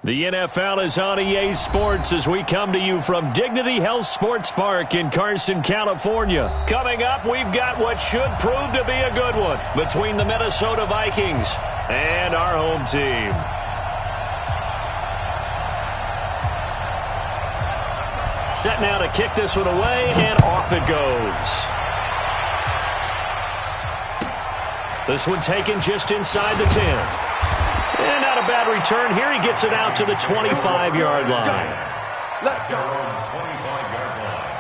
The NFL is on EA Sports as we come to you from Dignity Health Sports Park in Carson, California. Coming up, we've got what should prove to be a good one between the Minnesota Vikings and our home team. Set now to kick this one away, and off it goes. This one taken just inside the 10. And not a bad return here. He gets it out to the 25-yard line. Let's go. 25-yard line.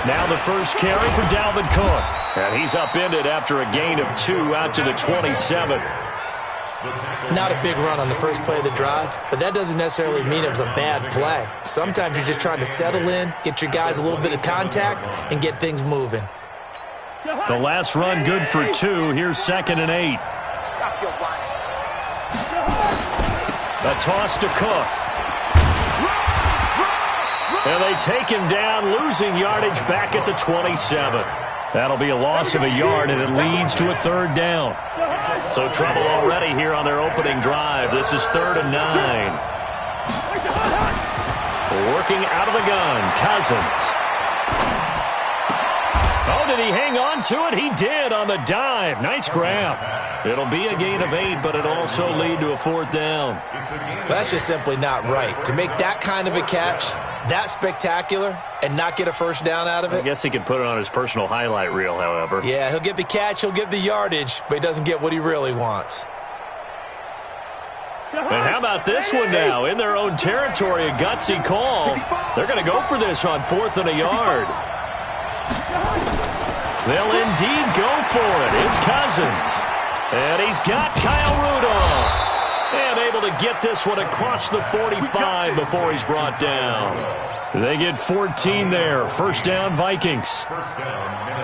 Now the first carry for Dalvin Cook. And he's upended after a gain of 2 out to the 27. Not a big run on the first play of the drive, but that doesn't necessarily mean it was a bad play. Sometimes you're just trying to settle in, get your guys a little bit of contact, and get things moving. The last run good for 2. Here's 2nd and 8. Stop your running. A toss to Cook. And they take him down, losing yardage back at the 27. That'll be a loss of a yard, and it leads to a 3rd down. So trouble already here on their opening drive. This is 3rd and 9. Working out of the gun, Cousins. Oh, did he hang on to it? He did on the dive. Nice grab. It'll be a gain of 8, but it'll also lead to a 4th down. That's just simply not right. To make that kind of a catch, that spectacular, and not get a first down out of it. I guess he could put it on his personal highlight reel, however. Yeah, he'll get the catch, he'll get the yardage, but he doesn't get what he really wants. And how about this one now? In their own territory, a gutsy call. They're going to go for this on 4th and a yard. They'll indeed go for it. It's Cousins. And he's got Kyle Rudolph. And able to get this one across the 45 before he's brought down. They get 14 there. 1st down, Vikings.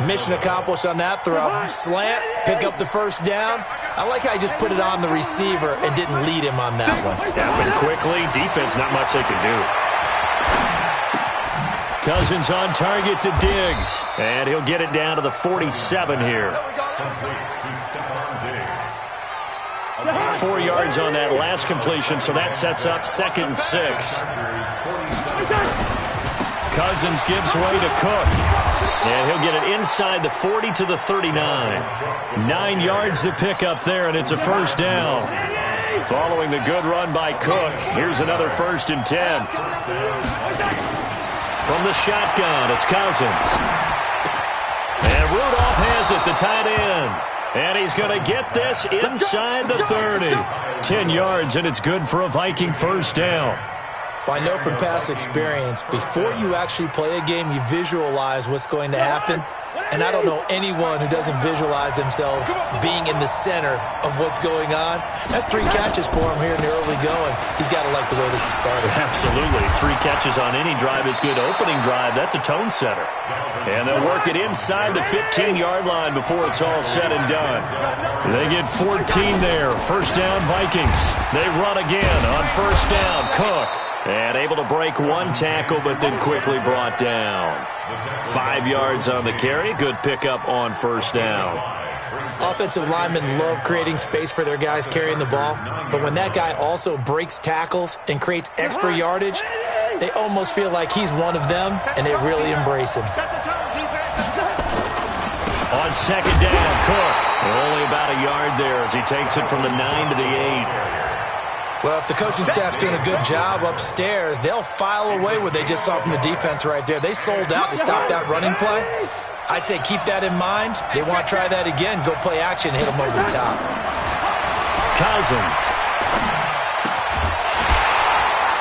Mission accomplished on that throw. Slant, pick up the 1st down. I like how he just put it on the receiver and didn't lead him on that one. Happened quickly. Defense, not much they can do. Cousins on target to Diggs. And he'll get it down to the 47 here. 4 yards on that last completion, so that sets up 2nd and 6. Cousins gives way to Cook. And he'll get it inside the 40 to the 39. 9 yards to pick up there, and it's a 1st down. Following the good run by Cook, here's another 1st and 10. From the shotgun, it's Cousins. And Rudolph has it, the tight end. And he's going to get this inside the 30. 10 yards, and it's good for a Viking 1st down. Well, I know from past experience, before you actually play a game, you visualize what's going to happen. And I don't know anyone who doesn't visualize themselves being in the center of what's going on. That's 3 catches for him here in the early going. He's got to like the way this has started. Absolutely. 3 catches on any drive is good. Opening drive, that's a tone setter. And they'll work it inside the 15-yard line before it's all said and done. They get 14 there. 1st down, Vikings. They run again on 1st down. Cook. And able to break 1 tackle, but then quickly brought down. 5 yards on the carry. Good pickup on 1st down. Offensive linemen love creating space for their guys carrying the ball, but when that guy also breaks tackles and creates extra yardage, they almost feel like he's one of them, and they really embrace him. On 2nd down, Cook. Only about a yard there as he takes it from the 9 to the 8. Well, if the coaching staff's doing a good job upstairs, they'll file away what they just saw from the defense right there. They sold out to stop that running play. I'd say keep that in mind. They want to try that again. Go play action, hit them over the top. Cousins.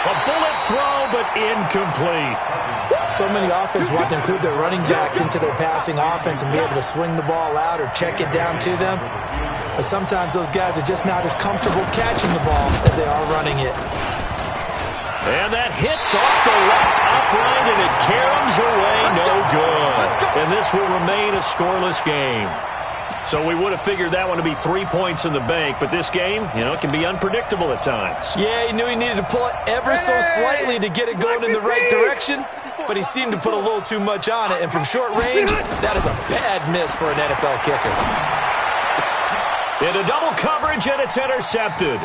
A bullet throw, but incomplete. So many offenses want to include their running backs into their passing offense and be able to swing the ball out or check it down to them. But sometimes those guys are just not as comfortable catching the ball as they are running it. And that hits off the left upright, and it caroms away no good. And this will remain a scoreless game. So we would have figured that one to be 3 points in the bank, but this game, it can be unpredictable at times. Yeah, he knew he needed to pull it ever so slightly to get it going in the right direction, but he seemed to put a little too much on it, and from short range, that is a bad miss for an NFL kicker. Into double coverage, and it's intercepted.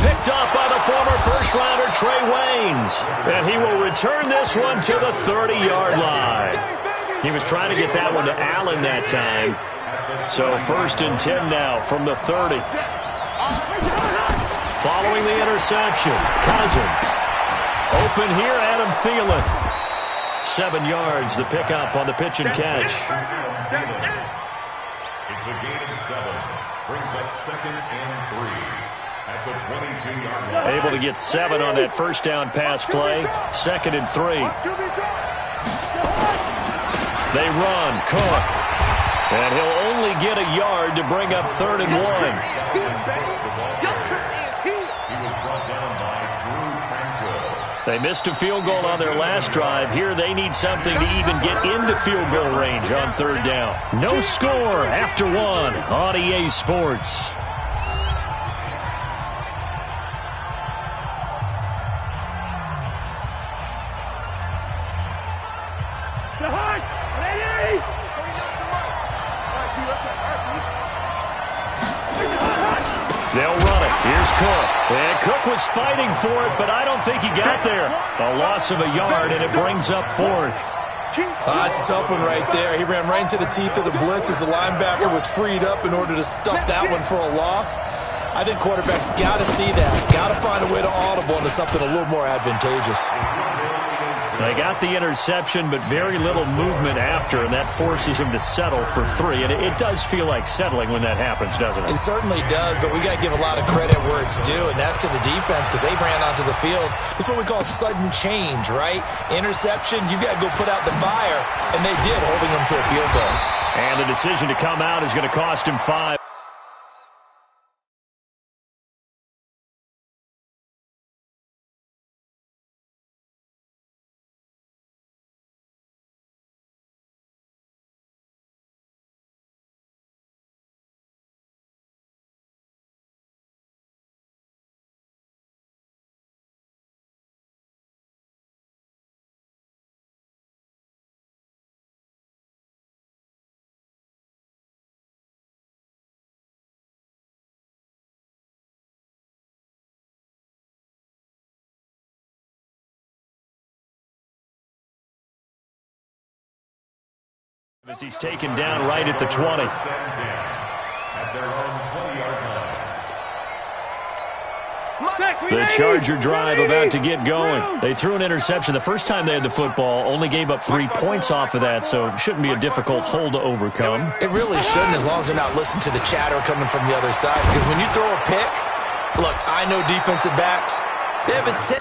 Picked off by the former first-rounder Trey Waynes, and he will return this one to the 30-yard line. He was trying to get that one to Allen that time. So 1st and 10 now from the 30. Following the interception, Cousins. Open here, Adam Thielen. 7 yards, the pickup on the pitch and catch. It's a gain of 7. Brings up 2nd and 3 at the 22-yard line. Able to get 7 on that first down pass play. 2nd and 3. They run, Cook. And he'll only get a yard to bring up 3rd and 1. He was brought down by Drew Tranquill. They missed a field goal on their last drive. Here they need something to even get into field goal range on 3rd down. No score after 1 on EA Sports. They'll run it. Here's Cook. And Cook was fighting for it, but I don't think he got there. A loss of a yard, and it brings up 4th. That's a tough one right there. He ran right into the teeth of the blitz as the linebacker was freed up in order to stuff that one for a loss. I think quarterbacks got to see that. Got to find a way to audible into something a little more advantageous. They got the interception, but very little movement after, and that forces him to settle for 3. And it does feel like settling when that happens, doesn't it? It certainly does, but we got to give a lot of credit where it's due, and that's to the defense because they ran onto the field. It's what we call sudden change, right? Interception, you got to go put out the fire, and they did, holding them to a field goal. And the decision to come out is going to cost him 5. As he's taken down right at the 20. The Charger drive about to get going. They threw an interception the first time they had the football, only gave up 3 points off of that, so it shouldn't be a difficult hole to overcome. It really shouldn't, as long as they're not listening to the chatter coming from the other side. Because when you throw a pick, look, I know defensive backs, they have a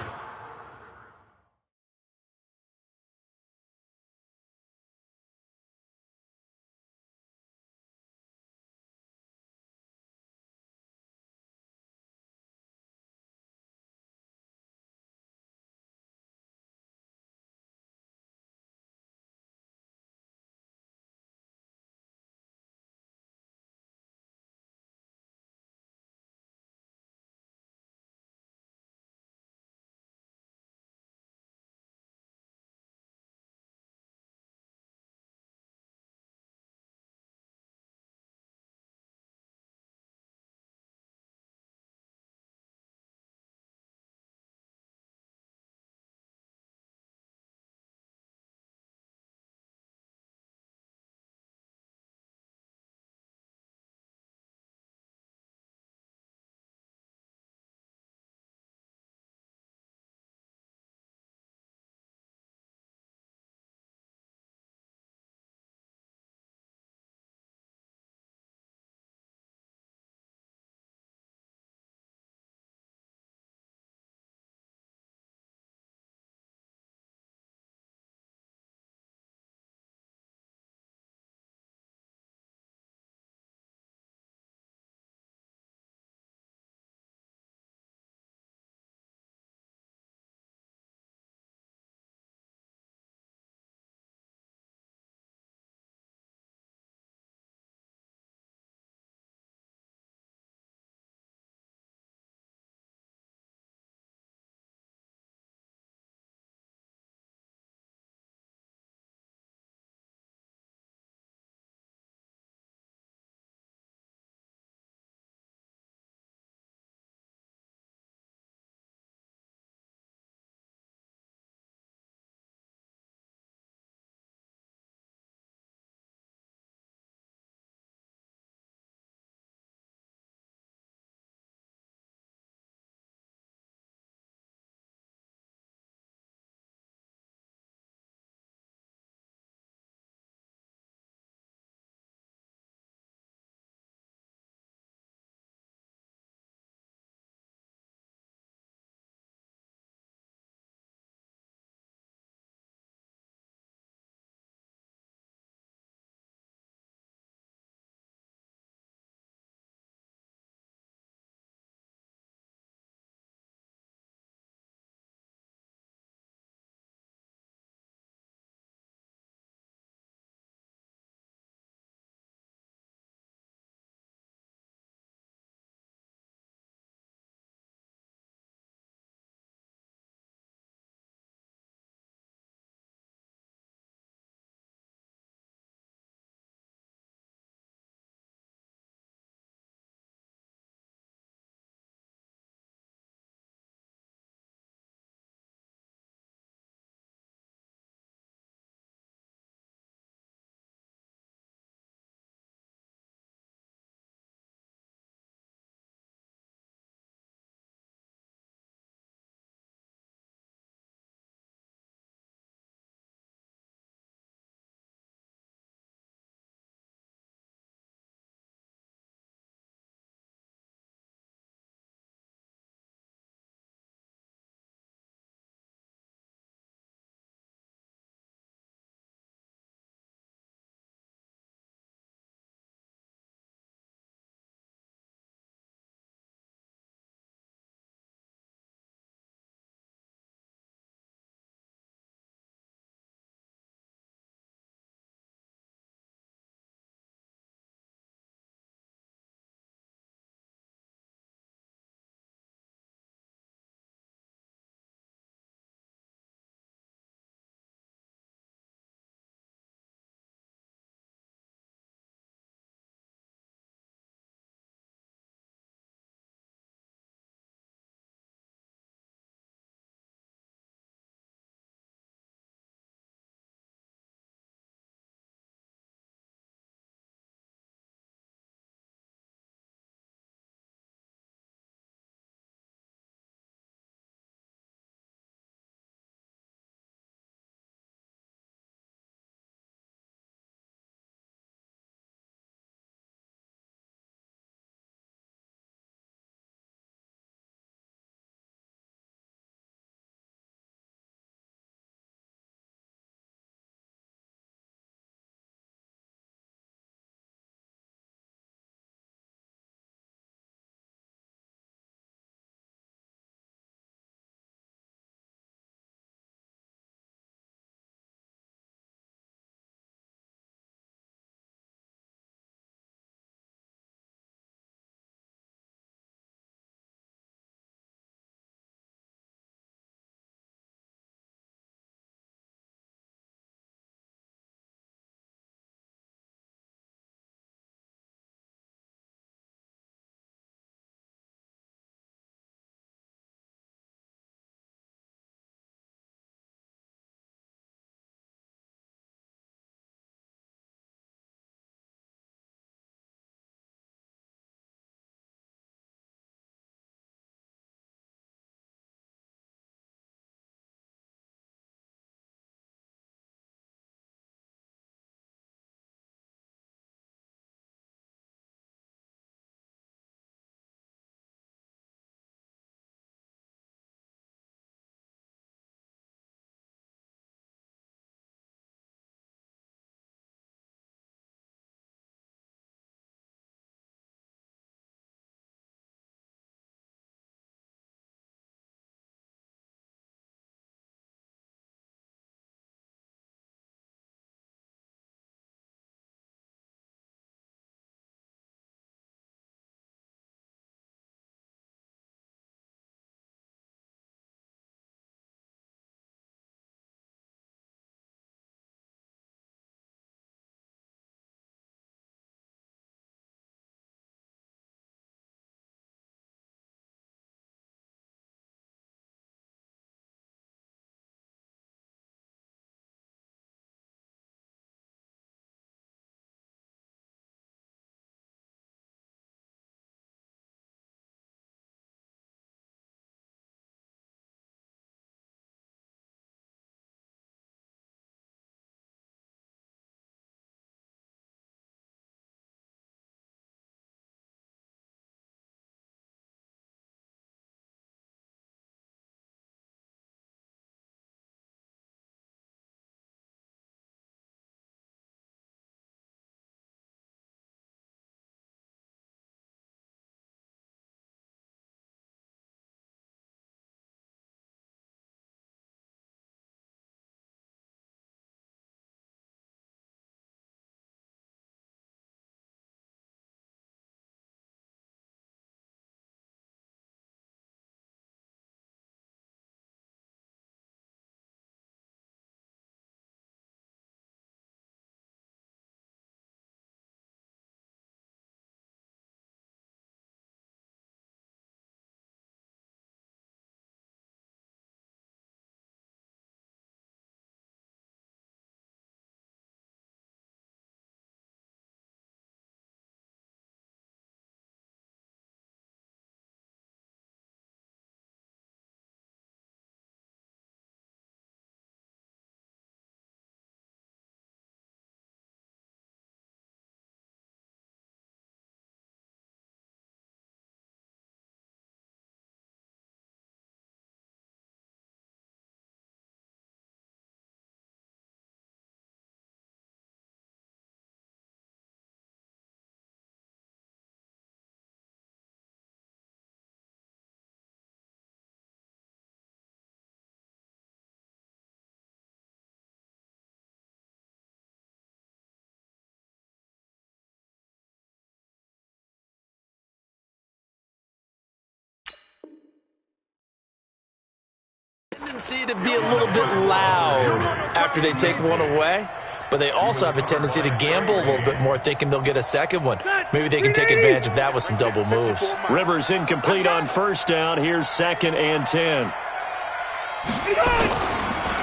Tendency to be a little bit loud after they take one away, but they also have a tendency to gamble a little bit more, thinking they'll get a second one. Maybe they can take advantage of that with some double moves. Rivers incomplete on first down. Here's 2nd and 10.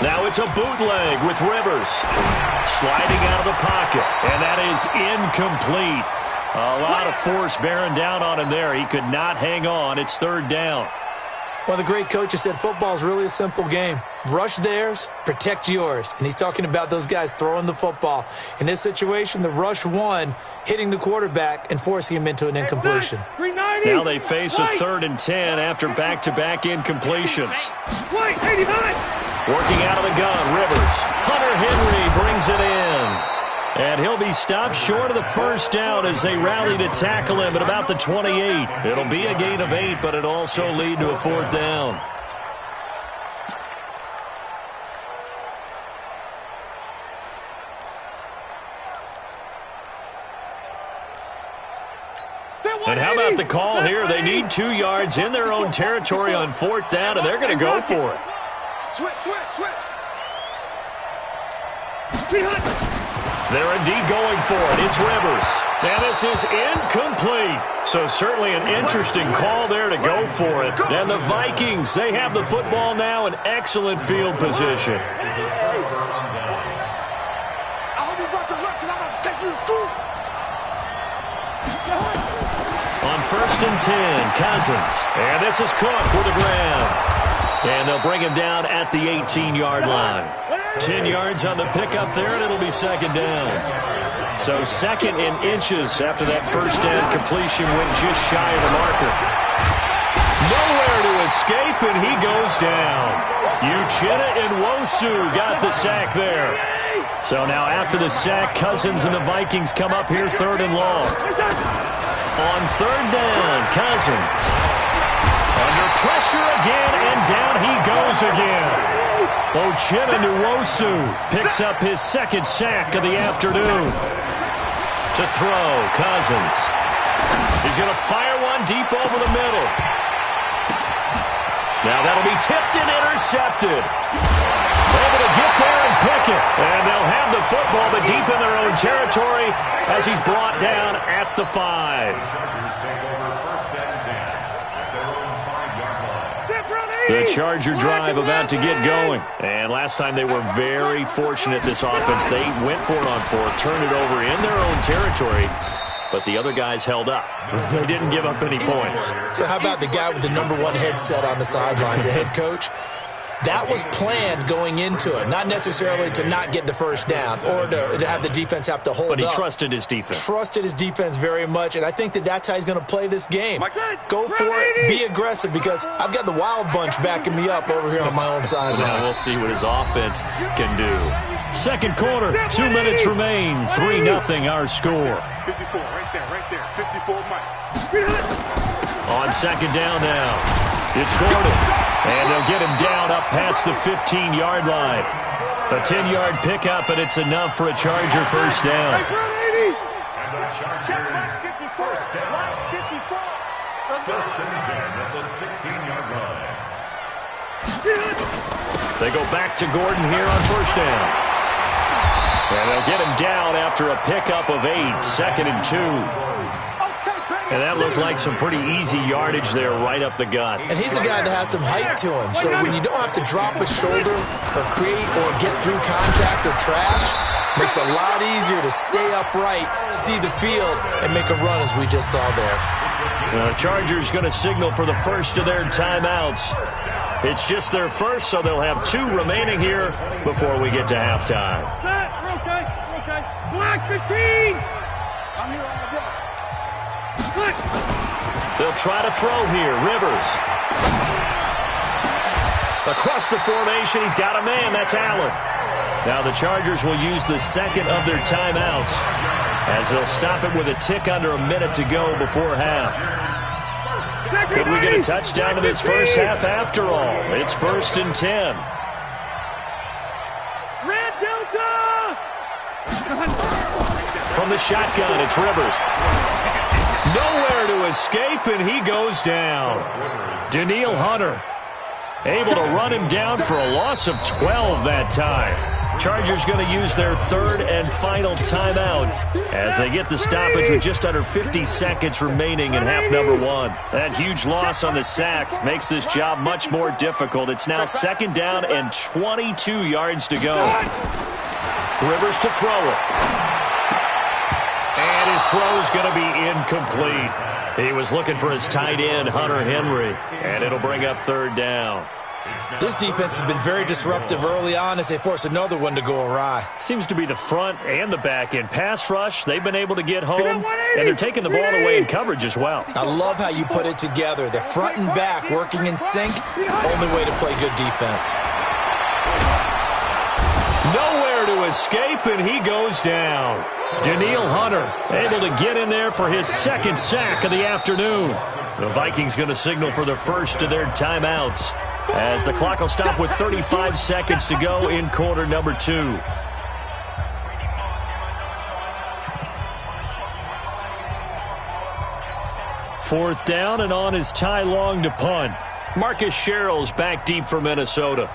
Now it's a bootleg with Rivers. Sliding out of the pocket, and that is incomplete. A lot of force bearing down on him there. He could not hang on. It's 3rd down. Well, the great coach has said football is really a simple game. Rush theirs, protect yours. And he's talking about those guys throwing the football. In this situation, the rush won, hitting the quarterback and forcing him into an incompletion. Now they face a 3rd and 10 after back-to-back incompletions. Working out of the gun, Rivers. Hunter Henry brings it in. And he'll be stopped short of the first down as they rally to tackle him at about the 28. It'll be a gain of 8, but it'll also lead to a 4th down. And how about the call here? They need 2 yards in their own territory on 4th down, and they're going to go for it. Switch. They're indeed going for it. It's Rivers. And this is incomplete. So certainly an interesting call there to go for it. And the Vikings, they have the football now in excellent field position. On 1st and 10, Cousins. And this is Cook with a grab. And they'll bring him down at the 18-yard line. 10 yards on the pickup there, and it'll be 2nd down. So 2nd in inches after that first down completion went just shy of the marker. Nowhere to escape, and he goes down. Uchenna Nwosu got the sack there. So now after the sack, Cousins and the Vikings come up here 3rd and long. On 3rd down, Cousins. Under pressure again, and down he goes again. Uchenna Nwosu picks up his 2nd sack of the afternoon. To throw, Cousins. He's going to fire one deep over the middle. Now that'll be tipped and intercepted. Able to get there and pick it. And they'll have the football, but deep in their own territory as he's brought down at the 5. The Charger drive about to get going. And last time they were very fortunate, this offense. They went for it on 4th, turned it over in their own territory, but the other guys held up. They didn't give up any points. So how about the guy with the number 1 headset on the sidelines, the head coach? That was planned going into it, not necessarily to not get the first down or to have the defense have to hold up. But he trusted his defense. Trusted his defense very much, and I think that's how he's going to play this game. Go for it, be aggressive, because I've got the wild bunch backing me up over here on my own sideline. Now we'll see what his offense can do. 2nd quarter, 2 minutes remain, 3-0 our score. 54, right there, 54, Mike. On 2nd down now, it's Gordon. And they'll get him down up past the 15-yard line. A 10-yard pickup, and it's enough for a Charger first down. And the Chargers first down. 1st and 10 at the 16-yard line. They go back to Gordon here on first down. And they'll get him down after a pickup of 8, 2nd and 2. And that looked like some pretty easy yardage there right up the gut. And he's a guy that has some height to him. So when you don't have to drop a shoulder or create or get through contact or trash, makes it a lot easier to stay upright, see the field, and make a run as we just saw there. The Chargers going to signal for the first of their timeouts. It's just their first, so they'll have 2 remaining here before we get to halftime. Black 15! I'm here on the block. They'll try to throw here. Rivers. Across the formation, he's got a man. That's Allen. Now the Chargers will use the 2nd of their timeouts as they'll stop it with a tick under a minute to go before half. Could we get a touchdown in this first half after all? It's 1st and 10. Red Delta! From the shotgun, it's Rivers. Nowhere to escape, and he goes down. Danielle Hunter. Able to run him down for a loss of 12 that time. Chargers going to use their third and final timeout as they get the stoppage with just under 50 seconds remaining in half number one. That huge loss on the sack makes this job much more difficult. It's now second down and 22 yards to go. Rivers to throw it. And his throw is going to be incomplete. He was looking for his tight end, Hunter Henry, and it'll bring up third down. This defense has been very disruptive early on as they force another one to go awry. Seems to be the front and the back end. Pass rush, they've been able to get home, and they're taking the ball away in coverage as well. I love how you put it together. The front and back working in sync, only way to play good defense. Nowhere to escape, and he goes down. Danielle Hunter able to get in there for his second sack of the afternoon. The Vikings going to signal for the first of their timeouts as the clock will stop with 35 seconds to go in quarter number two. Fourth down, and on is Ty Long to punt. Marcus Sherrill's back deep for Minnesota.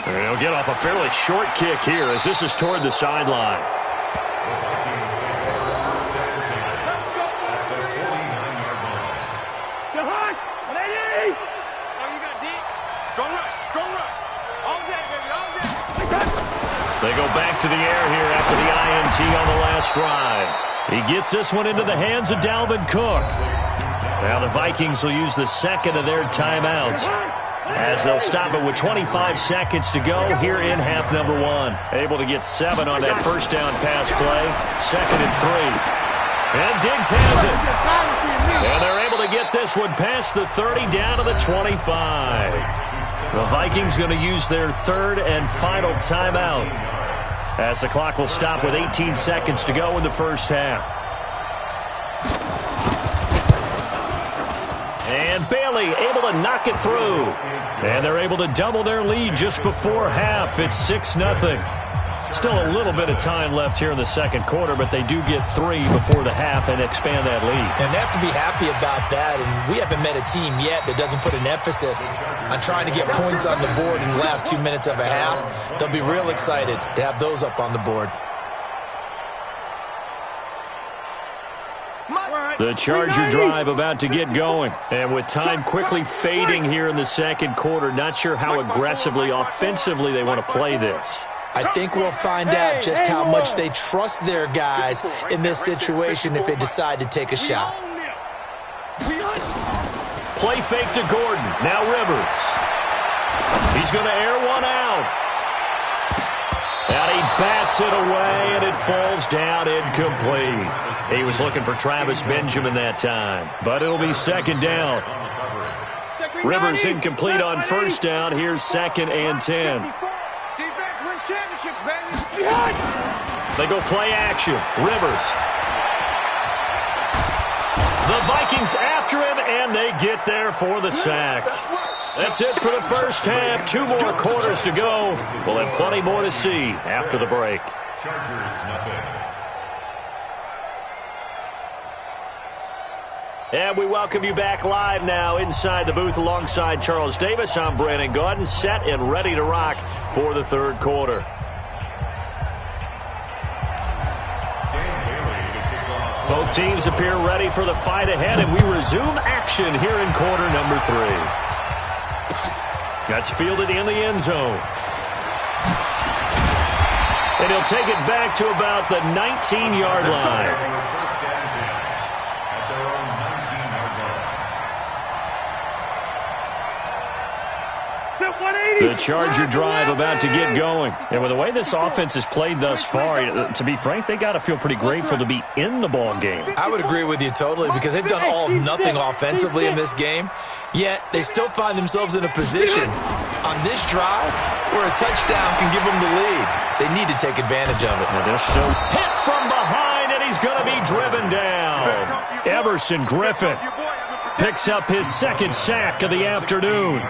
He'll get off a fairly short kick here as this is toward the sideline. They go back to the air here after the INT on the last drive. He gets this one into the hands of Dalvin Cook. Now the Vikings will use the second of their timeouts as they'll stop it with 25 seconds to go here in half number one. Able to get 7 on that first down pass play. Second and 3. And Diggs has it. And they're able to get this one past the 30 down to the 25. The Vikings going to use their third and final timeout as the clock will stop with 18 seconds to go in the first half. And Bailey able to knock it through. And they're able to double their lead just before half. It's 6-0. Still a little bit of time left here in the second quarter, but they do get 3 before the half and expand that lead. And they have to be happy about that. And we haven't met a team yet that doesn't put an emphasis on trying to get points on the board in the last 2 minutes of a half. They'll be real excited to have those up on the board. The Charger drive about to get going. And with time quickly fading here in the second quarter, not sure how aggressively, offensively they want to play this. I think we'll find out just how much they trust their guys in this situation if they decide to take a shot. Play fake to Gordon. Now Rivers. He's going to air one out. And he bats it away, and it falls down incomplete. He was looking for Travis Benjamin that time, but it'll be second down. Rivers incomplete on first down. Here's second and 10. Championships, baby. They go play action. Rivers. The Vikings after him, and they get there for the sack. That's it for the first half. 2 more quarters to go. We'll have plenty more to see after the break. Chargers, nothing. And we welcome you back live now inside the booth alongside Charles Davis. I'm Brandon Gaudin, set and ready to rock for the third quarter. Both teams appear ready for the fight ahead, and we resume action here in quarter number 3. That's fielded in the end zone. And he'll take it back to about the 19-yard line. The Charger drive about to get going. And with the way this offense has played thus far, to be frank, they got to feel pretty grateful to be in the ball game. I would agree with you totally because they've done all of nothing offensively in this game, yet they still find themselves in a position on this drive where a touchdown can give them the lead. They need to take advantage of it. Well, they're still hit from behind, and he's going to be driven down. Everson Griffin picks up his second sack of the afternoon.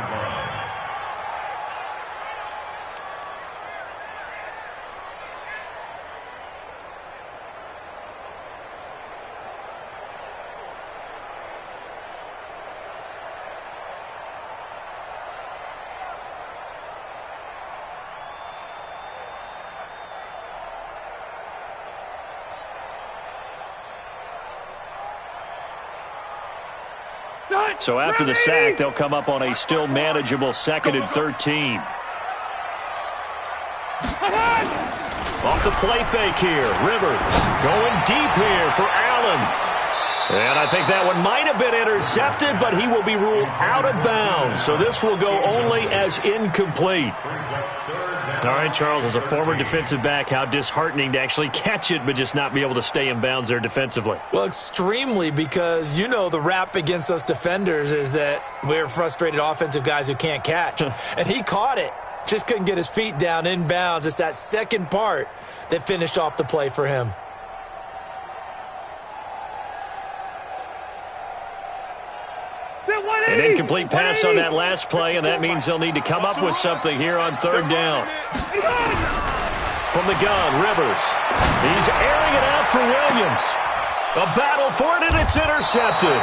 So after the sack, they'll come up on a still manageable 2nd and 13. Off the play fake here. Rivers going deep here for Allen. And I think that one might have been intercepted, but he will be ruled out of bounds. So this will go only as incomplete. All right, Charles, as a former defensive back, how disheartening to actually catch it but just not be able to stay in bounds there defensively. Well, extremely, because you know the rap against us defenders is that we're frustrated offensive guys who can't catch. And he caught it. Just couldn't get his feet down in bounds. It's that second part that finished off the play for him. An incomplete pass on that last play, and that means they'll need to come up with something here on 3rd down. From the gun, Rivers. He's airing it out for Williams. A battle for it, and it's intercepted.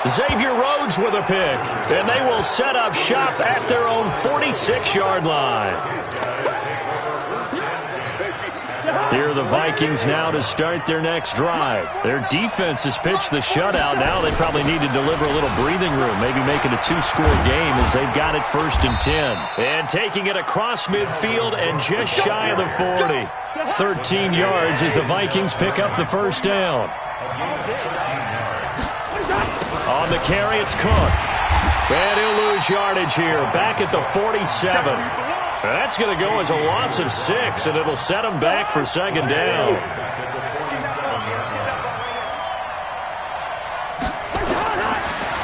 Xavier Rhodes with a pick, and they will set up shop at their own 46-yard line. Here are the Vikings now to start their next drive. Their defense has pitched the shutout. Now they probably need to deliver a little breathing room, maybe make it a 2-score game as they've got it 1st and 10. And taking it across midfield and just shy of the 40. 13 yards as the Vikings pick up the 1st down. On the carry, it's Cook. And he'll lose yardage here, back at the 47. That's going to go as a loss of 6, and it'll set them back for 2nd down.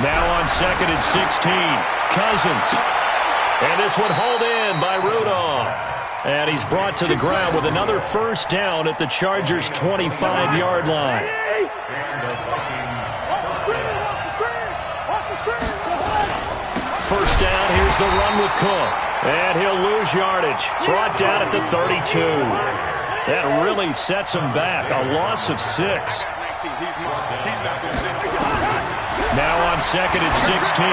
Now on 2nd and 16, Cousins. And this one hauled in by Rudolph. And he's brought to the ground with another 1st down at the Chargers' 25-yard line. First down, here's the run with Cook. And he'll lose yardage. Brought down at the 32. That really sets him back. A loss of 6. Now on 2nd and 16.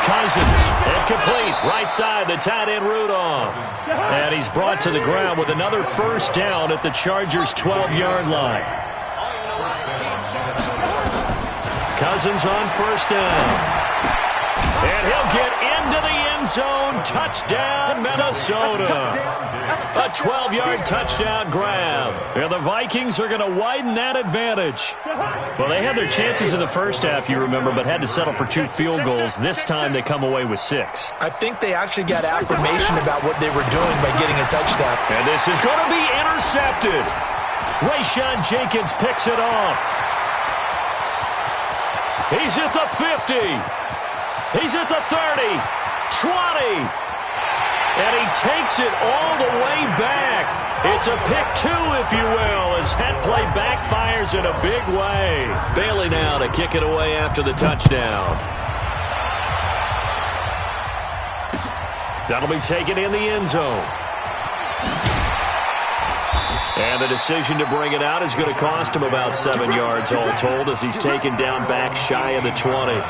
Cousins. Incomplete. Right side, the tight end Rudolph. And he's brought to the ground with another 1st down at the Chargers' 12-yard line. Cousins on 1st down. And he'll get into the end zone. Touchdown, Minnesota. A 12-yard touchdown grab. And the Vikings are going to widen that advantage. Well, they had their chances in the first half, you remember, but had to settle for 2 field goals. This time they come away with 6. I think they actually got affirmation about what they were doing by getting a touchdown. And this is going to be intercepted. Rayshawn Jenkins picks it off. He's at the 50. He's at the 30, 20, and he takes it all the way back. It's a pick 2, if you will, as that play backfires in a big way. Bailey now to kick it away after the touchdown. That'll be taken in the end zone. And the decision to bring it out is going to cost him about 7 yards all told as he's taken down back shy of the 20.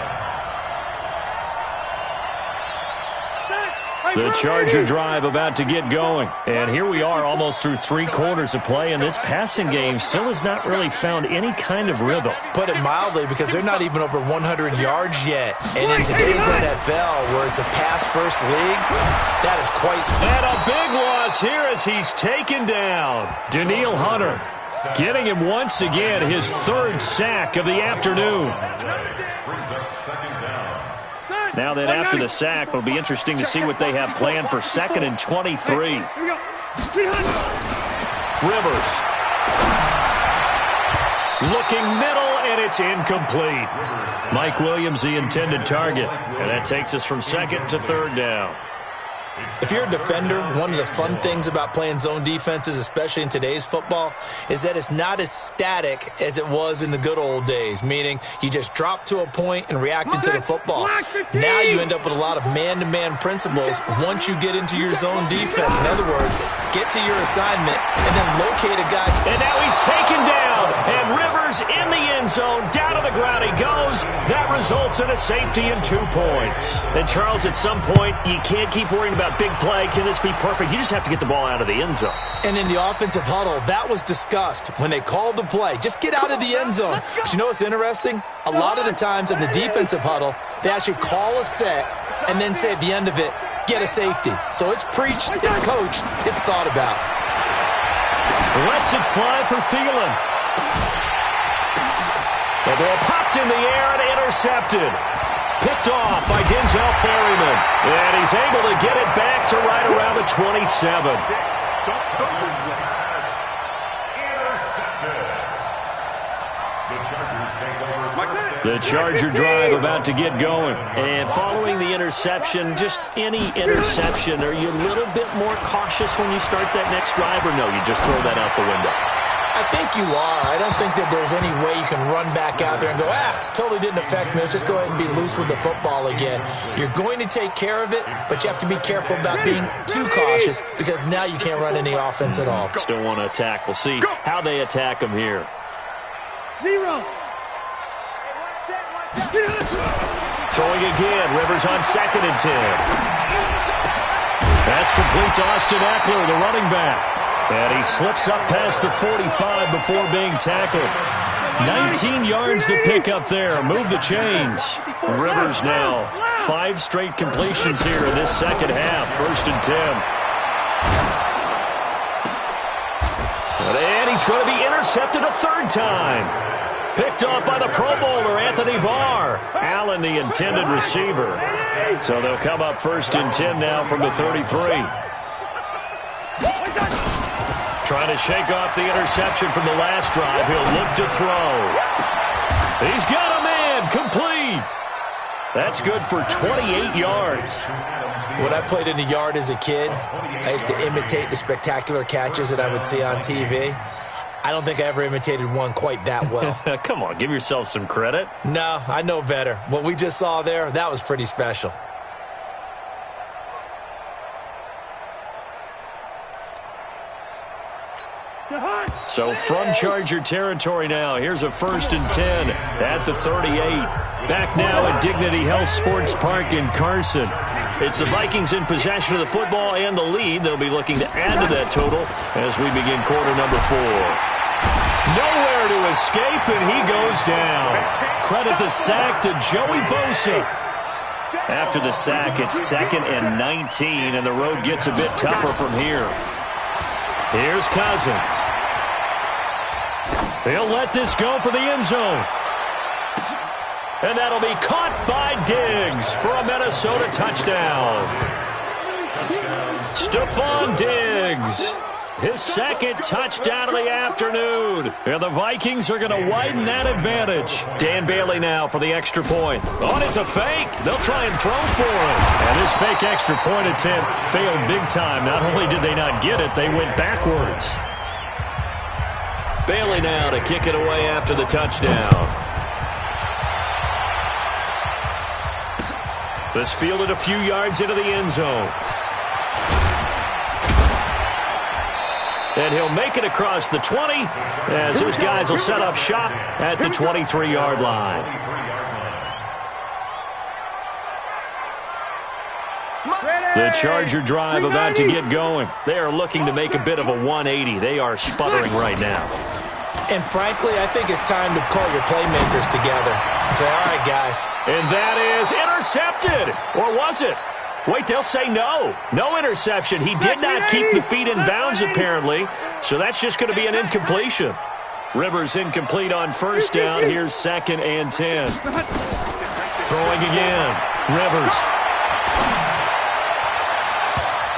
The Charger drive about to get going. And here we are almost through 3 quarters of play, and this passing game still has not really found any kind of rhythm. Put it mildly, because they're not even over 100 yards yet. And in today's NFL, where it's a pass-first league, that is quite... And a big loss here as he's taken down. Danielle Hunter getting him once again his 3rd sack of the afternoon. Now then, after the sack, it'll be interesting to see what they have planned for 2nd and 23. Rivers. Looking middle, and it's incomplete. Mike Williams, the intended target. And that takes us from 2nd to 3rd down. If you're a defender, one of the fun things about playing zone defenses, especially in today's football, is that it's not as static as it was in the good old days, meaning you just dropped to a point and reacted to the football. Now you end up with a lot of man-to-man principles once you get into your zone defense. In other words, get to your assignment and then locate a guy. And now he's taken down, and Rivers in the end zone. Down to the ground he goes. That results in a safety and 2 points. And Charles, at some point, you can't keep worrying about about big play. Can this be perfect? You just have to get the ball out of the end zone. And in the offensive huddle, that was discussed when they called the play. Just get out of the end zone. But you know what's interesting? A lot of the times in the defensive huddle, they actually call a set and then say at the end of it, get a safety. So it's preached, it's coached, it's thought about. Lets it fly for Thielen. The ball popped in the air and intercepted. Picked off by Denzel Perryman. And he's able to get it back to right around the 27. The Charger drive about to get going. And following the interception, just any interception, are you a little bit more cautious when you start that next drive, or no, you just throw that out the window? I think you are. I don't think that there's any way you can run back out there and go, totally didn't affect me. Let's just go ahead and be loose with the football again. You're going to take care of it, but you have to be careful about being too cautious because now you can't run any offense at all. Still want to attack. We'll see how they attack them here. Throwing again. Rivers on 2nd and 10. That's complete to Austin Eckler, the running back. And he slips up past the 45 before being tackled. 19 yards to pick up there. Move the chains. Rivers now 5 straight completions here in this second half. 1st and 10. And he's going to be intercepted a 3rd time. Picked off by the Pro Bowler, Anthony Barr. Allen, the intended receiver. So they'll come up 1st and 10 now from the 33. Trying to shake off the interception from the last drive. He'll look to throw. He's got a man. Complete. That's good for 28 yards. When I played in the yard as a kid, I used to imitate the spectacular catches that I would see on TV. I don't think I ever imitated one quite that well. Come on, give yourself some credit. No, I know better. What we just saw there, that was pretty special. So from Charger territory now, here's a 1st and 10 at the 38. Back now at Dignity Health Sports Park in Carson. It's the Vikings in possession of the football and the lead. They'll be looking to add to that total as we begin quarter number 4. Nowhere to escape, and he goes down. Credit the sack to Joey Bosa. After the sack, it's 2nd and 19, and the road gets a bit tougher from here. Here's Cousins. He'll let this go for the end zone. And that'll be caught by Diggs for a Minnesota touchdown. Stephon Diggs, his 2nd touchdown of the afternoon. And the Vikings are going to widen that advantage. Dan Bailey now for the extra point. Oh, and it's a fake. They'll try and throw for it. And this fake extra point attempt failed big time. Not only did they not get it, they went backwards. Bailey now to kick it away after the touchdown. This fielded a few yards into the end zone. And he'll make it across the 20 as his guys will set up shop at the 23-yard line. The Charger drive about to get going. They are looking to make a bit of a 180. They are sputtering right now. And frankly, I think it's time to call your playmakers together and say, all right, guys. And that is intercepted. Or was it? Wait, they'll say no. No interception. He did not keep the feet in bounds, apparently. So that's just going to be an incompletion. Rivers incomplete on 1st down. Here's 2nd and 10. Throwing again. Rivers.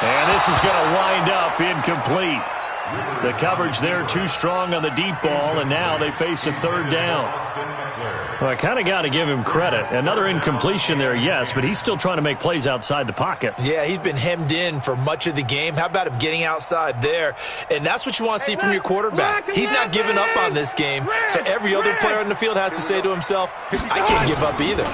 And this is going to wind up incomplete. The coverage there too strong on the deep ball, and now they face a 3rd down. Well, I kind of got to give him credit. Another incompletion there, yes, but he's still trying to make plays outside the pocket. Yeah, he's been hemmed in for much of the game. How about him getting outside there? And that's what you want to see from your quarterback. He's not giving up on this game, so every other player on the field has to say to himself, I can't give up either.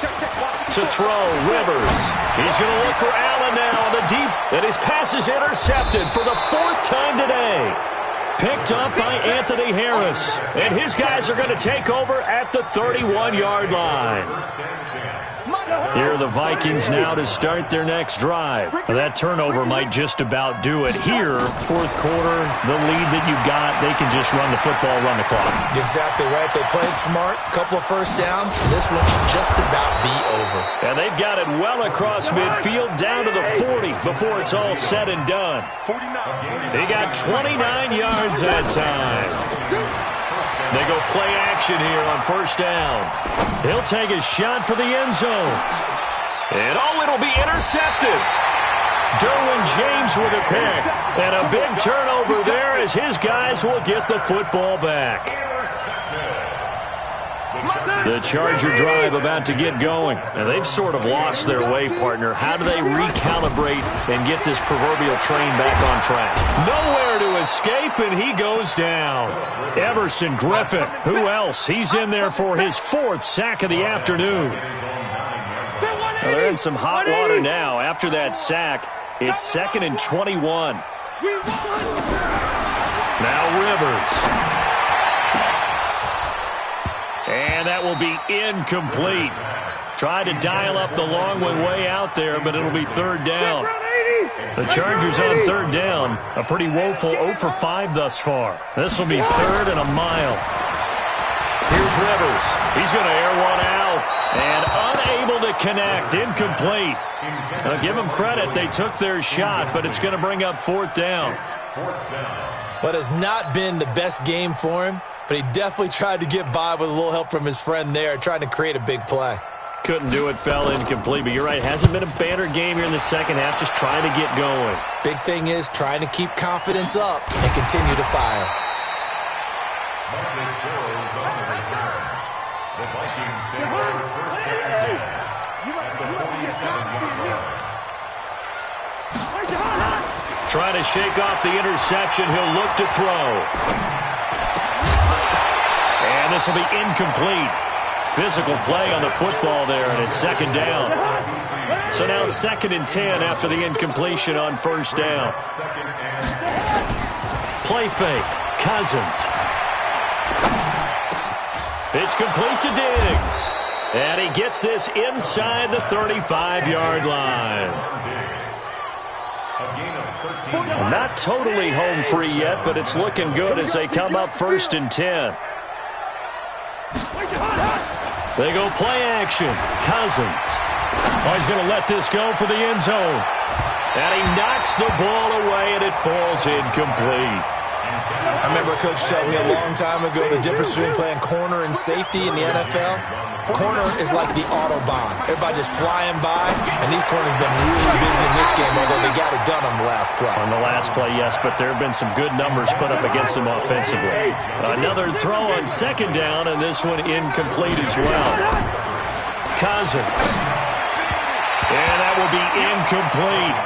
To throw, Rivers. He's going to look for Allen now on the deep, and his pass is intercepted for the 4th time today. Picked up by Anthony Harris, and his guys are going to take over at the 31-yard line. Here are the Vikings now to start their next drive. That turnover might just about do it. Here, fourth quarter, the lead that you've got, they can just run the football, run the clock. You're exactly right. They played smart, couple of first downs, and this one should just about be over. And they've got it well across midfield, down to the 40 before it's all said and done. They got 29 yards that time. They go play action here on first down. He'll take a shot for the end zone. And it'll be intercepted. Derwin James with a pick. And a big turnover there as his guys will get the football back. The Charger drive about to get going. And they've sort of lost their way, partner. How do they recalibrate and get this proverbial train back on track? Nowhere to escape, and he goes down. Everson Griffin. Who else? He's in there for his fourth sack of the afternoon. Well, they're in some hot water now. After that sack, it's 2nd and 21. Now Rivers. And that will be incomplete. Try to dial up the long one way out there, but it'll be third down. The Chargers on third down. A pretty woeful 0 for 5 thus far. This will be 3rd and a mile. Here's Rivers. He's going to air one out. And unable to connect. Incomplete. Now, give them credit. They took their shot, but it's going to bring up 4th down. What has not been the best game for him, but he definitely tried to get by with a little help from his friend there, trying to create a big play. Couldn't do it, fell incomplete, but you're right. Hasn't been a banner game here in the second half, just trying to get going. Big thing is trying to keep confidence up and continue to fire. Marcus Shows on the return. The Vikings take over first and 10. At the 47-yard line. Trying to shake off the interception. He'll look to throw. And this will be incomplete. Physical play on the football there, and it's 2nd down. So now 2nd and 10 after the incompletion on first down. Play fake. Cousins. It's complete to Diggs. And he gets this inside the 35-yard line. Not totally home free yet, but it's looking good as they come up 1st and 10. They go play action. Cousins. Oh, he's going to let this go for the end zone. And he knocks the ball away, and it falls incomplete. I remember a coach telling me a long time ago the difference between playing corner and safety in the NFL. Corner is like the Autobahn. Everybody just flying by, and these corners have been really busy in this game, although they got it done on the last play. On the last play, yes, but there have been some good numbers put up against them offensively. Another throw on 2nd down, and this one incomplete as well. Cousins. And that will be incomplete.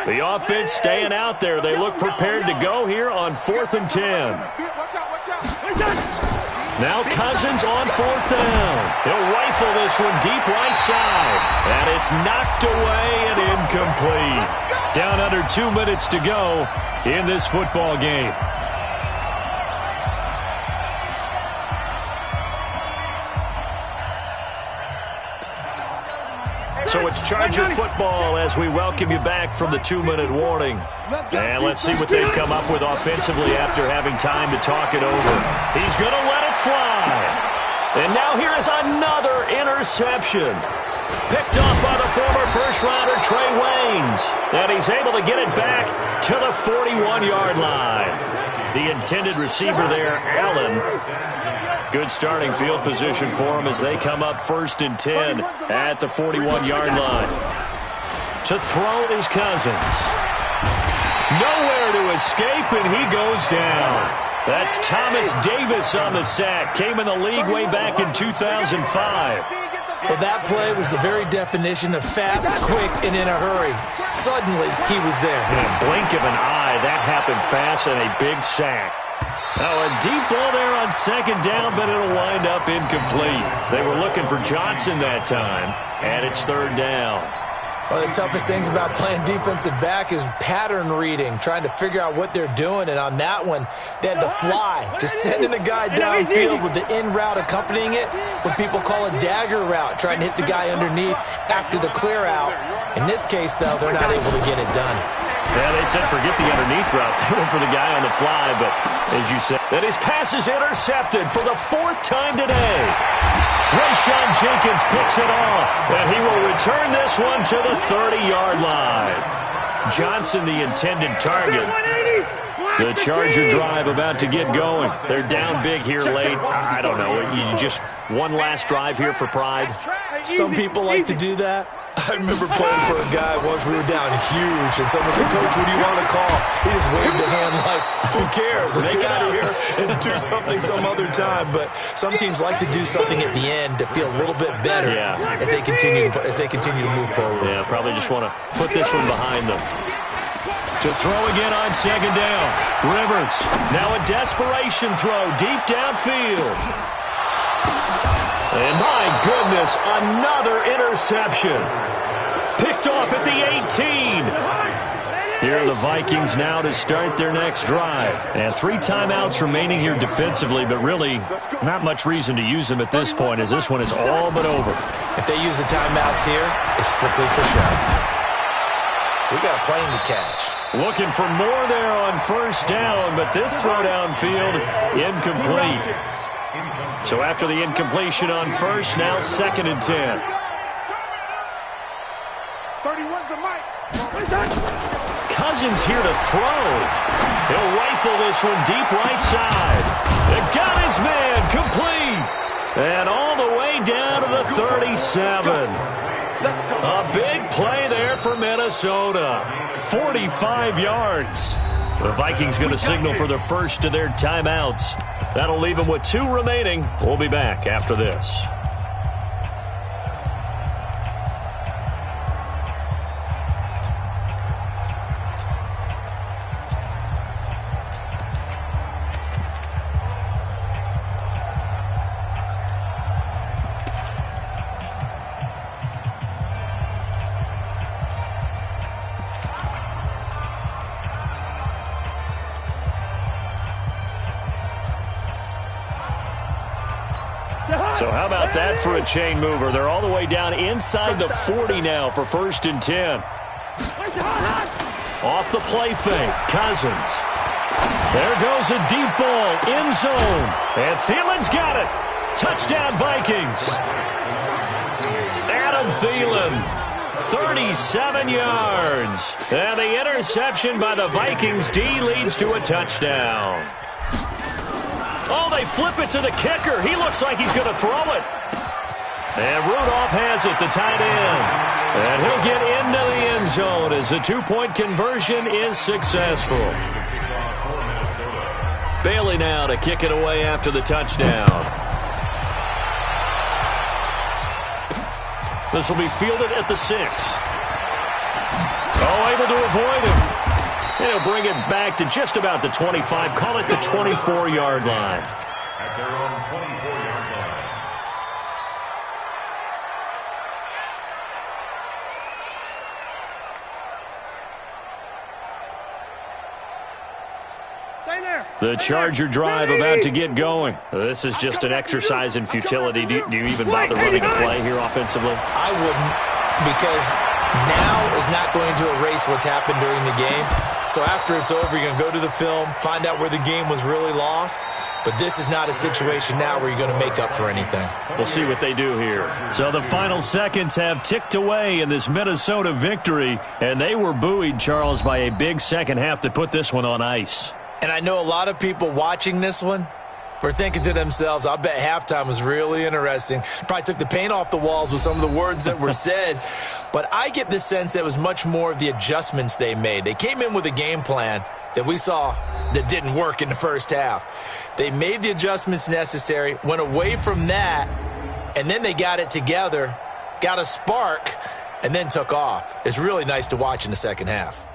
The offense staying out there. They look prepared to go here on 4th and 10. Now Cousins on 4th down. He'll rifle this one deep right side. And it's knocked away and incomplete. Down under 2 minutes to go in this football game. So it's Charger football as we welcome you back from the 2-minute warning. And let's see what they've come up with offensively after having time to talk it over. He's going to let it fly. And now here is another interception. Picked off by the former first-rounder Trey Waynes. And he's able to get it back to the 41-yard line. The intended receiver there, Allen. Good starting field position for him as they come up 1st and 10 at the 41-yard line. To throw is Cousins. Nowhere to escape, and he goes down. That's Thomas Davis on the sack. Came in the league way back in 2005. Well, that play was the very definition of fast, quick, and in a hurry. Suddenly, he was there. In a blink of an eye, that happened fast and a big sack. Now, a deep ball there on 2nd down, but it'll wind up incomplete. They were looking for Johnson that time, and it's 3rd down. One of the toughest things about playing defensive back is pattern reading, trying to figure out what they're doing. And on that one, they had to fly, just sending a guy downfield with the in route accompanying it, what people call a dagger route, trying to hit the guy underneath after the clear out. In this case, though, they're not able to get it done. Yeah, they said forget the underneath route. They went for the guy on the fly, but as you said, that his pass is intercepted for the 4th time today. Rayshawn Jenkins picks it off, and he will return this one to the 30-yard line. Johnson, the intended target. The Charger drive about to get going. They're down big here late. I don't know. You just one last drive here for pride? Some people like to do that. I remember playing for a guy once. We were down huge, and someone said, "Coach, what do you want to call?" He just waved a hand like, "Who cares? Let's get out of here and do something some other time." But some teams like to do something at the end to feel a little bit better as they continue to move forward. Yeah, probably just want to put this one behind them. To throw again on 2nd down. Rivers, now a desperation throw deep downfield. And my goodness, another interception. Picked off at the 18. Here are the Vikings now to start their next drive. And 3 timeouts remaining here defensively, but really not much reason to use them at this point, as this one is all but over. If they use the timeouts here, it's strictly for show. We got a plane to catch. Looking for more there on 1st down, but this throw downfield incomplete. So after the incompletion on 1st, now 2nd and 10. 31's the mic. Cousins here to throw. He'll rifle this one deep right side. It got his man complete. And all the way down to the 37. A big play there for Minnesota. 45 yards. The Vikings going to signal for the first of their timeouts. That'll leave them with 2 remaining. We'll be back after this. So how about that for a chain mover? They're all the way down inside the 40 now for 1st and 10. Off the play fake, Cousins. There goes a deep ball, end zone. And Thielen's got it. Touchdown, Vikings. Adam Thielen, 37 yards. And the interception by the Vikings D leads to a touchdown. Oh, they flip it to the kicker. He looks like he's going to throw it. And Rudolph has it, the tight end. And he'll get into the end zone as the 2-point conversion is successful. Bailey now to kick it away after the touchdown. This will be fielded at the 6. Oh, able to avoid him. And he'll bring it back to just about the 25. Call it the 24-yard line. At their own 24-yard line. Stay there. The Charger drive about to get going. This is just an exercise in futility. Do you even bother running a play here offensively? I wouldn't, because now is not going to erase what's happened during the game. So after it's over, you're going to go to the film, find out where the game was really lost. But this is not a situation now where you're going to make up for anything. We'll see what they do here. So the final seconds have ticked away in this Minnesota victory, and they were buoyed, Charles, by a big second half that put this one on ice. And I know a lot of people watching this one were thinking to themselves, I bet halftime was really interesting. Probably took the paint off the walls with some of the words that were said. But I get the sense that it was much more of the adjustments they made. They came in with a game plan that we saw that didn't work in the first half. They made the adjustments necessary, went away from that, and then they got it together, got a spark, and then took off. It's really nice to watch in the second half.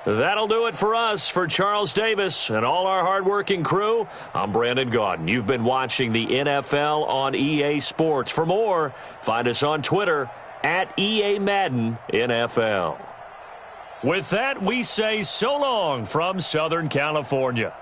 That'll do it for us. For Charles Davis and all our hardworking crew, I'm Brandon Gaudin. You've been watching the NFL on EA Sports. For more, find us on Twitter at EA Madden NFL. With that, we say so long from Southern California.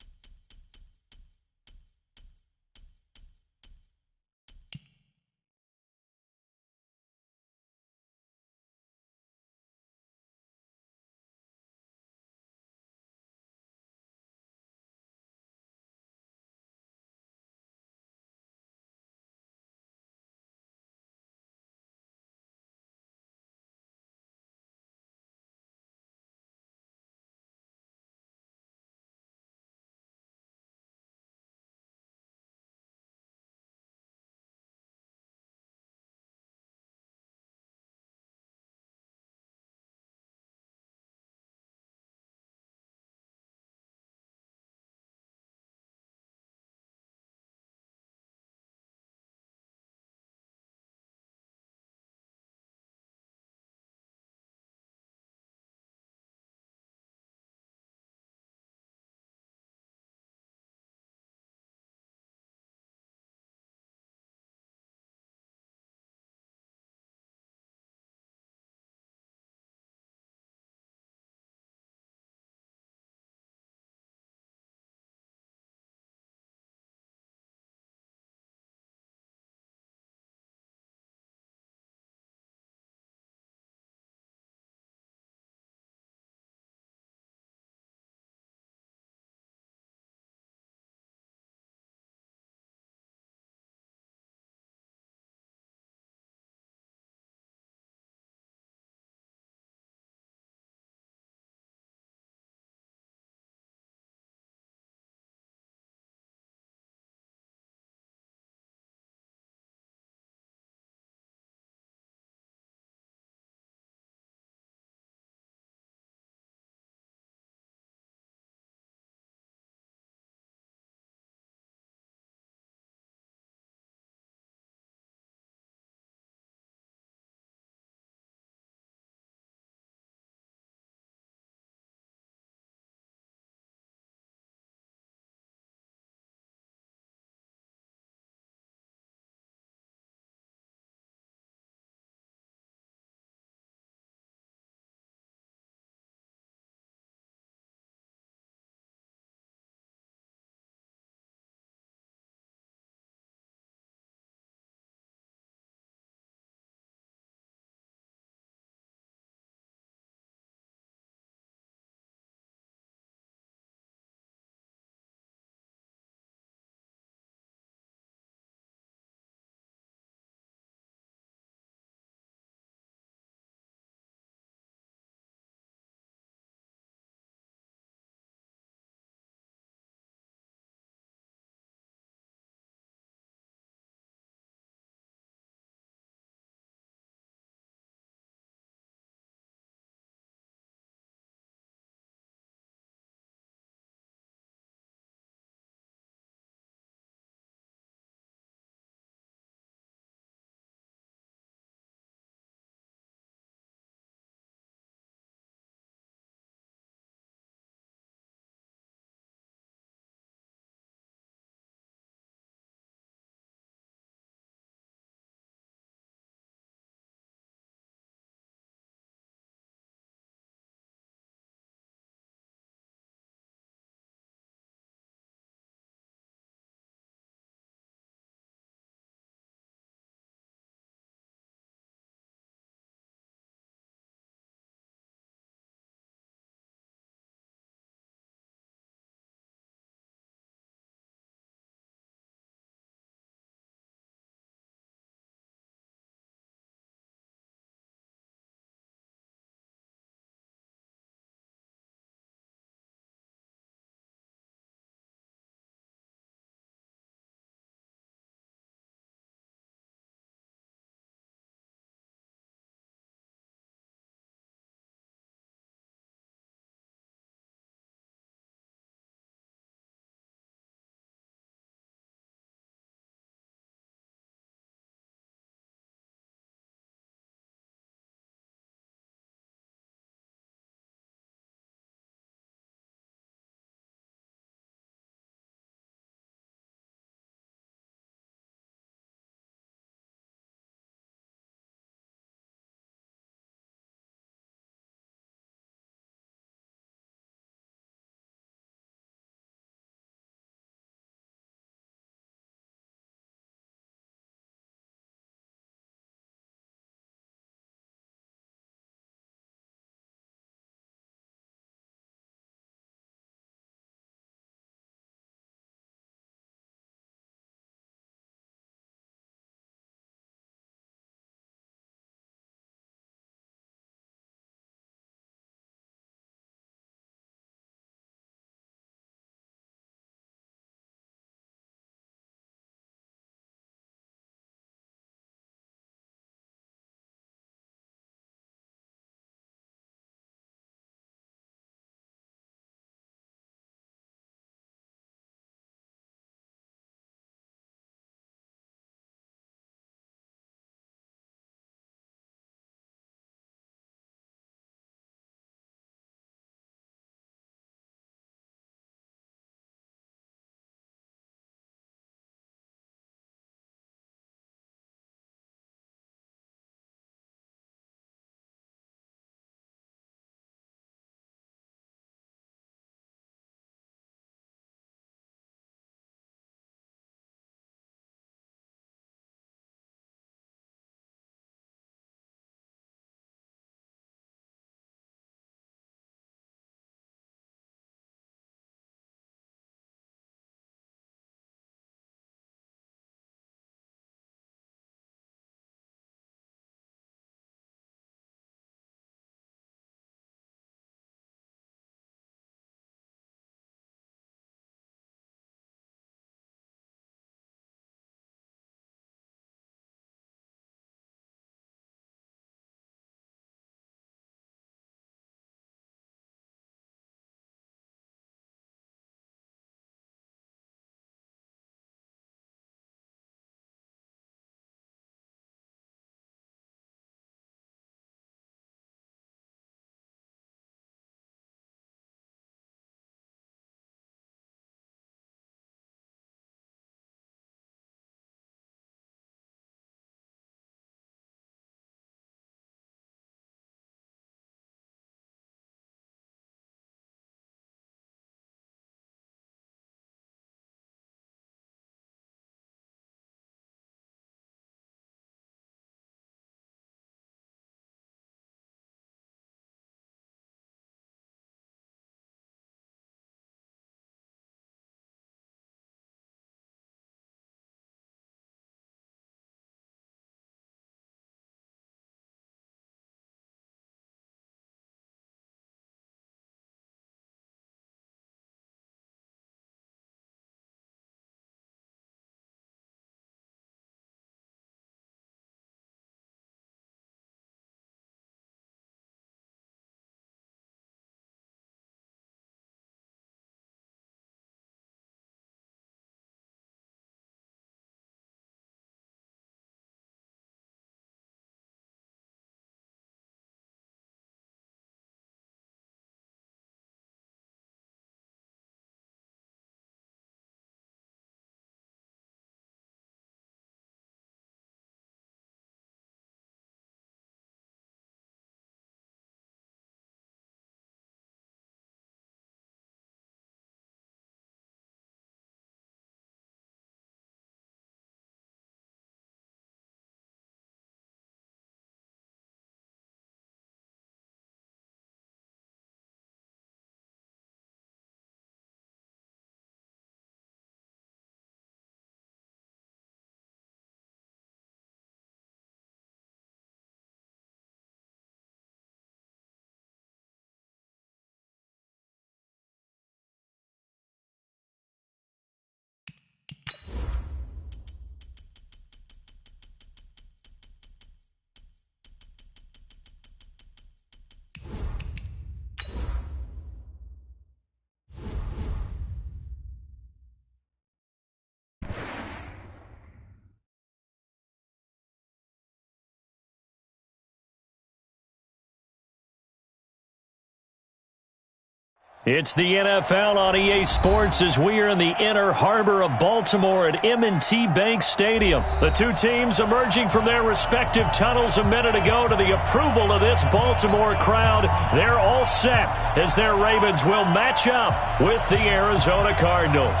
It's the NFL on EA Sports as we are in the inner harbor of Baltimore at M&T Bank Stadium. The two teams emerging from their respective tunnels a minute ago to the approval of this Baltimore crowd. They're all set as their Ravens will match up with the Arizona Cardinals.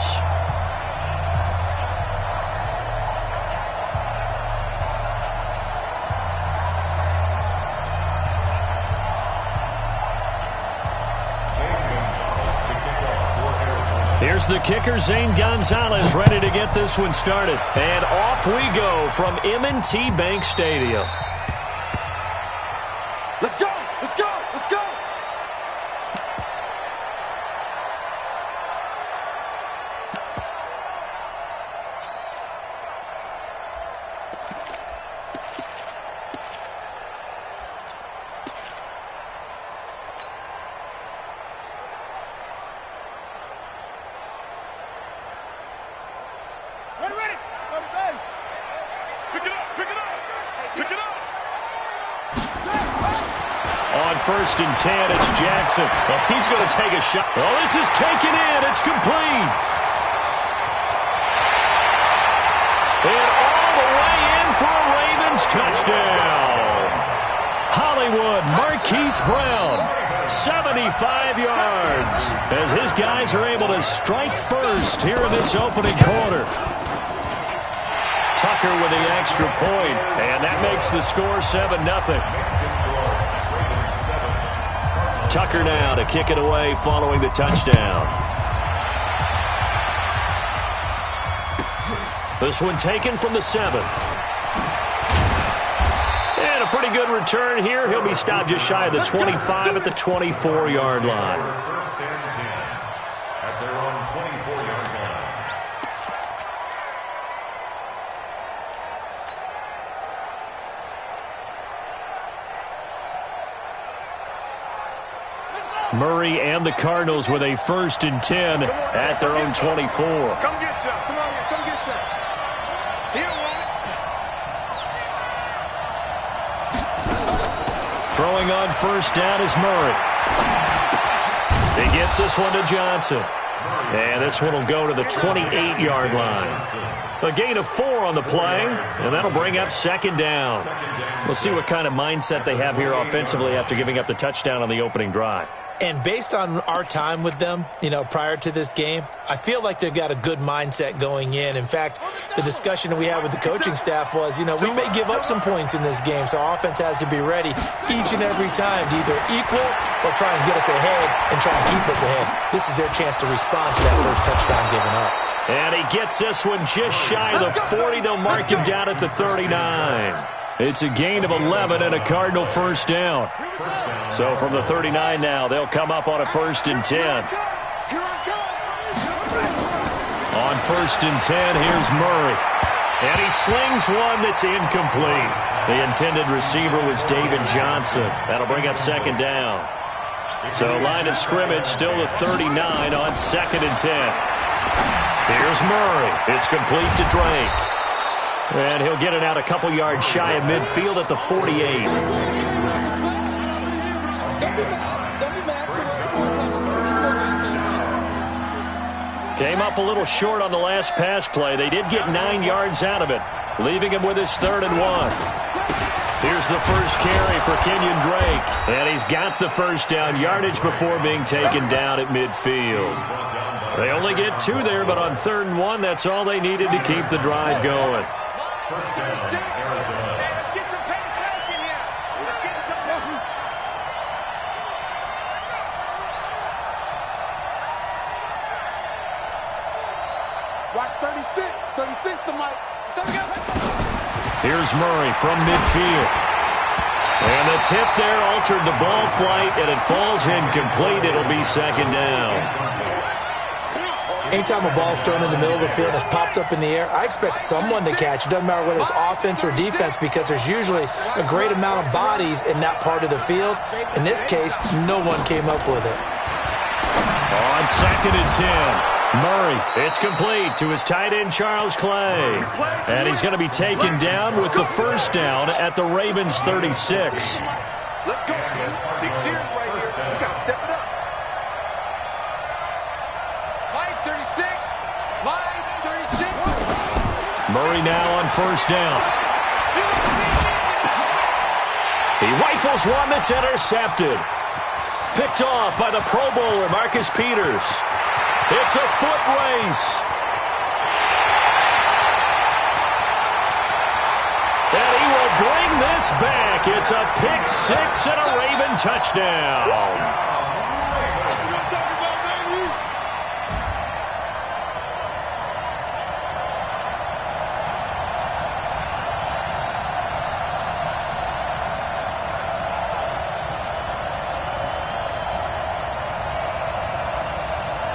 Here's the kicker, Zane Gonzalez, ready to get this one started. And off we go from M&T Bank Stadium. Let's go! Let's go! Let's go! Ready! Go to base! Pick it up! Pick it up! Pick it up! On 1st and 10, it's Jackson. Well, he's going to take a shot. Oh, this is taken in. It's complete. And all the way in for a Ravens touchdown. Hollywood Marquise Brown, 75 yards, as his guys are able to strike first here in this opening quarter. Tucker with the extra point, and that makes the score 7-0. Tucker now to kick it away following the touchdown. This one taken from the 7. And a pretty good return here. He'll be stopped just shy of the 25 at the 24-yard line. First and 10 at their own 24-yard line. Murray and the Cardinals with a 1st and 10 at their own 24. Come get some. Come on here. Come get some. He don't want it. Throwing on 1st down is Murray. He gets this one to Johnson. And this one will go to the 28-yard line. A gain of 4 on the play, and that'll bring up 2nd down. We'll see what kind of mindset they have here offensively after giving up the touchdown on the opening drive. And based on our time with them, prior to this game, I feel like they've got a good mindset going in. In fact, the discussion that we had with the coaching staff was, we may give up some points in this game, so our offense has to be ready each and every time to either equal or try and get us ahead and try and keep us ahead. This is their chance to respond to that first touchdown given up. And he gets this one just shy of the 40. They'll mark him down at the 39. It's a gain of 11 and a Cardinal 1st down. So from the 39 now, they'll come up on a 1st and 10. On 1st and 10, here's Murray. And he slings one that's incomplete. The intended receiver was David Johnson. That'll bring up 2nd down. So line of scrimmage still the 39 on 2nd and 10. Here's Murray. It's complete to Drake. And he'll get it out a couple yards shy of midfield at the 48. Came up a little short on the last pass play. They did get 9 yards out of it, leaving him with his 3rd and 1. Here's the first carry for Kenyon Drake. And he's got the 1st down yardage before being taken down at midfield. They only get 2 there, but on 3rd and 1, that's all they needed to keep the drive going. First down, Arizona. Let's get some penetration here. Let's get some. Watch 36. 36 to Mike. Here's Murray from midfield. And the tip there altered the ball flight, and it falls incomplete. It'll be 2nd down. Anytime a ball's thrown in the middle of the field and it's popped up in the air, I expect someone to catch. It doesn't matter whether it's offense or defense because there's usually a great amount of bodies in that part of the field. In this case, no one came up with it. On 2nd and 10, Murray. It's complete to his tight end, Charles Clay. And he's going to be taken down with the 1st down at the Ravens 36. Let's go, man. Big series right here. We got to step it up. Murray now on first down. He rifles one that's intercepted. Picked off by the Pro Bowler, Marcus Peters. It's a foot race. And he will bring this back. It's a pick six and a Raven touchdown.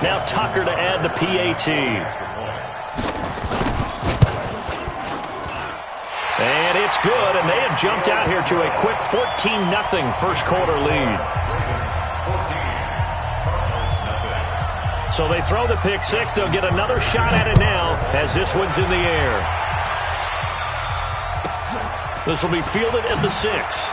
Now Tucker to add the PAT. And it's good, and they have jumped out here to a quick 14-0 first quarter lead. So they throw the pick six. They'll get another shot at it now as this one's in the air. This will be fielded at the 6.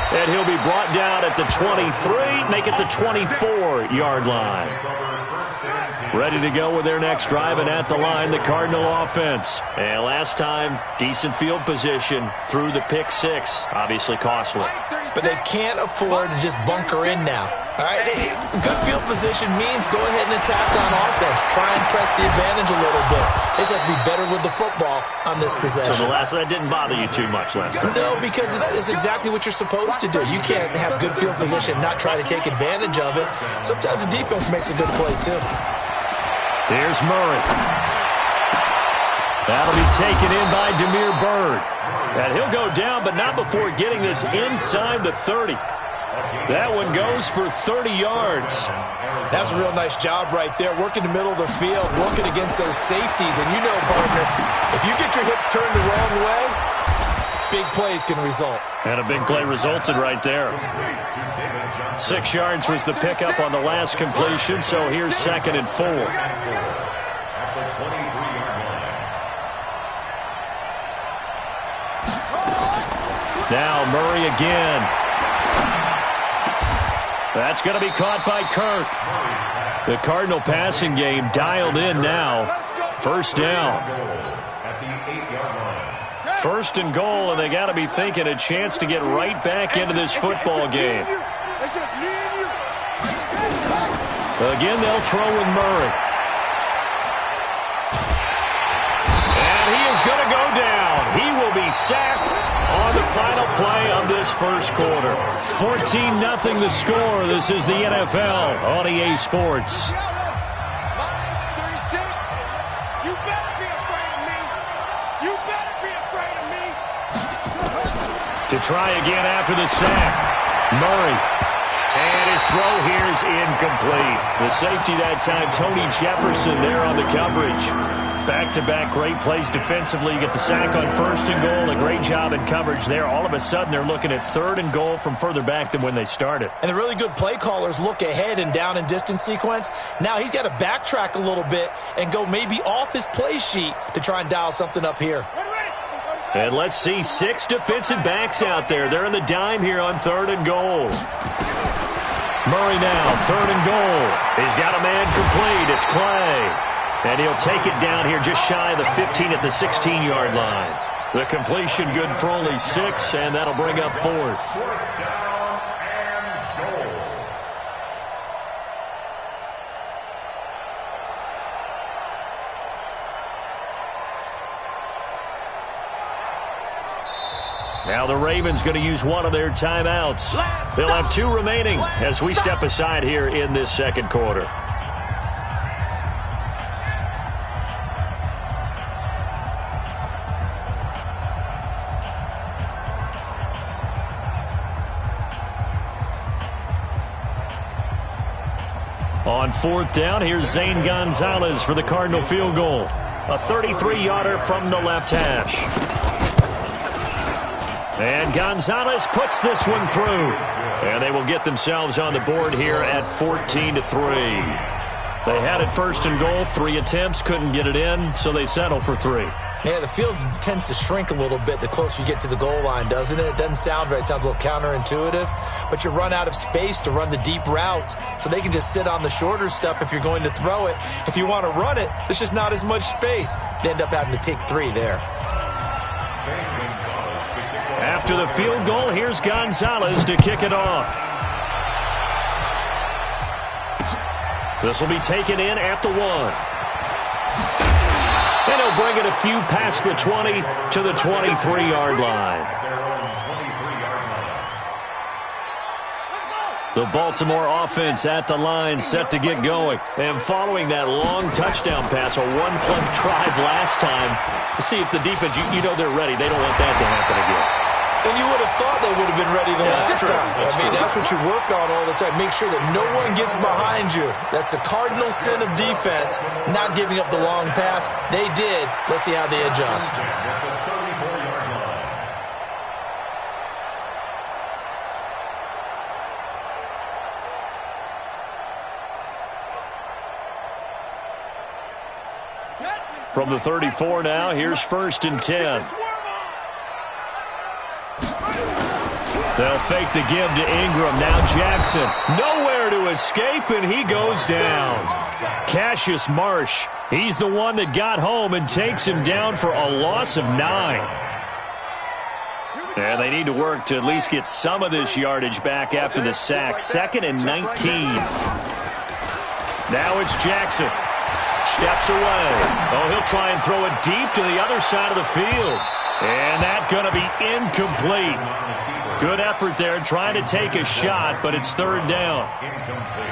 And he'll be brought down at the 23, make it the 24-yard line. Ready to go with their next drive, and at the line, the Cardinal offense. And last time, decent field position through the pick six. Obviously costly. But they can't afford to just bunker in now. All right, good field position means go ahead and attack on offense. Try and press the advantage a little bit. They just have to be better with the football on this possession. So that didn't bother you too much last time? No, because it's exactly what you're supposed to do. You can't have good field position and not try to take advantage of it. Sometimes the defense makes a good play, too. Here's Murray. That'll be taken in by Damiere Byrd. And he'll go down, but not before getting this inside the 30. That one goes for 30 yards. That's a real nice job right there. Working the middle of the field, working against those safeties. And you know, partner, if you get your hips turned the wrong way, big plays can result. And a big play resulted right there. 6 yards was the pickup on the last completion, so here's 2nd and 4. Now Murray again. That's going to be caught by Kirk. The Cardinal passing game dialed in now. First down. 1st and goal, and they got to be thinking a chance to get right back into this football game. Again, they'll throw with Murray. And he is going to go down. He will be sacked on the final play of this first quarter. 14-0 the score. This is the NFL on EA Sports. To try again after the sack. Murray. And his throw here is incomplete. The safety that time, Tony Jefferson there on the coverage. Back-to-back great plays defensively. You get the sack on 1st and goal. A great job in coverage there. All of a sudden, they're looking at 3rd and goal from further back than when they started. And the really good play callers look ahead and down and distance sequence. Now he's got to backtrack a little bit and go maybe off his play sheet to try and dial something up here. And let's see, 6 defensive backs out there. They're in the dime here on 3rd and goal. Murray now, 3rd and goal. He's got a man complete. It's Clay. And he'll take it down here just shy of the 15 at the 16-yard line. The completion good for only 6, and that'll bring up 4th. 4th down and goal. Now the Ravens going to use one of their timeouts. They'll have 2 remaining as we step aside here in this second quarter. On 4th down, here's Zane Gonzalez for the Cardinal field goal. A 33-yarder from the left hash. And Gonzalez puts this one through. And they will get themselves on the board here at 14-3. They had it 1st and goal, 3 attempts, couldn't get it in, so they settle for 3. Yeah, the field tends to shrink a little bit the closer you get to the goal line, doesn't it? It doesn't sound right. It sounds a little counterintuitive. But you run out of space to run the deep routes, so they can just sit on the shorter stuff if you're going to throw it. If you want to run it, there's just not as much space. They end up having to take 3 there. After the field goal, here's Gonzalez to kick it off. This will be taken in at the 1. And he'll bring it a few past the 20 to the 23-yard line. The Baltimore offense at the line, set to get going. And following that long touchdown pass, a one-play drive last time, to see if the defense, you know they're ready. They don't want that to happen again. And you would have thought they would have been ready the last time. That's what you work on all the time. Make sure that no one gets behind you. That's the cardinal sin of defense, not giving up the long pass. They did. Let's see how they adjust. From the 34 now, here's 1st and 10. They'll fake the give to Ingram. Now Jackson. Nowhere to escape, and he goes down. Cassius Marsh. He's the one that got home and takes him down for a loss of 9. And they need to work to at least get some of this yardage back after the sack. 2nd and 19. Now it's Jackson. Steps away. Oh, he'll try and throw it deep to the other side of the field. And that's going to be incomplete. Good effort there, trying to take a shot, but it's 3rd down.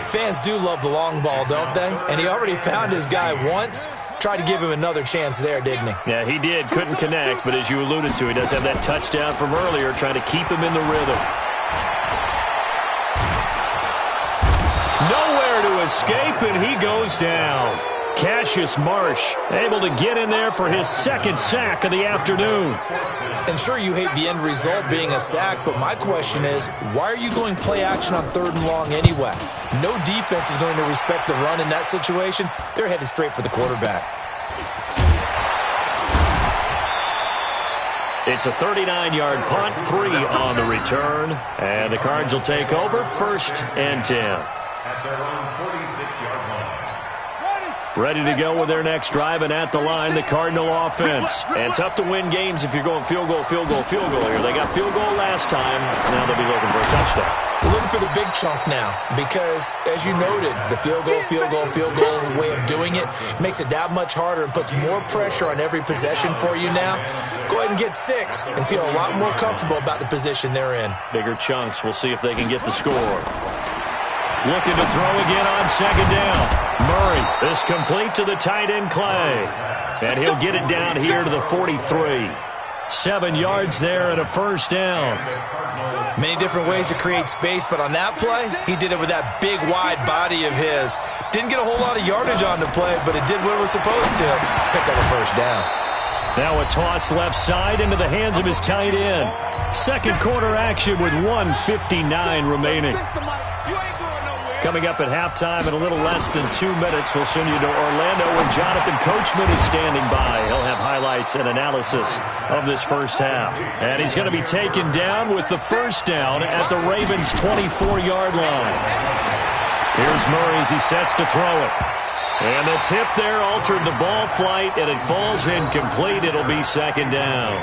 Fans do love the long ball, don't they? And he already found his guy once. Tried to give him another chance there, didn't he? Yeah, he did. Couldn't connect, but as you alluded to, he does have that touchdown from earlier, trying to keep him in the rhythm. Nowhere to escape, and he goes down. Cassius Marsh able to get in there for his 2nd sack of the afternoon. And sure, you hate the end result being a sack, but my question is, why are you going play action on 3rd and long anyway? No defense is going to respect the run in that situation. They're headed straight for the quarterback. It's a 39-yard punt, 3 on the return. And the Cards will take over, 1st and 10. At their own 46-yard line. Ready to go with their next drive, and at the line, the Cardinal offense. And tough to win games if you're going field goal, field goal, field goal here. They got field goal last time. Now they'll be looking for a touchdown. We're looking for the big chunk now because, as you noted, the field goal way of doing it makes it that much harder and puts more pressure on every possession for you now. Go ahead and get 6 and feel a lot more comfortable about the position they're in. Bigger chunks. We'll see if they can get the score. Looking to throw again on 2nd down. Murray is complete to the tight end Clay. And he'll get it down here to the 43. 7 yards there and a 1st down. Many different ways to create space, but on that play, he did it with that big, wide body of his. Didn't get a whole lot of yardage on the play, but it did what it was supposed to. Picked up a 1st down. Now a toss left side into the hands of his tight end. 2nd quarter action with 1:59 remaining. Coming up at halftime in a little less than 2 minutes, we'll send you to Orlando where Jonathan Coachman is standing by. He'll have highlights and analysis of this first half. And he's going to be taken down with the 1st down at the Ravens' 24-yard line. Here's Murray as he sets to throw it. And the tip there altered the ball flight, and it falls incomplete. It'll be 2nd down.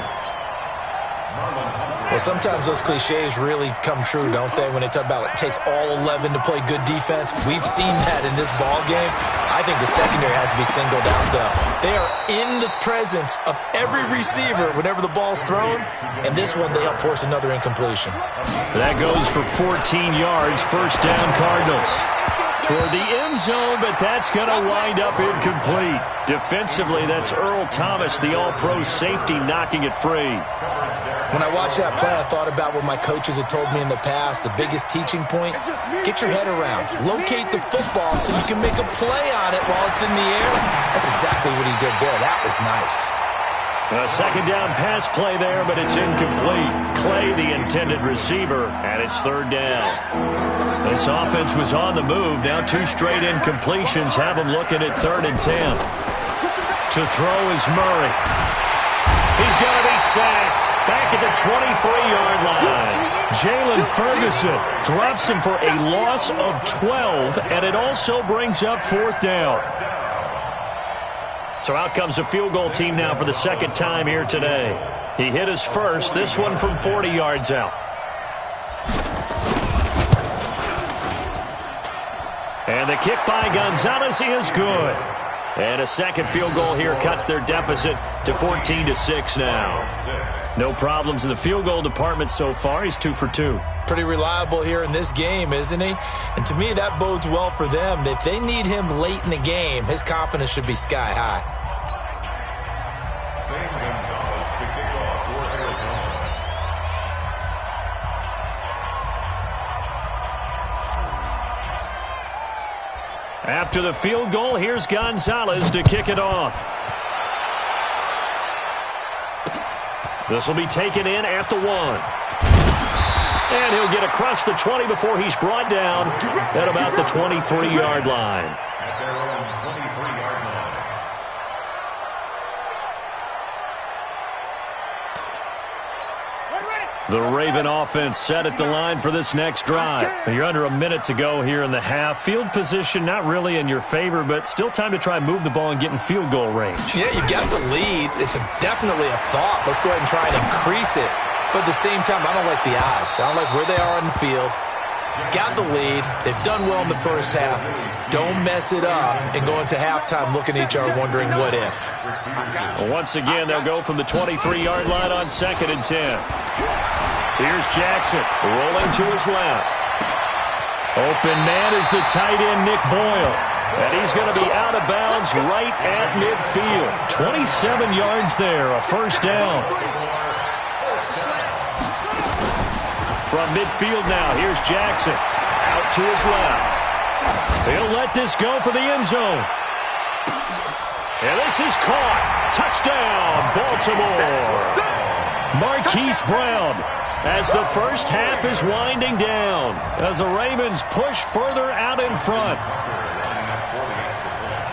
Well, sometimes those cliches really come true, don't they, when they talk about it takes all 11 to play good defense. We've seen that in this ball game. I think the secondary has to be singled out, though. They are in the presence of every receiver whenever the ball's thrown, and this one they help force another incompletion. That goes for 14 yards, 1st down Cardinals. Toward the end zone, but that's going to wind up incomplete. Defensively, that's Earl Thomas, the all-pro safety, knocking it free. When I watched that play, I thought about what my coaches had told me in the past. The biggest teaching point, get your head around. Locate the football so you can make a play on it while it's in the air. That's exactly what he did there. That was nice. A 2nd down pass play there, but it's incomplete. Clay, the intended receiver, and it's 3rd down. This offense was on the move. Now 2 straight incompletions have them looking at 3rd and 10. To throw is Murray. He's going to be sacked back at the 23-yard line. Jalen Ferguson drops him for a loss of 12, and it also brings up 4th down. So out comes a field goal team now for the second time here today. He hit his first, this one from 40 yards out. And the kick by Gonzalez is good. And a second field goal here cuts their deficit to 14-6 now. No problems in the field goal department so far. He's 2 for 2. Pretty reliable here in this game, isn't he? And to me, that bodes well for them. If they need him late in the game, his confidence should be sky high. Sam Gonzalez to kick off for Arizona. After the field goal, here's Gonzalez to kick it off. This will be taken in at the 1. And he'll get across the 20 before he's brought down at about the 23-yard line. At their own 23-yard line. The Raven offense set at the line for this next drive. You're under a minute to go here in the half. Field position not really in your favor, but still time to try and move the ball and get in field goal range. Yeah, you got the lead. It's definitely a thought. Let's go ahead and try and increase it. But at the same time, I don't like the odds. I don't like where they are on the field. Got the lead. They've done well in the first half. Don't mess it up and go into halftime looking at each other wondering what if. Well, once again, they'll go from the 23-yard line on 2nd and 10. Here's Jackson rolling to his left. Open man is the tight end, Nick Boyle. And he's going to be out of bounds right at midfield. 27 yards there, a first down. From midfield now, here's Jackson. Out to his left. He'll let this go for the end zone. And this is caught. Touchdown, Baltimore. Marquise Brown, as the first half is winding down, as the Ravens push further out in front.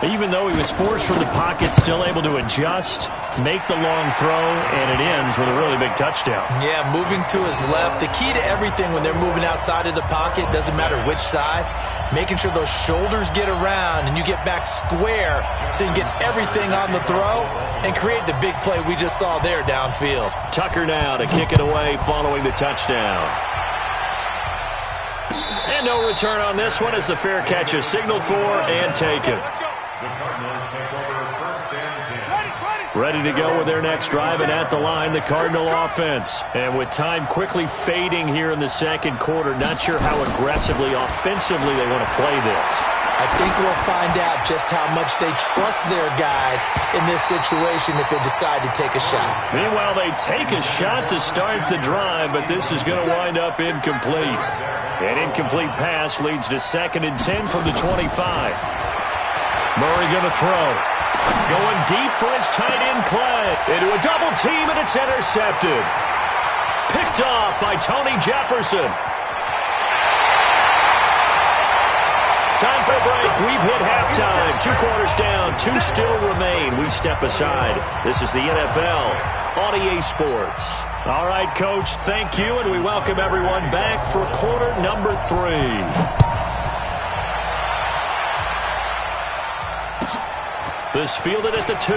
Even though he was forced from the pocket, still able to adjust, make the long throw, and it ends with a really big touchdown. Yeah, moving to his left. The key to everything when they're moving outside of the pocket, doesn't matter which side, making sure those shoulders get around and you get back square so you can get everything on the throw and create the big play we just saw there downfield. Tucker now to kick it away following the touchdown. And no return on this one as the fair catch is signaled for and taken. The Cardinals take over 1st and 10. Ready to go with their next drive, and at the line, the Cardinal offense. And with time quickly fading here in the second quarter, not sure how aggressively, offensively they want to play this. I think we'll find out just how much they trust their guys in this situation if they decide to take a shot. Meanwhile, they take a shot to start the drive, but this is going to wind up incomplete. An incomplete pass leads to 2nd and 10 from the 25. Murray going to throw. Going deep for his tight end Clay. Into a double team, and it's intercepted. Picked off by Tony Jefferson. Time for a break. We've hit halftime. 2 quarters down. 2 still remain. We step aside. This is the NFL on EA Sports. All right, Coach, thank you, and we welcome everyone back for quarter number 3. This fielded at the 2.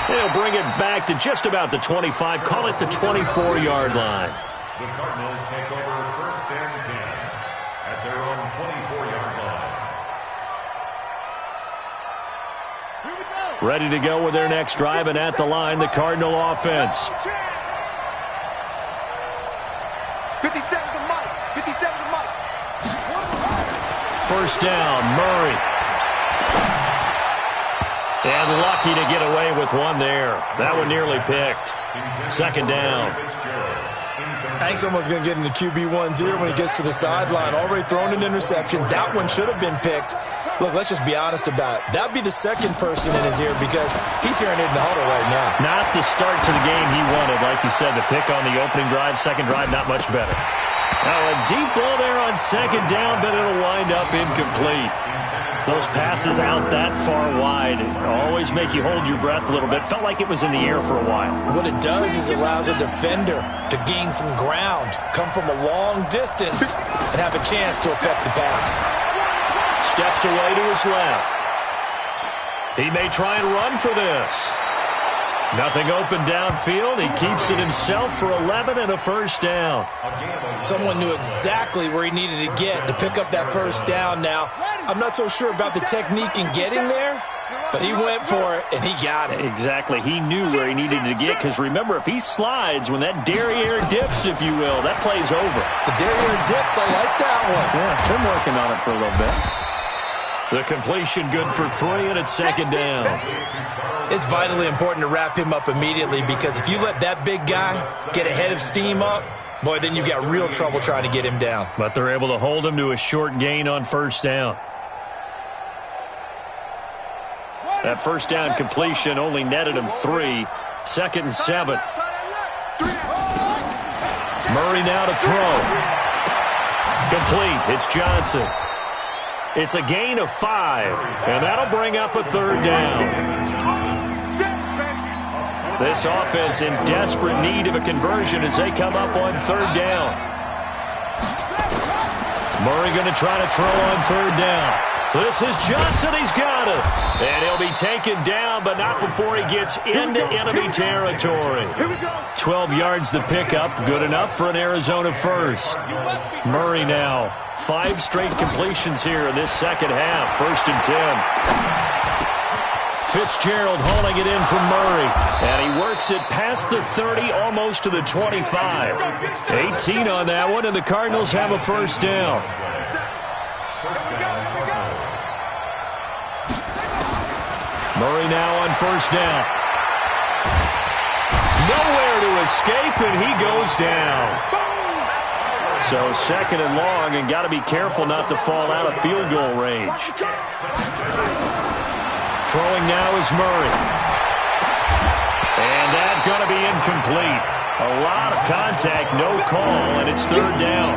They'll bring it back to just about the 25. Call it the 24-yard line. The Cardinals take over 1st and 10 at their own 24-yard line. Ready to go with their next drive, and at the line, the Cardinal offense. 57 to Mike. 57 to Mike. First down, Murray. And lucky to get away with one there. That one nearly picked. 2nd down. I think someone's going to get into QB1's ear when he gets to the sideline. Already thrown an interception. That one should have been picked. Look, let's just be honest about it. That would be the second person in his ear because he's hearing it in the huddle right now. Not the start to the game he wanted. Like you said, the pick on the opening drive, second drive, not much better. Now a deep ball there on 2nd down, but it'll wind up incomplete. Those passes out that far wide always make you hold your breath a little bit. Felt like it was in the air for a while. What it does is it allows a defender to gain some ground, come from a long distance, and have a chance to affect the pass. Steps away to his left. He may try and run for this. Nothing open downfield. He keeps it himself for 11 and a first down. Someone knew exactly where he needed to get to pick up that first down. Now, I'm not so sure about the technique in getting there, but he went for it, and he got it. Exactly. He knew where he needed to get, because remember, if he slides, when that derriere dips, if you will, that play's over. The derriere dips, I like that one. Yeah, been working on it for a little bit. The completion good for 3, and it's second down. It's vitally important to wrap him up immediately, because if you let that big guy get ahead of steam up, boy, then you've got real trouble trying to get him down. But they're able to hold him to a short gain on first down. That first down completion only netted him 3. 2nd and 7. Murray now to throw. Complete. It's Johnson. It's a gain of 5, and that'll bring up a 3rd down. This offense in desperate need of a conversion as they come up on 3rd down. Murray going to try to throw on 3rd down. This is Johnson. He's got it. And he'll be taken down, but not before he gets into enemy territory. 12 yards the pickup. Good enough for an Arizona first. Murray now. 5 straight completions here in this second half. 1st and 10. Fitzgerald hauling it in from Murray. And he works it past the 30, almost to the 25. 18 on that one, and the Cardinals have a first down. Murray now on first down. Nowhere to escape, and he goes down. So 2nd and long, and got to be careful not to fall out of field goal range. Throwing now is Murray. And that's going to be incomplete. A lot of contact, no call, and it's 3rd down.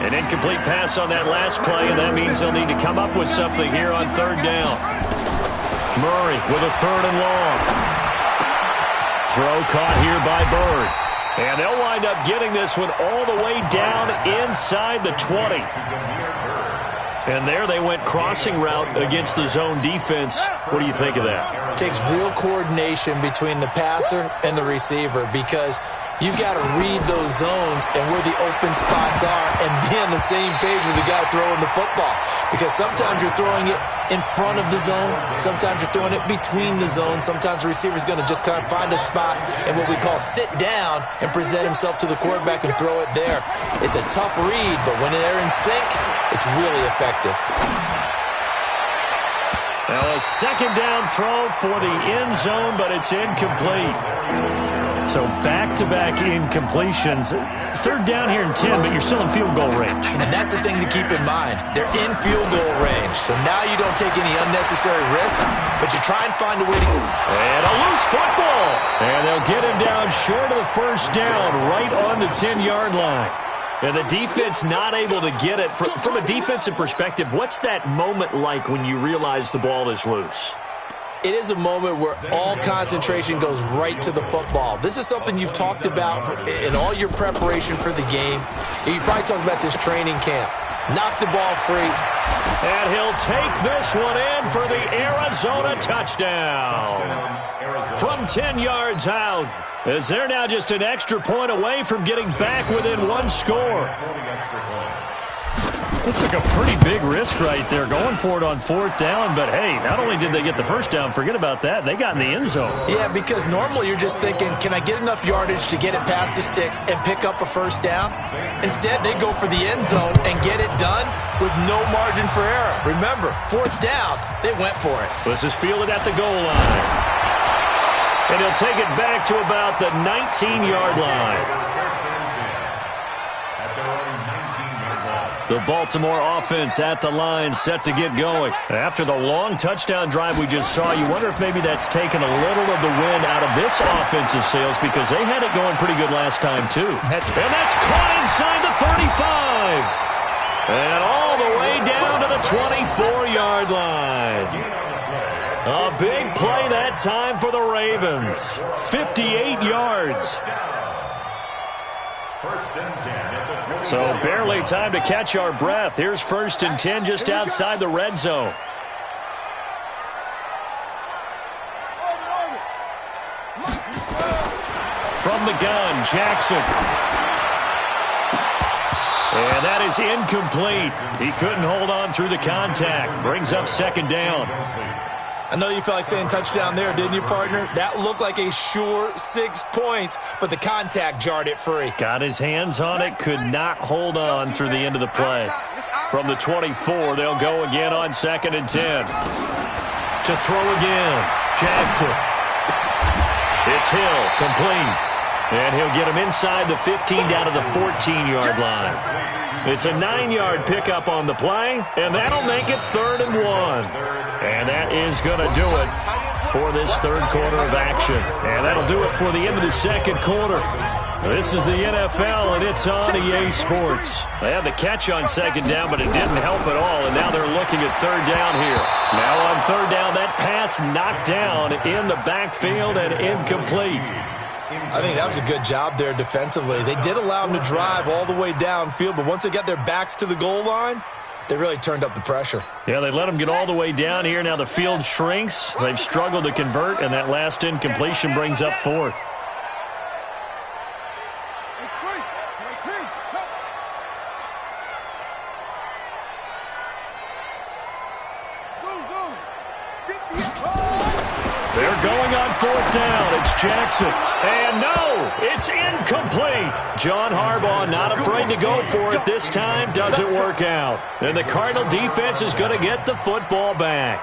An incomplete pass on that last play, and that means they'll need to come up with something here on 3rd down. Murray with a 3rd and long. Throw caught here by Bird. And they'll wind up getting this one all the way down inside the 20. And there they went crossing route against the zone defense. What do you think of that? It takes real coordination between the passer and the receiver, because you've got to read those zones and where the open spots are and be on the same page with the guy throwing the football. Because sometimes you're throwing it in front of the zone. Sometimes you're throwing it between the zones. Sometimes the receiver's going to just kind of find a spot and what we call sit down and present himself to the quarterback and throw it there. It's a tough read, but when they're in sync, it's really effective. Now a 2nd down throw for the end zone, but it's incomplete. So back-to-back incompletions. 3rd down here in 10, but you're still in field goal range. And that's the thing to keep in mind. They're in field goal range. So now you don't take any unnecessary risks, but you try and find a way to... And a loose football. And they'll get him down short of the first down, right on the 10-yard line. And the defense not able to get it. From a defensive perspective, what's that moment like when you realize the ball is loose? It is a moment where all concentration goes right to the football. This is something you've talked about in all your preparation for the game. You probably talked about since training camp. Knock the ball free. And he'll take this one in for the Arizona touchdown. From 10 yards out, as they're now just an extra point away from getting back within 1 score. It took a pretty big risk right there going for it on 4th down, but hey, not only did they get the first down, forget about that, they got in the end zone. Yeah, because normally you're just thinking, can I get enough yardage to get it past the sticks and pick up a first down? Instead, they go for the end zone and get it done with no margin for error. Remember, 4th down, they went for it. This is fielded at the goal line. And he'll take it back to about the 19-yard line. The Baltimore offense at the line, set to get going. After the long touchdown drive we just saw, you wonder if maybe that's taken a little of the wind out of this offensive sails, because they had it going pretty good last time, too. And that's caught inside the 35. And all the way down to the 24-yard line. A big play that time for the Ravens. 58 yards. First and 10 at the 20. So barely time to catch our breath. Here's 1st and 10 just outside the red zone. From the gun, Jackson. And that is incomplete. He couldn't hold on through the contact. Brings up 2nd down. I know you felt like saying touchdown there, didn't you, partner? That looked like a sure 6 points, but the contact jarred it free. Got his hands on it, could not hold on through the end of the play. From the 24, they'll go again on 2nd and 10. To throw again, Jackson. It's Hill, complete. And he'll get him inside the 15 down to the 14-yard line. It's a 9-yard pickup on the play, and that'll make it 3rd and 1. And that is going to do it for this 3rd quarter of action. And that'll do it for the end of the 2nd quarter. This is the NFL, and it's on EA Sports. They had the catch on 2nd down, but it didn't help at all, and now they're looking at 3rd down here. Now on 3rd down, that pass knocked down in the backfield and incomplete. I think that was a good job there defensively. They did allow them to drive all the way downfield, but once they got their backs to the goal line, they really turned up the pressure. Yeah, they let them get all the way down here. Now the field shrinks. They've struggled to convert, and that last incompletion brings up 4th. They're going on 4th down. It's Jackson. And no, it's incomplete. John Harbaugh not afraid to go for it this time. Doesn't work out. And the Cardinal defense is going to get the football back.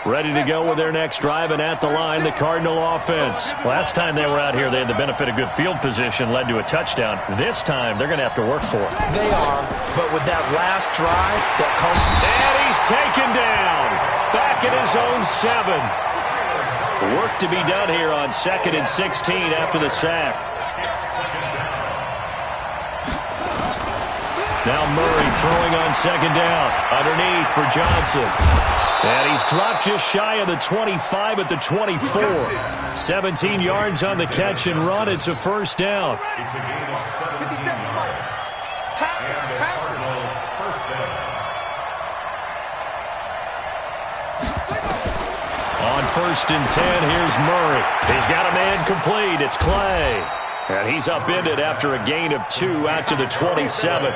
Ready to go with their next drive, and at the line, the Cardinal offense. Last time they were out here, they had the benefit of good field position, led to a touchdown. This time, they're going to have to work for it. They are, but with that last drive, that comes... And he's taken down. Back at his own 7. Work to be done here on 2nd and 16 after the sack. Now Murray throwing on 2nd down. Underneath for Johnson. And he's dropped just shy of the 25 at the 24. 17 yards on the catch and run. It's a 1st down. It's a gain of 17 yards. And the Cardinal 1st down. On 1st and 10, here's Murray. He's got a man complete. It's Clay. And he's upended after a gain of 2 out to the 27.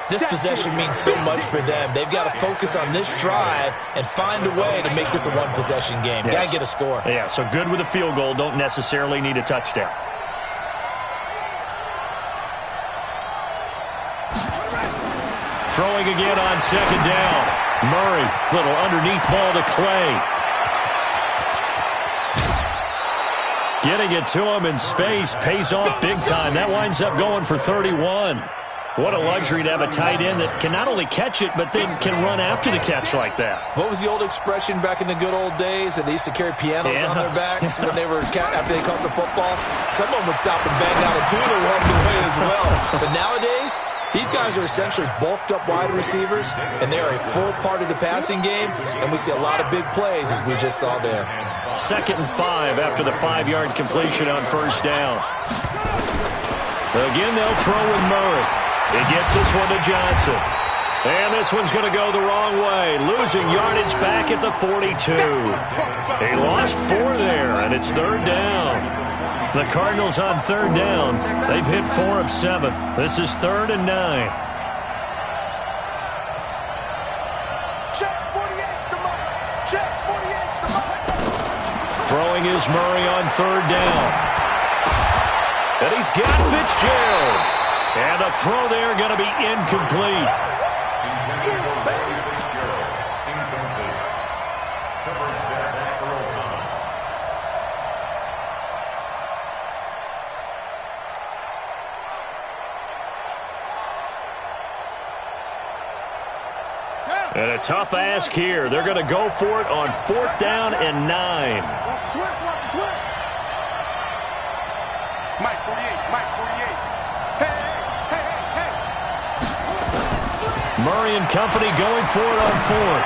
This possession means so much for them. They've got to focus on this drive and find a way to make this a one-possession game. Yes. Got to get a score. Yeah, so good with a field goal. Don't necessarily need a touchdown. Throwing again on 2nd down. Murray, little underneath ball to Clay. Getting it to him in space pays off big time. That winds up going for 31. What a luxury to have a tight end that can not only catch it, but then can run after the catch like that. What was the old expression back in the good old days that they used to carry pianos on their backs when they were after they caught the football? Someone would stop and bang out a tune along the way as well. But nowadays, these guys are essentially bulked up wide receivers, and they are a full part of the passing game, and we see a lot of big plays as we just saw there. 2nd and 5 after the 5-yard completion on 1st down. Again, they'll throw with Murray. He gets this one to Johnson. And this one's going to go the wrong way. Losing yardage back at the 42. He lost 4 there, and it's 3rd down. The Cardinals on 3rd down. They've hit 4 of 7. This is 3rd and 9. Throwing is Murray on 3rd down. And he's got Fitzgerald. And the throw there going to be incomplete. Coverage there by Earl Thomas. And a tough ask here. They're going to go for it on 4th down and 9. Mike 48, Mike 48. Hey, hey, hey, hey. Murray and company going for it on fourth.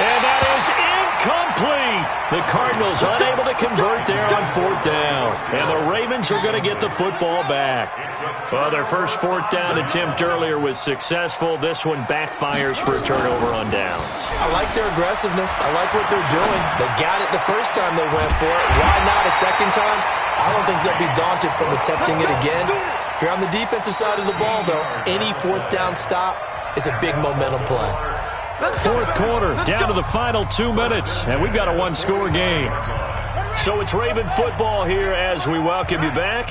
And that is incomplete. The Cardinals unable to convert there on fourth down. And the Ravens are going to get the football back. Well, their first fourth down attempt earlier was successful. This one backfires for a turnover on downs. I like their aggressiveness. I like what they're doing. They got it the first time they went for it. Why not a second time? I don't think they'll be daunted from attempting it again. If you're on the defensive side of the ball, though, any fourth down stop is a big momentum play. Fourth quarter, down to the final 2 minutes, and we've got a one-score game. So it's Raven football here as we welcome you back.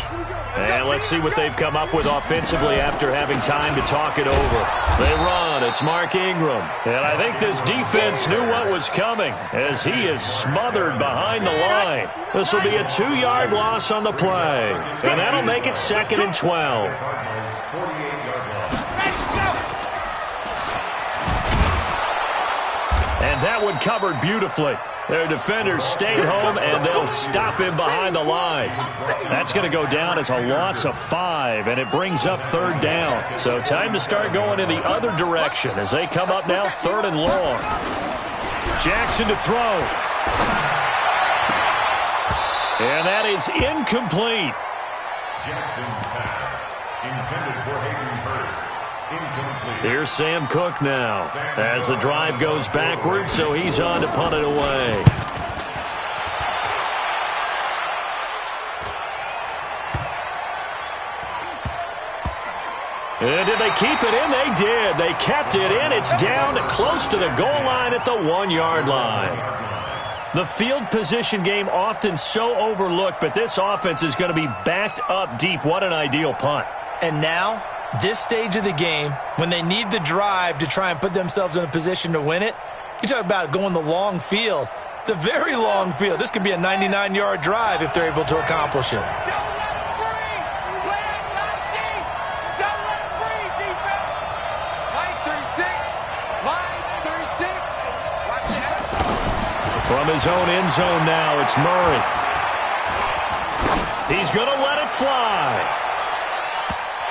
And let's see what they've come up with offensively after having time to talk it over. They run. It's Mark Ingram. And I think this defense knew what was coming as he is smothered behind the line. This will be a 2-yard loss on the play. And that'll make it 2nd and 12. And that one covered beautifully. Their defenders stayed home, and they'll stop him behind the line. That's going to go down as a loss of 5, and it brings up 3rd down. So time to start going in the other direction as they come up now 3rd and long. Jackson to throw. And that is incomplete. Jackson's pass intended for Hayden Hurst. Incomplete. Here's Sam Cook now as the drive goes backwards, so he's on to punt it away. And did they keep it in? They did. They kept it in. It's down close to the goal line at the 1-yard line. The field position game often so overlooked, but this offense is going to be backed up deep. What an ideal punt. And now, this stage of the game, when they need the drive to try and put themselves in a position to win it, you talk about going the long field, the very long field. This could be a 99-yard drive if they're able to accomplish it. From his own end zone now, it's Murray. He's going to let it fly.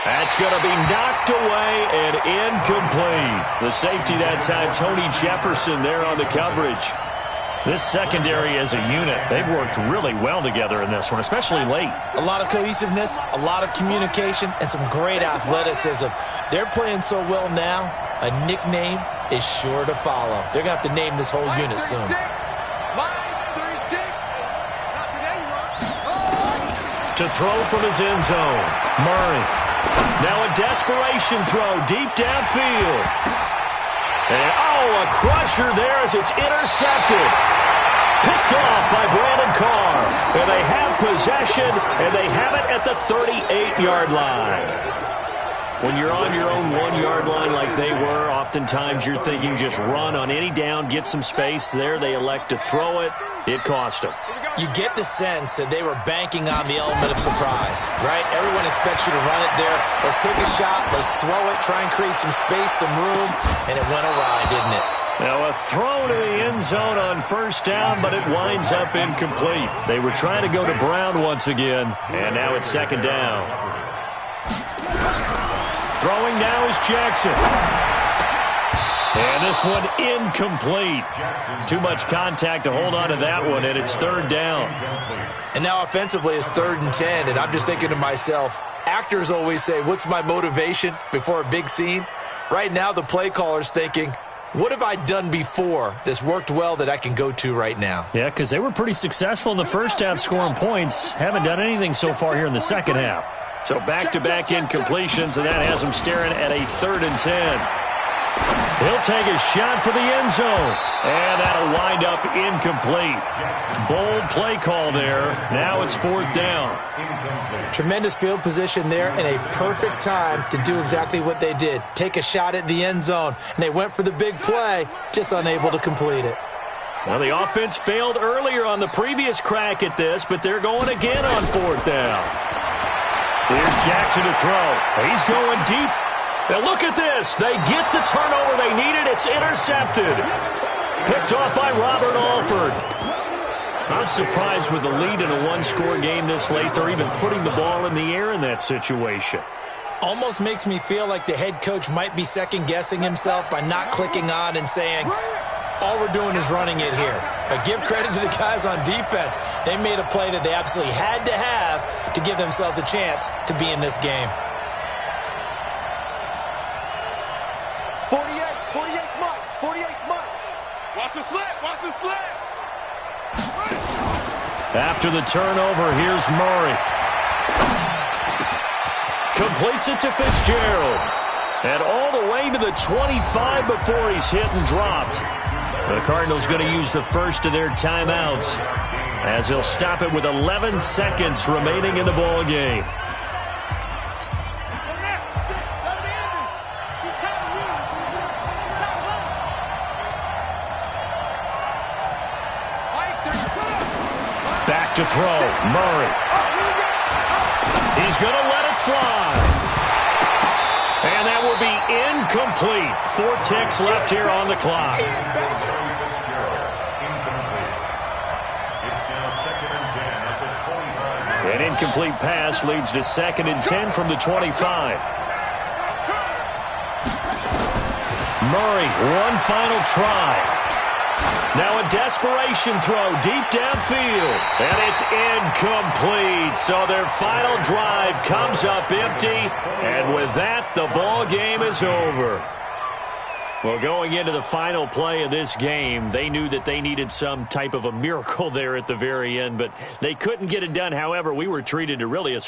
That's going to be knocked away and incomplete. The safety that time, Tony Jefferson there on the coverage. This secondary as a unit, they've worked really well together in this one, especially late. A lot of cohesiveness, a lot of communication, and some great athleticism. They're playing so well now, a nickname is sure to follow. They're going to have to name this whole unit soon. To throw from his end zone, Murray. Now a desperation throw deep downfield. And, a crusher there as it's intercepted. Picked off by Brandon Carr. And they have possession, and they have it at the 38-yard line. When you're on your own 1-yard line like they were, oftentimes you're thinking just run on any down, get some space. There they elect to throw it. It cost them. You get the sense that they were banking on the element of surprise, right? Everyone expects you to run it there. Let's take a shot. Let's throw it. Try and create some space, some room. And it went awry, didn't it? Now a throw to the end zone on first down, but it winds up incomplete. They were trying to go to Brown once again, and now it's 2nd down. Throwing now is Jackson. And this one incomplete. Too much contact to hold on to that one, and it's 3rd down. And now offensively it's 3rd and 10, and I'm just thinking to myself, actors always say, what's my motivation before a big scene? Right now the play caller's thinking, what have I done before that's worked well that I can go to right now? Yeah, because they were pretty successful in the first half scoring points. Haven't done anything so far here in the second half. So back-to-back incompletions, and that has them staring at a 3rd and 10. He'll take a shot for the end zone, and that'll wind up incomplete. Bold play call there. Now it's 4th down. Tremendous field position there and a perfect time to do exactly what they did. Take a shot at the end zone, and they went for the big play, just unable to complete it. Well, the offense failed earlier on the previous crack at this, but they're going again on 4th down. Here's Jackson to throw. He's going deep. Now look at this. They get the turnover they needed. It's intercepted. Picked off by Robert Alford. I'm surprised with the lead in a one-score game this late, they're even putting the ball in the air in that situation. Almost makes me feel like the head coach might be second-guessing himself by not clicking on and saying, all we're doing is running it here. But give credit to the guys on defense. They made a play that they absolutely had to have to give themselves a chance to be in this game. 48 Mike. 48 Mike. Watch the slip. Watch the slip. After the turnover, here's Murray. Completes it to Fitzgerald. And all the way to the 25 before he's hit and dropped. The Cardinals going to use the first of their timeouts as he'll stop it with 11 seconds remaining in the ball game. Back to throw. Murray. He's going to let it fly. And that will be incomplete. 4 ticks left here on the clock. An incomplete pass leads to 2nd and 10 from the 25. Murray, one final try. Now a desperation throw deep downfield. And it's incomplete. So their final drive comes up empty. And with that, the ball game is over. Well, going into the final play of this game, they knew that they needed some type of a miracle there at the very end, but they couldn't get it done. However, we were treated to really a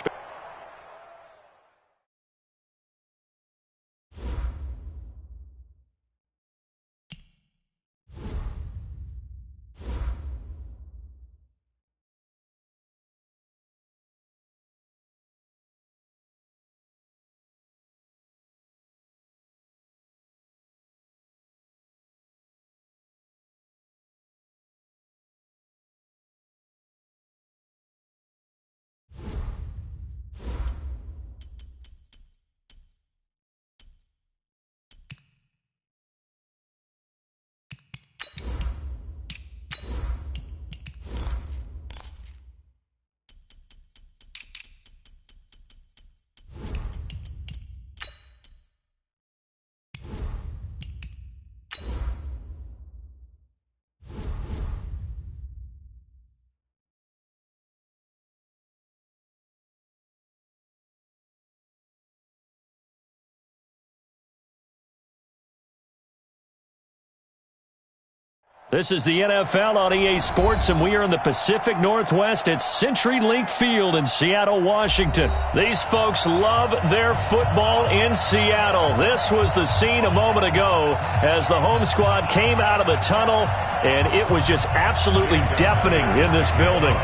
This is the NFL on EA Sports, and we are in the Pacific Northwest at CenturyLink Field in Seattle, Washington. These folks love their football in Seattle. This was the scene a moment ago as the home squad came out of the tunnel, and it was just absolutely deafening in this building.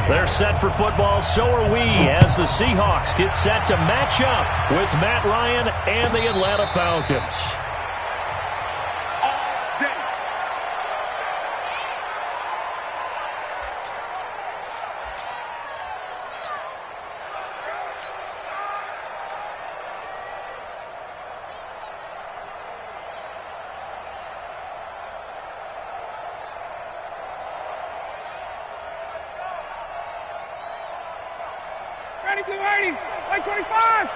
They're set for football, so are we, as the Seahawks get set to match up with Matt Ryan and the Atlanta Falcons. Like 25! I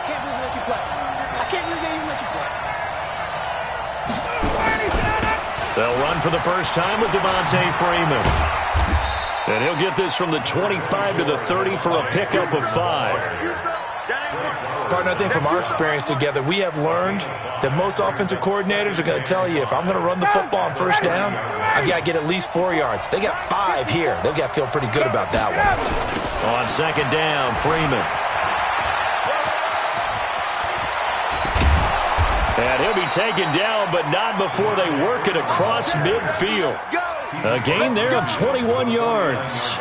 can't believe they let you play. I can't believe they even let you play. They'll run for the first time with Devontae Freeman. And he'll get this from the 25 to the 30 for a pickup of 5. Partner, I think from our experience together, we have learned that most offensive coordinators are going to tell you, if I'm going to run the football on first down, I've got to get at least 4 yards. They got 5 here. They've got to feel pretty good about that one. On second down, Freeman. And he'll be taken down, but not before they work it across midfield. A gain there of 21 yards.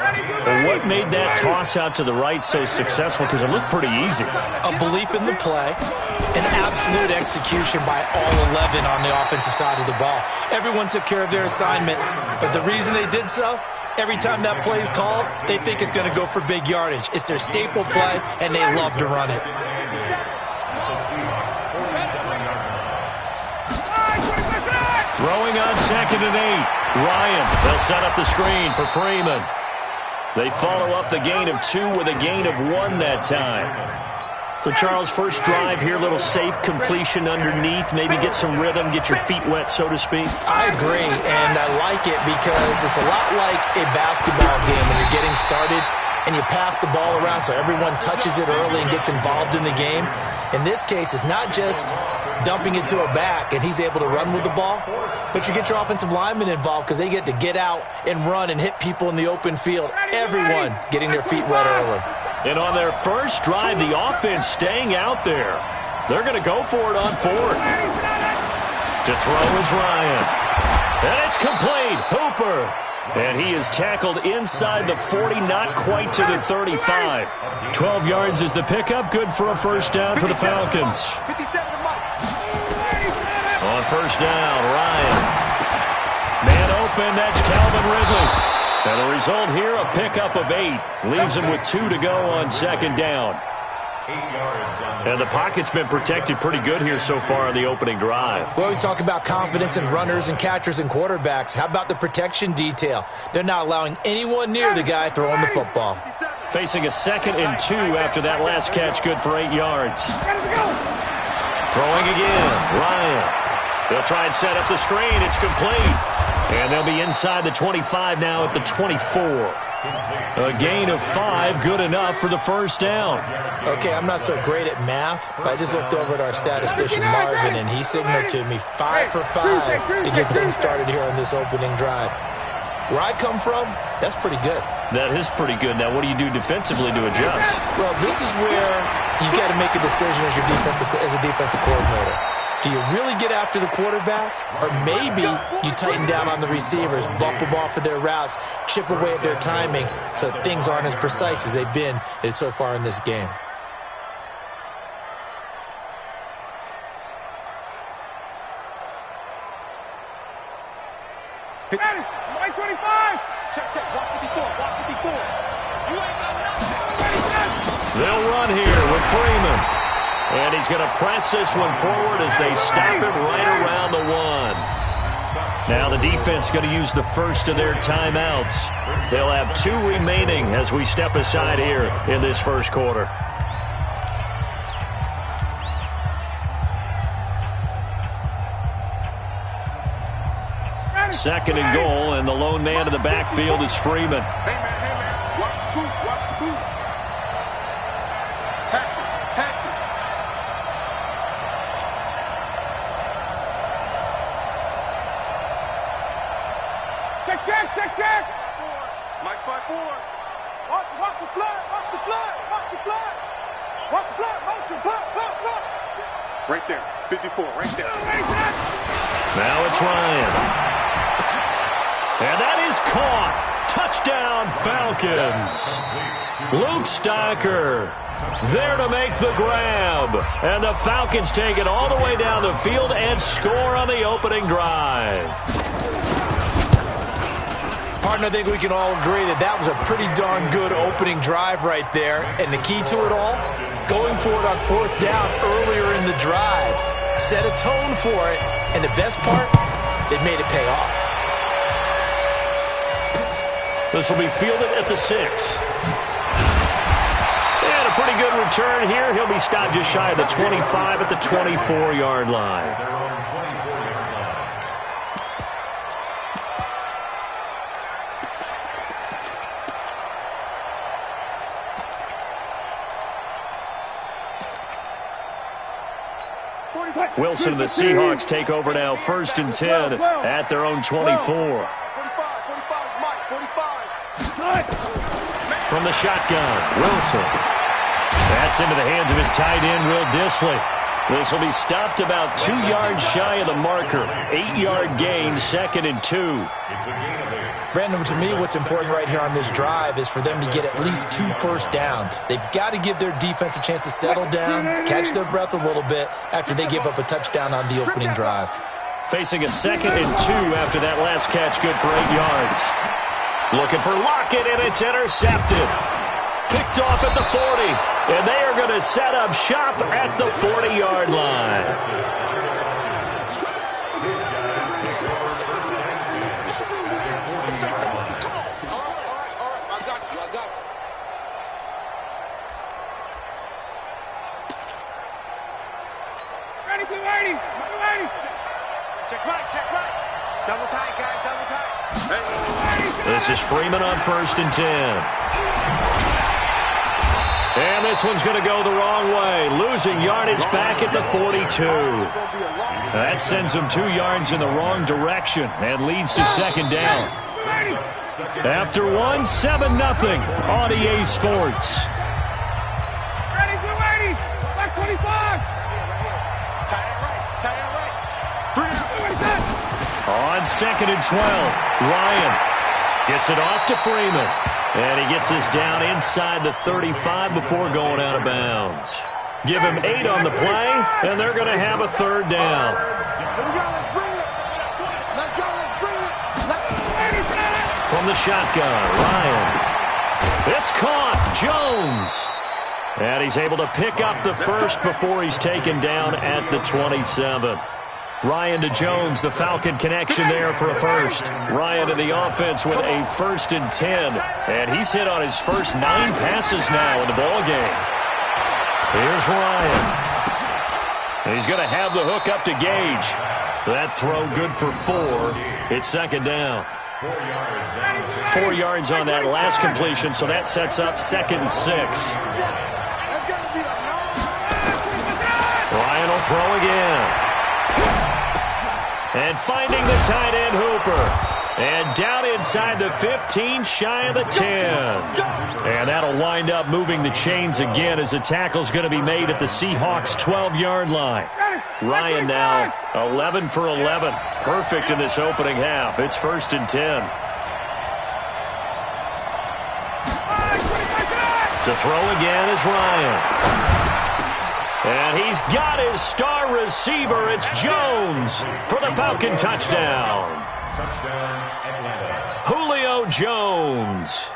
Well, what made that toss out to the right so successful? Because it looked pretty easy. A belief in the play, an absolute execution by all 11 on the offensive side of the ball. Everyone took care of their assignment, but the reason they did so, every time that play is called, they think it's going to go for big yardage. It's their staple play, and they love to run it. Throwing on second and 8. Ryan, they'll set up the screen for Freeman. They follow up the gain of 2 with a gain of 1 that time. So, Charles, first drive here, little safe completion underneath, maybe get some rhythm, get your feet wet, so to speak. I agree, and I like it because it's a lot like a basketball game when you're getting started and you pass the ball around so everyone touches it early and gets involved in the game. In this case, it's not just dumping it to a back and he's able to run with the ball, but you get your offensive linemen involved because they get to get out and run and hit people in the open field. Everyone getting their feet wet early. And on their first drive, the offense staying out there. They're going to go for it on 4th. To throw is Ryan. And it's complete. Hooper. And he is tackled inside the 40, not quite to the 35. 12 yards is the pickup. Good for a first down for the Falcons. On first down, Ryan. Man open, that's Calvin Ridley. And the result here, a pickup of 8. Leaves him with 2 to go on second down. And the pocket's been protected pretty good here so far on the opening drive. We always talk about confidence in runners and catchers and quarterbacks. How about the protection detail? They're not allowing anyone near the guy throwing the football. Facing a 2nd and 2 after that last catch, good for 8 yards. Throwing again, Ryan. They'll try and set up the screen. It's complete. And they'll be inside the 25 now at the 24. A gain of 5, good enough for the first down. Okay, I'm not so great at math, but I just looked over at our statistician, Marvin, and he signaled to me 5 for 5 to get things started here on this opening drive. Where I come from, that's pretty good. That is pretty good. Now, what do you do defensively to adjust? Well, this is where you got to make a decision as a defensive coordinator. Do you really get after the quarterback? Or maybe you tighten down on the receivers, bump them off of their routes, chip away at their timing so things aren't as precise as they've been so far in this game. Mike 25! Check, walk 54, walk 54. You ain't got nothing. They'll run here with Freeman. And he's going to press this one forward as they stop him right around the 1. Now the defense going to use the first of their timeouts. They'll have 2 remaining as we step aside here in this first quarter. Second and goal, and the lone man in the backfield is Freeman. Hey, man. Watch the boot. Patch it. Check. Mike's by 4. Watch the flag. Motion, block. Right there, 54, right there. Now it's Ryan. And that is caught. Touchdown, Falcons. Luke Stocker there to make the grab. And the Falcons take it all the way down the field and score on the opening drive. Partner, I think we can all agree that was a pretty darn good opening drive right there. And the key to it all, going for it on 4th down earlier in the drive. Set a tone for it. And the best part, they made it pay off. This will be fielded at the 6. And a pretty good return here. He'll be stopped just shy of the 25 at the 24-yard line. Wilson and the Seahawks take over now, 1st and 10 at their own 24. From the shotgun, Wilson. That's into the hands of his tight end, Will Dissly. This will be stopped about 2 yards shy of the marker. 8-yard gain, 2nd and 2. Brandon, to me, what's important right here on this drive is for them to get at least 2 first downs. They've got to give their defense a chance to settle down, catch their breath a little bit after they give up a touchdown on the opening drive. Facing a 2nd and 2 after that last catch, good for 8 yards. Looking for Lockett, and it's intercepted. Picked off at the 40, and they are going to set up shop at the 40-yard line. This is Freeman on 1st and 10. And this one's going to go the wrong way, losing yardage back at the 42. That sends him 2 yards in the wrong direction and leads to 2nd down. After 1, 7-0 on EA Sports. Ready, blue 80, black 25. Tie it right. On 2nd and 12, Ryan gets it off to Freeman. And he gets this down inside the 35 before going out of bounds. Give him 8 on the play, and they're going to have a 3rd down. Here we go, let's bring it. Let's go, let's bring it. From the shotgun, Ryan. It's caught, Jones. And he's able to pick up the first before he's taken down at the 27. Ryan to Jones, the Falcon connection there for a first. Ryan to the offense with a 1st and 10. And he's hit on his first 9 passes now in the ballgame. Here's Ryan. And he's going to have the hook up to Gage. That throw good for 4. It's 2nd down. 4 yards on that last completion, so that sets up 2nd and 6. Ryan will throw again. And finding the tight end Hooper. And down inside the 15, shy of the 10. And that'll wind up moving the chains again as the tackle's going to be made at the Seahawks' 12-yard line. Ryan now 11 for 11. Perfect in this opening half. It's 1st and 10. To throw again is Ryan. And he's got his star receiver. It's Jones for the Falcon touchdown. Julio Jones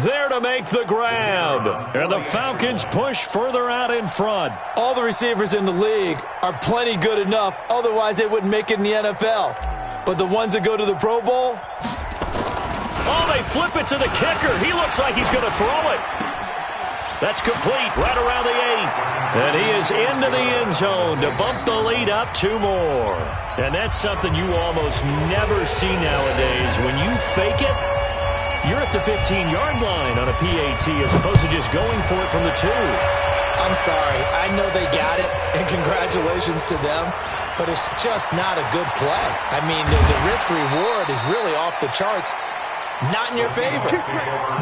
there to make the grab. And the Falcons push further out in front. All the receivers in the league are plenty good enough. Otherwise, they wouldn't make it in the NFL. But the ones that go to the Pro Bowl? Oh, they flip it to the kicker. He looks like he's going to throw it. That's complete right around the 8. And he is into the end zone to bump the lead up 2 more. And that's something you almost never see nowadays. When you fake it, you're at the 15-yard line on a PAT as opposed to just going for it from the 2. I'm sorry. I know they got it, and congratulations to them, but it's just not a good play. I mean, the risk-reward is really off the charts. Not in your favor.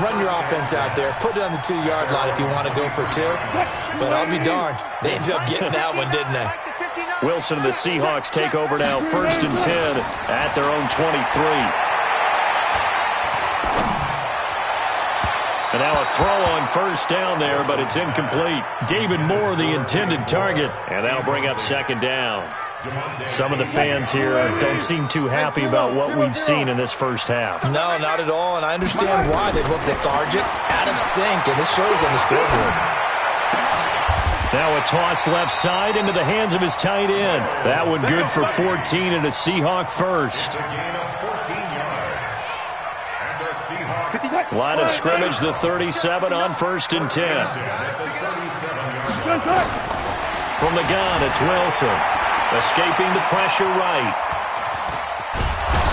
Run your offense out there. Put it on the 2-yard line if you want to go for 2. But I'll be darned. They ended up getting that one, didn't they? Wilson and the Seahawks take over now 1st and 10 at their own 23. And now a throw on 1st down there, but it's incomplete. David Moore, the intended target, and that'll bring up 2nd down. Some of the fans here don't seem too happy about what we've seen in this first half. No, not at all, and I understand why. They look lethargic, out of sync, and this shows on the scoreboard. Now a toss left side into the hands of his tight end. That one good for 14 and a Seahawk first. Line of scrimmage, the 37 on 1st and 10. From the gun, it's Wilson. Escaping the pressure right.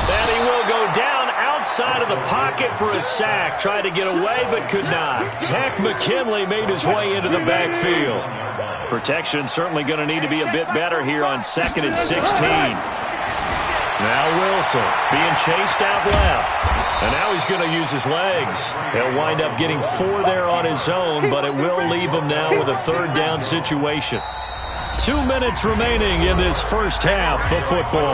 And he will go down outside of the pocket for a sack. Tried to get away but could not. Takk McKinley made his way into the backfield. Protection certainly going to need to be a bit better here on 2nd and 16. Now Wilson being chased out left. And now he's going to use his legs. He'll wind up getting 4 there on his own, but it will leave him now with a 3rd down situation. 2 minutes remaining in this first half of football.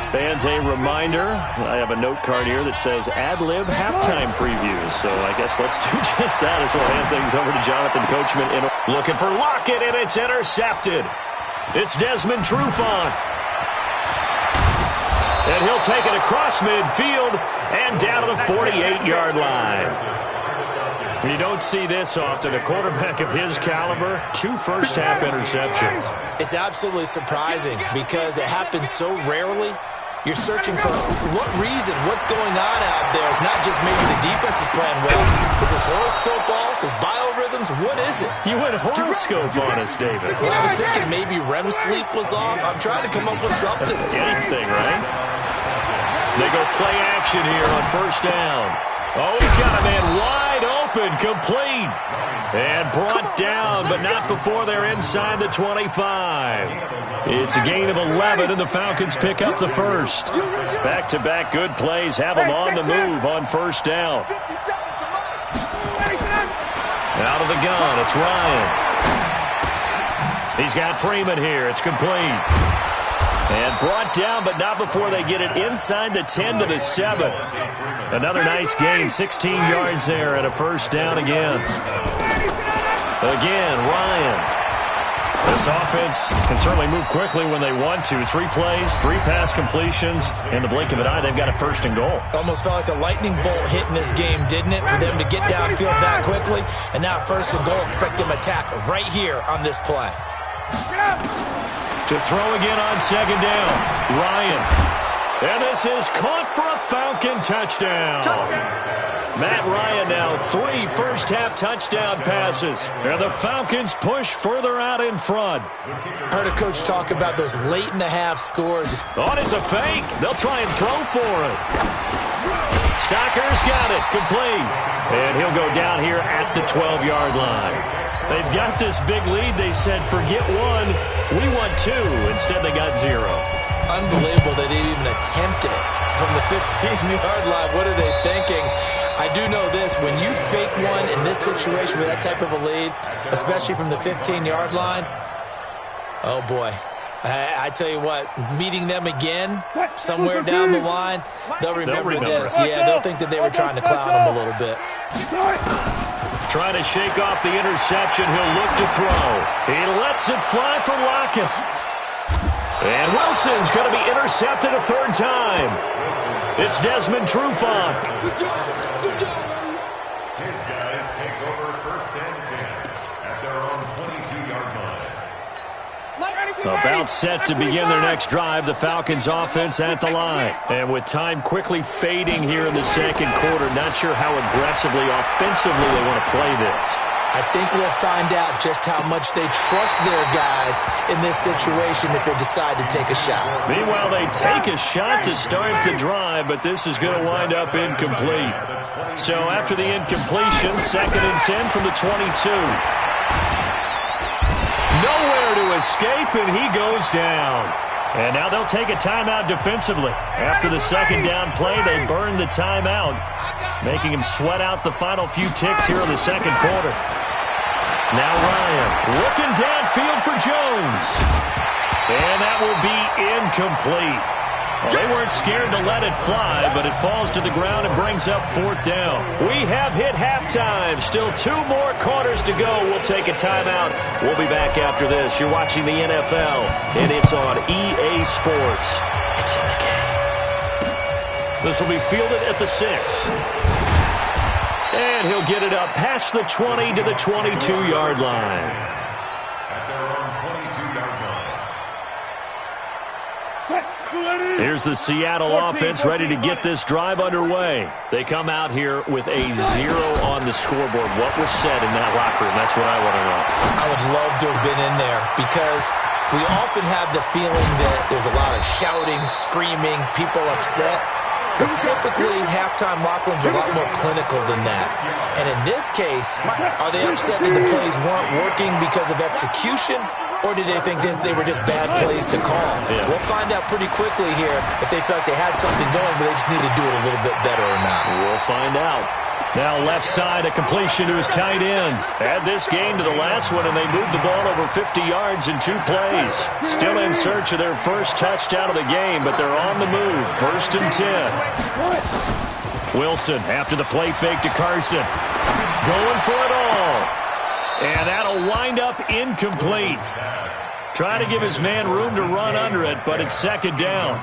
Fans, a reminder, I have a note card here that says ad-lib halftime previews. So I guess let's do just that as we'll hand things over to Jonathan Coachman. Looking for Lockett, and it's intercepted. It's Desmond Trufant. And he'll take it across midfield and down to the 48-yard line. You don't see this often. A quarterback of his caliber, 2 first-half interceptions. It's absolutely surprising because it happens so rarely. You're searching for what reason, what's going on out there. It's not just maybe the defense is playing well. Is his horoscope off? His biorhythms, what is it? You went horoscope on us, David. Well, I was thinking maybe REM sleep was off. I'm trying to come up with something. Anything, right? They go play action here on first down. Oh, he's got a man wide open, complete. And brought down, but not before they're inside the 25. It's a gain of 11, and the Falcons pick up the first. Back-to-back good plays have them on the move on first down. Out of the gun, it's Ryan. He's got Freeman here. It's complete. And brought down, but not before they get it inside the 10 to the 7. Another nice gain, 16 yards there, and a first down again. Again, Ryan. This offense can certainly move quickly when they want to. 3 plays, 3 pass completions. In the blink of an eye, they've got a first and goal. Almost felt like a lightning bolt hit in this game, didn't it? For them to get downfield that quickly. And now first and goal, expect them to attack right here on this play. To throw again on second down, Ryan. And this is caught for a Falcon touchdown. Matt Ryan now 3 first-half touchdown passes. And the Falcons push further out in front. Heard a coach talk about those late-in-the-half scores. Oh, it's a fake. They'll try and throw for it. Stocker's got it, complete. And he'll go down here at the 12-yard line. They've got this big lead. They said, forget 1, we want 2. Instead, they got 0. Unbelievable they didn't even attempt it from the 15-yard line. What are they thinking? I do know this. When you fake one in this situation with that type of a lead, especially from the 15-yard line, oh, boy. I tell you what, meeting them again somewhere down the line, they'll remember this. Yeah, they'll think that they were trying to clown them a little bit. Trying to shake off the interception. He'll look to throw. He lets it fly for Lockett. And Wilson's going to be intercepted a 3rd time. It's Desmond Trufant. His guys take over first and 10 at their own 22-yard line. About set to begin their next drive, the Falcons offense at the line. And with time quickly fading here in the second quarter, not sure how aggressively, offensively they want to play this. I think we'll find out just how much they trust their guys in this situation if they decide to take a shot. Meanwhile, they take a shot to start the drive, but this is going to wind up incomplete. So after the incompletion, 2nd and 10 from the 22. Nowhere to escape, and he goes down. And now they'll take a timeout defensively. After the second down play, they burn the timeout, making him sweat out the final few ticks here in the second quarter. Now Ryan looking downfield for Jones. And that will be incomplete. Well, they weren't scared to let it fly, but it falls to the ground and brings up 4th down. We have hit halftime. Still 2 more quarters to go. We'll take a timeout. We'll be back after this. You're watching the NFL, and it's on EA Sports. It's in the game. This will be fielded at the 6. And he'll get it up past the 20 to the 22-yard line. At their own 22-yard line. Here's the Seattle offense ready to get this drive underway. They come out here with a 0 on the scoreboard. What was said in that locker room? That's what I want to know. I would love to have been in there because we often have the feeling that there's a lot of shouting, screaming, people upset. But typically, halftime locker rooms are a lot more clinical than that. And in this case, are they upset that the plays weren't working because of execution? Or did they think they were just bad plays to call? Yeah. We'll find out pretty quickly here if they felt like they had something going, but they just need to do it a little bit better or not. We'll find out. Now left side, a completion to his tight end. Add this game to the last one, and they moved the ball over 50 yards in 2 plays. Still in search of their first touchdown of the game, but they're on the move. 1st and 10. Wilson after the play fake to Carson. Going for it all. And that'll wind up incomplete. Trying to give his man room to run under it, but it's 2nd down.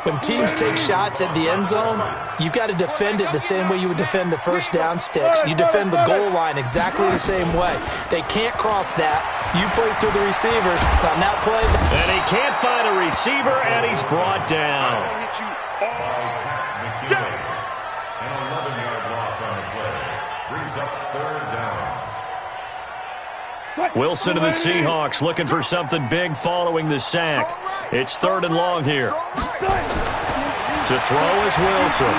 When teams take shots at the end zone, you've got to defend it the same way you would defend the first down sticks. You defend the goal line exactly the same way. They can't cross that. You play through the receivers. Now play. And he can't find a receiver, and he's brought down. An 11-yard loss on the play. Brings up third down. Wilson and the Seahawks looking for something big following the sack. It's 3rd and long here. To throw is Wilson.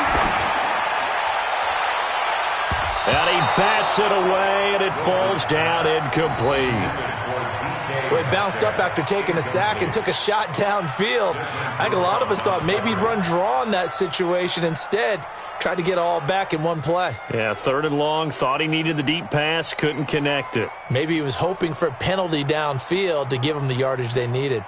And he bats it away, and it falls down incomplete. Well, he bounced up after taking a sack and took a shot downfield. I think a lot of us thought maybe he'd run draw in that situation. Instead, tried to get it all back in one play. Yeah, 3rd and long, thought he needed the deep pass, couldn't connect it. Maybe he was hoping for a penalty downfield to give him the yardage they needed.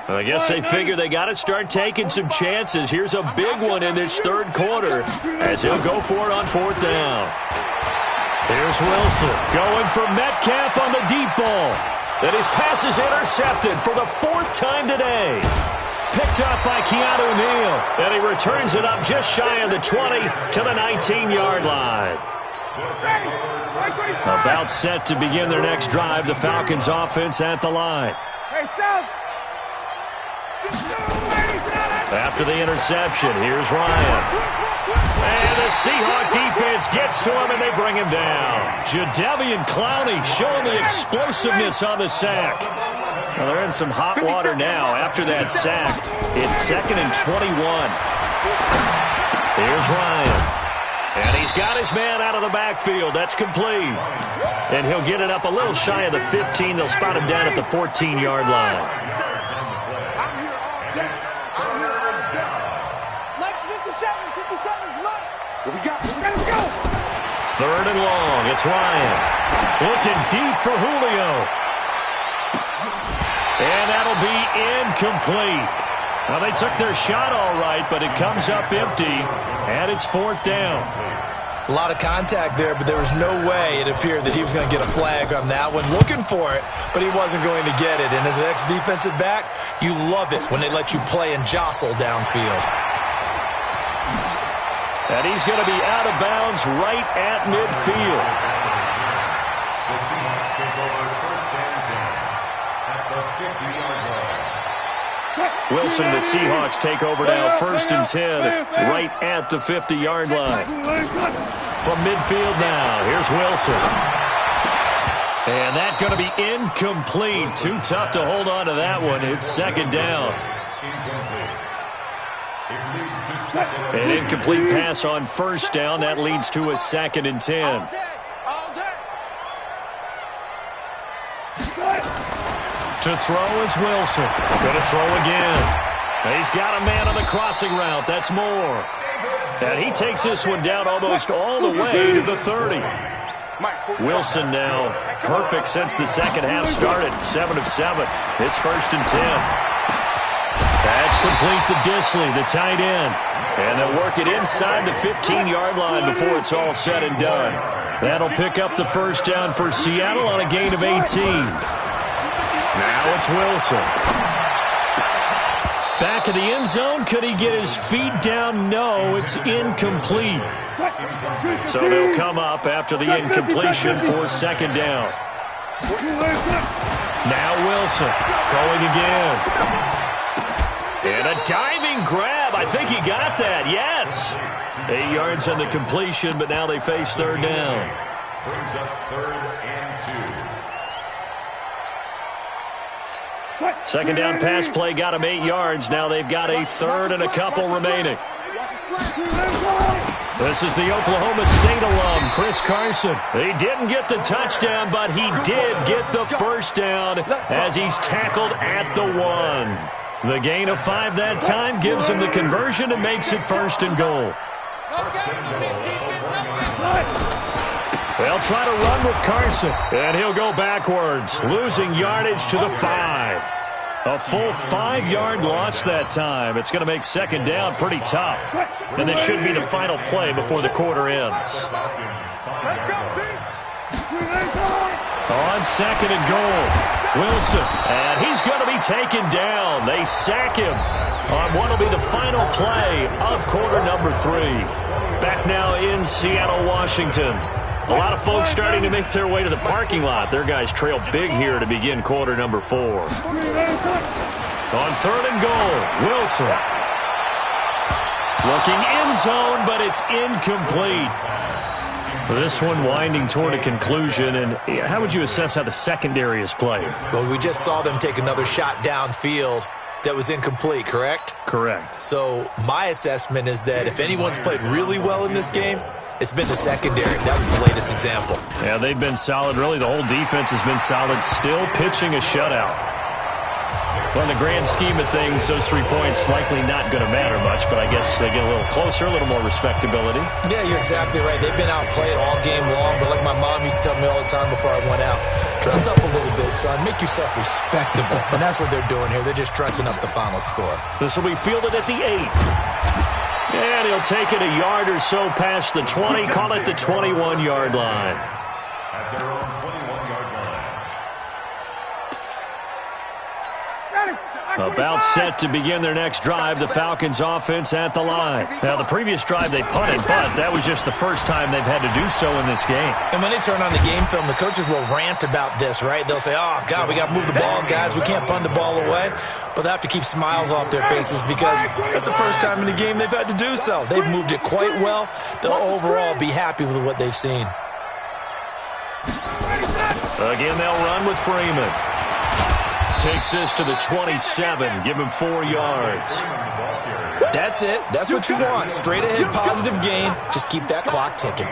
I guess they figure they got to start taking some chances. Here's a big one in this 3rd quarter as he'll go for it on 4th down. Here's Wilson going for Metcalf on the deep ball. And his pass is intercepted for the 4th time today. Picked up by Keanu Neal. And he returns it up just shy of the 20 to the 19-yard line. About set to begin their next drive. The Falcons offense at the line. Hey, South. After the interception, here's Ryan. And the Seahawk defense gets to him, and they bring him down. Jadeveon Clowney showing the explosiveness on the sack. Well, they're in some hot water now after that sack. It's 2nd and 21. Here's Ryan. And he's got his man out of the backfield. That's complete. And he'll get it up a little shy of the 15. They'll spot him down at the 14-yard line. Let's go. 3rd and long. It's Ryan. Looking deep for Julio. And that'll be incomplete. Well, they took their shot all right, but it comes up empty, and it's 4th down. A lot of contact there, but there was no way it appeared that he was going to get a flag on that one. Looking for it, but he wasn't going to get it. And as an ex-defensive back, you love it when they let you play and jostle downfield. And he's going to be out of bounds right at midfield. The Seahawks take over 1st and 10 at the 50-yard line. Wilson, the Seahawks take over now 1st and 10 right at the 50-yard line. From midfield now, here's Wilson. And that's going to be incomplete. Too tough to hold on to that one. It's 2nd down. An incomplete pass on 1st down. That leads to a 2nd and 10. To throw is Wilson. Going to throw again. He's got a man on the crossing route. That's Moore. And he takes this one down almost all the way to the 30. Wilson now perfect since the 2nd half started. 7 of 7. It's 1st and 10. That's complete to Disley, the tight end. And they'll work it inside the 15-yard line before it's all said and done. That'll pick up the 1st down for Seattle on a gain of 18. Now it's Wilson. Back of the end zone. Could he get his feet down? No, it's incomplete. So they'll come up after the incompletion for 2nd down. Now Wilson throwing again. And a diving grab. I think he got that. Yes. 8 yards on the completion, but now they face 3rd down. Brings up 3rd and 2. 2nd down pass play got him 8 yards. Now they've got a 3rd and a couple remaining. This is the Oklahoma State alum, Chris Carson. He didn't get the touchdown, but he did get the 1st down as he's tackled at the 1. The gain of 5 that time gives him the conversion and makes it 1st and goal. They'll try to run with Carson, and he'll go backwards, losing yardage to the 5. A full 5-yard loss that time. It's going to make 2nd down pretty tough. And this should be the final play before the quarter ends. Let's go, On 2nd and goal, Wilson, and he's going to be taken down. They sack him on what will be the final play of quarter number 3. Back now in Seattle, Washington. A lot of folks starting to make their way to the parking lot. Their guys trail big here to begin quarter number 4. On 3rd and goal, Wilson. Looking end zone, but it's incomplete. This one winding toward a conclusion. And how would you assess how the secondary has played? Well, we just saw them take another shot downfield that was incomplete, correct? Correct. So my assessment is that if anyone's played really well in this game, it's been the secondary. That was the latest example. Yeah, they've been solid. Really, the whole defense has been solid. Still pitching a shutout. Well, in the grand scheme of things, those 3 points likely not going to matter much, but I guess they get a little closer, a little more respectability. Yeah, you're exactly right. They've been outplayed all game long, but like my mom used to tell me all the time before I went out, dress up a little bit, son. Make yourself respectable. And that's what they're doing here. They're just dressing up the final score. This will be fielded at the 8. And he'll take it a yard or so past the 20, call it the 21-yard line. At their own 21-yard line. About set to begin their next drive, the Falcons offense at the line. Now, the previous drive they punted, but that was just the first time they've had to do so in this game. And when they turn on the game film, the coaches will rant about this, right? They'll say, oh, God, we got to move the ball, guys. We can't punt the ball away. But they have to keep smiles off their faces because that's the first time in the game they've had to do so. They've moved it quite well. They'll overall be happy with what they've seen. Again, they'll run with Freeman. Takes this to the 27, give him 4 yards. That's it. That's what you want. Straight ahead, positive gain. Just keep that clock ticking.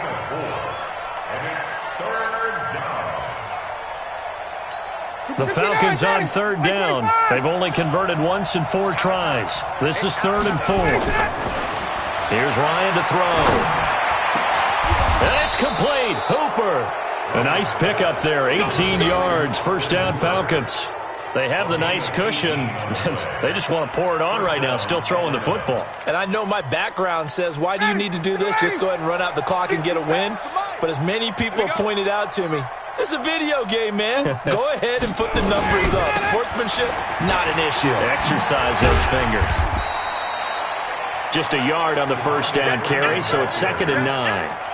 The Falcons on 3rd down. They've only converted once in 4 tries. This is 3rd and 4. Here's Ryan to throw. And it's complete. Hooper. A nice pickup there. 18 yards. First down, Falcons. They have the nice cushion. They just want to pour it on right now, still throwing the football. And I know my background says, why do you need to do this? Just go ahead and run out the clock and get a win. But as many people have pointed out to me, this is a video game, man. Go ahead and put the numbers up. Sportsmanship, not an issue. Exercise those fingers. Just a yard on the first down carry, so it's 2nd and 9.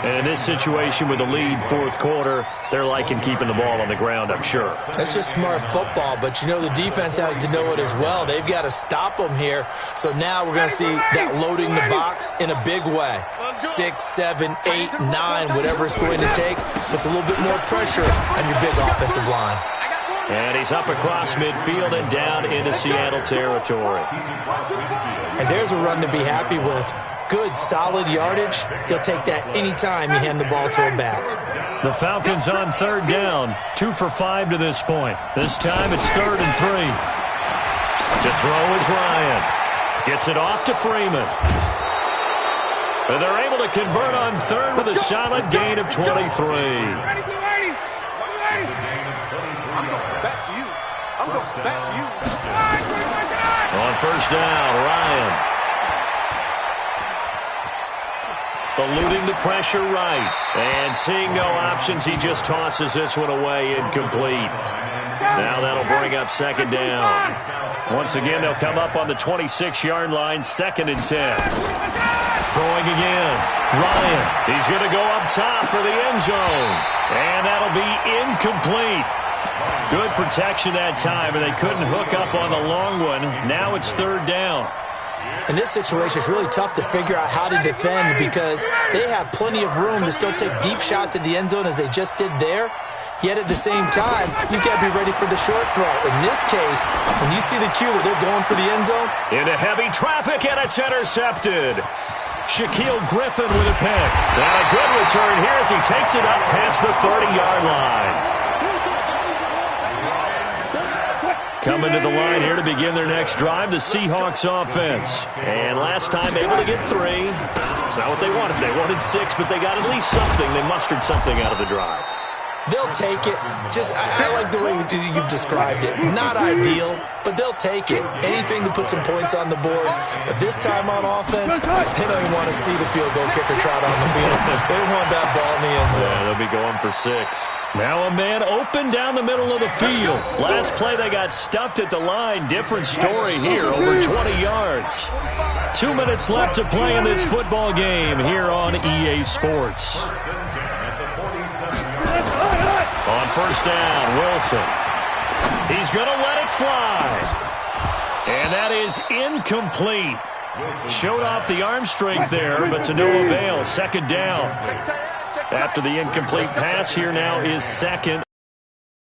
And in this situation with the lead 4th quarter, they're liking keeping the ball on the ground, I'm sure. That's just smart football, but you know the defense has to know it as well. They've got to stop them here. So now we're going to see that loading the box in a big way. 6, 7, 8, 9, whatever it's going to take, puts a little bit more pressure on your big offensive line. And he's up across midfield and down into Seattle territory. And there's a run to be happy with. Good, solid yardage. He'll take that anytime you hand the ball to a back. The Falcons on 3rd down. 2 for 5 to this point. This time it's 3rd and 3. To throw is Ryan. Gets it off to Freeman. And they're able to convert on 3rd with a solid gain of 23. I'm going back to you. I'm going back to you. On 1st down, Ryan. Eluding the pressure right. And seeing no options, he just tosses this one away incomplete. Now that'll bring up 2nd down. Once again, they'll come up on the 26-yard line, 2nd and 10. Throwing again. Ryan, he's going to go up top for the end zone. And that'll be incomplete. Good protection that time, and they couldn't hook up on the long one. Now it's 3rd down. In this situation, it's really tough to figure out how to defend because they have plenty of room to still take deep shots at the end zone as they just did there. Yet at the same time, you've got to be ready for the short throw. In this case, when you see the cue that they're going for the end zone. Into heavy traffic, and it's intercepted. Shaquille Griffin with a pick. And a good return here as he takes it up past the 30-yard line. Coming to the line here to begin their next drive, the Seahawks offense. And last time able to get 3. It's not what they wanted. They wanted 6, but they got at least something. They mustered something out of the drive. They'll take it. I like the way you've described it. Not ideal, but they'll take it. Anything to put some points on the board. But this time on offense, they don't even want to see the field goal kicker trot on the field. They want that ball in the end zone. Yeah, they'll be going for 6. Now a man open down the middle of the field. Last play they got stuffed at the line. Different story here, over 20 yards. 2 minutes left to play in this football game here on EA Sports. On 1st down, Wilson. He's going to let it fly. And that is incomplete. Showed off the arm strength there, but to no avail. Second down. After the incomplete pass, here now is second.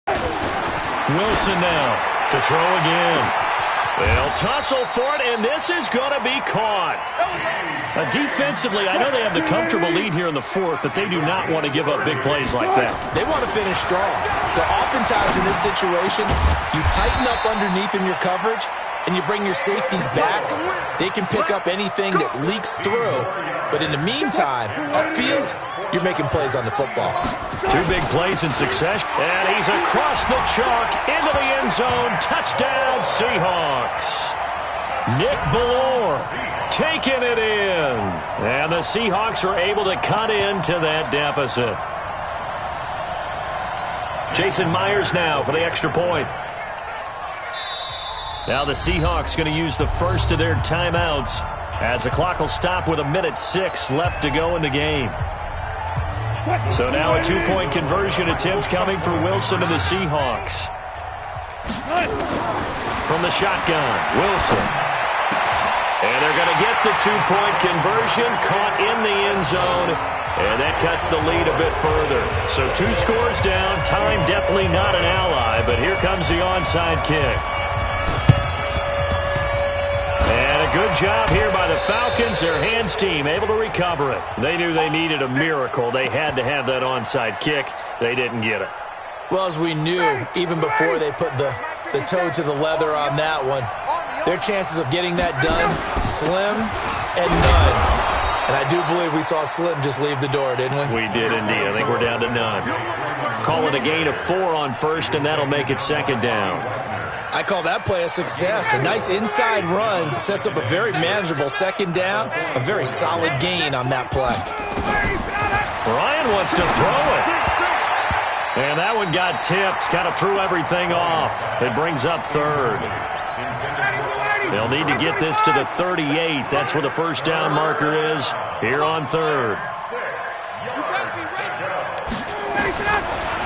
Wilson now to throw again. They'll tussle for it, and this is going to be caught. Defensively, I know they have the comfortable lead here in the fourth, but they do not want to give up big plays like that. They want to finish strong. So oftentimes in this situation, you tighten up underneath in your coverage, and you bring your safeties back. They can pick up anything that leaks through. But in the meantime, upfield, you're making plays on the football. Two big plays in succession. And he's across the chalk into the end zone. Touchdown, Seahawks. Nick Bellore taking it in. And the Seahawks are able to cut into that deficit. Jason Myers now for the extra point. Now the Seahawks going to use the first of their timeouts as the clock will stop with 1:06 left to go in the game. So now a two-point conversion attempt coming for Wilson and the Seahawks. From the shotgun, Wilson. And they're going to get the two-point conversion, caught in the end zone, and that cuts the lead a bit further. So 2 scores down, time definitely not an ally, but here comes the onside kick. And a good job here by the Falcons, their hands team, able to recover it. They knew they needed a miracle. They had to have that onside kick. They didn't get it. Well, as we knew, even before they put the toe to the leather on that one, their chances of getting that done, slim and none. And I do believe we saw Slim just leave the door, didn't we? We did indeed. I think we're down to none. Call it a gain of 4 on first, and that'll make it second down. I call that play a success. A nice inside run sets up a very manageable second down, a very solid gain on that play. Ryan wants to throw it. And that one got tipped, kind of threw everything off. It brings up third. They'll need to get this to the 38. That's where the first down marker is here on third.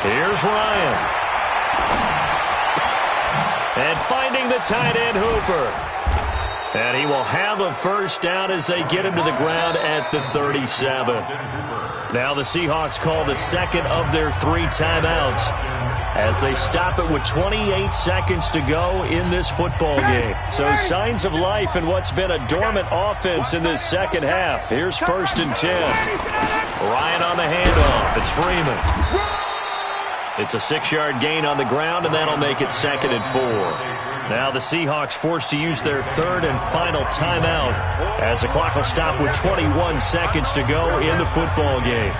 Here's Ryan. And finding the tight end, Hooper. And he will have a first down as they get him to the ground at the 37. Now the Seahawks call the second of their 3 timeouts as they stop it with 28 seconds to go in this football game. So signs of life in what's been a dormant offense in this second half. Here's 1st and 10. Ryan on the handoff. It's Freeman. It's a 6-yard gain on the ground, and that'll make it 2nd and 4. Now the Seahawks forced to use their 3rd and final timeout as the clock will stop with 21 seconds to go in the football game.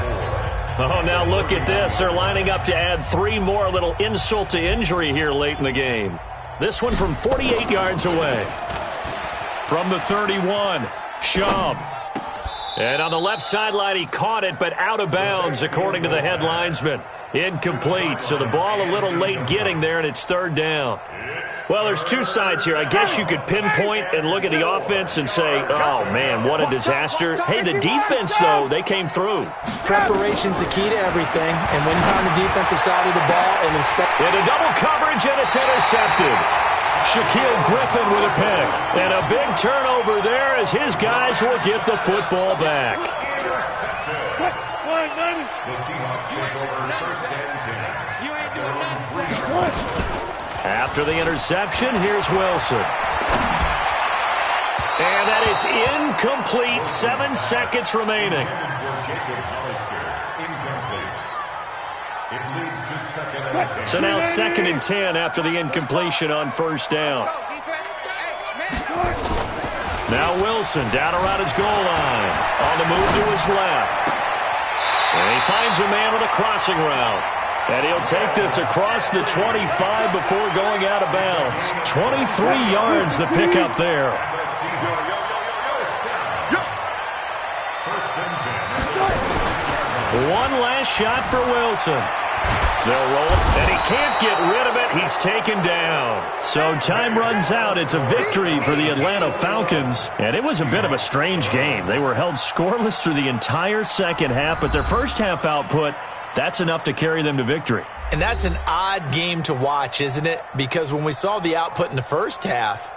Oh, now look at this. They're lining up to add 3 more, little insult to injury here late in the game. This one from 48 yards away. From the 31, Schaub. And on the left sideline, he caught it, but out of bounds, according to the head linesman. Incomplete, so the ball a little late getting there, and it's 3rd down. Well, there's 2 sides here. I guess you could pinpoint and look at the offense and say, oh, man, what a disaster. Hey, the defense, though, they came through. Preparation's the key to everything, and when you're on the defensive side of the ball and into double coverage, and it's intercepted. Shaquille Griffin with a pick. And a big turnover there as his guys will get the football back. The Seahawks take over 1st and 10. You ain't doing nothing. After the interception, here's Wilson. And that is incomplete. 7 seconds remaining. So now 2nd and 10 after the incompletion on 1st down. Now Wilson down around his goal line. On the move to his left. And he finds a man with a crossing route. And he'll take this across the 25 before going out of bounds. 23 yards the pickup there. One last shot for Wilson. They'll roll it, and he can't get rid of it. He's taken down. So time runs out. It's a victory for the Atlanta Falcons. And it was a bit of a strange game. They were held scoreless through the entire second half, but their first half output, that's enough to carry them to victory. And that's an odd game to watch, isn't it? Because when we saw the output in the first half,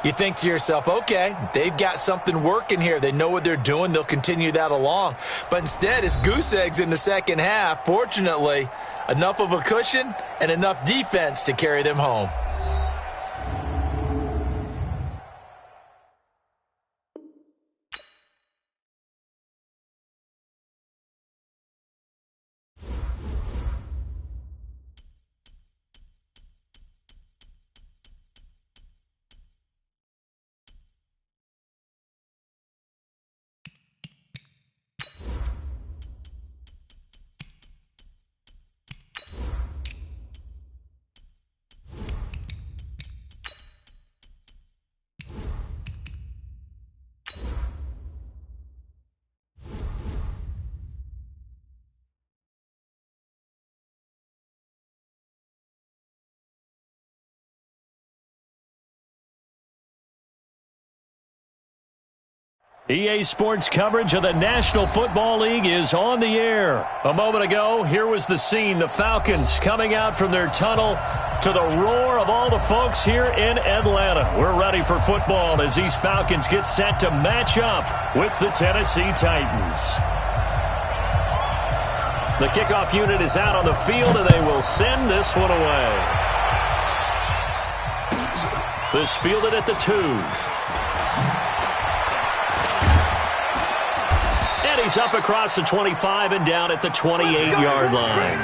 You think to yourself, okay, they've got something working here. They know what they're doing. They'll continue that along. But instead, it's goose eggs in the second half. Fortunately, enough of a cushion and enough defense to carry them home. EA Sports coverage of the National Football League is on the air. A moment ago, here was the scene. The Falcons coming out from their tunnel to the roar of all the folks here in Atlanta. We're ready for football as these Falcons get set to match up with the Tennessee Titans. The kickoff unit is out on the field, and they will send this one away. This fielded at the 2. He's up across the 25 and down at the 28-yard line.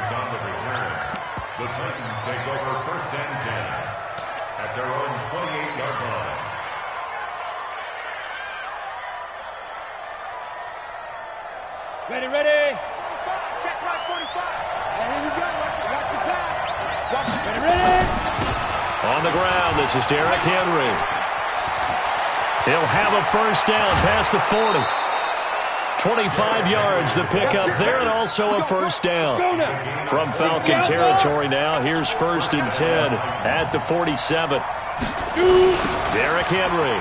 The Titans take over first and 10 at their own 28-yard line. Ready. Check right 45. Here we go. Watch the pass. Ready. On the ground, this is Derrick Henry. He'll have a first down past the 40. 25 yards the pickup there, and also a first down. From Falcon territory now, here's first and 10 at the 47. Derrick Henry.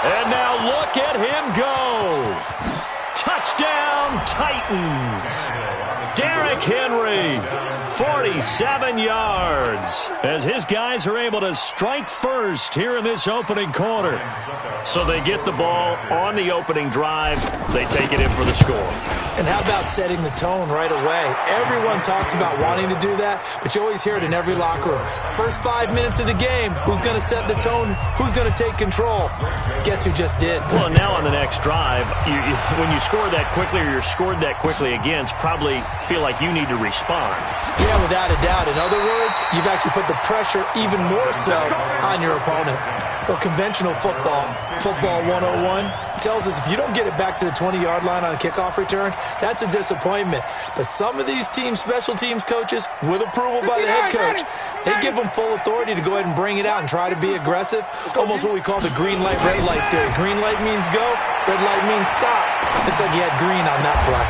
And now look at him go. Touchdown, Titans. Derrick Henry, 47 yards, as his guys are able to strike first here in this opening quarter. So they get the ball on the opening drive. They take it in for the score. And how about setting the tone right away? Everyone talks about wanting to do that, but you always hear it in every locker room. First 5 minutes of the game, who's going to set the tone? Who's going to take control? Guess who just did? Well, now on the next drive, when you score that quickly or you're scored that quickly against, probably feel like you need to respond. Yeah, without a doubt. In other words, you've actually put the pressure even more so on your opponent. Well, conventional football 101, tells us if you don't get it back to the 20-yard line on a kickoff return, that's a disappointment. But some of these teams, special teams coaches, with approval by the head coach, they give them full authority to go ahead and bring it out and try to be aggressive. Almost what we call the green light, red light theory. Green light means go, red light means stop. Looks like you had green on that play.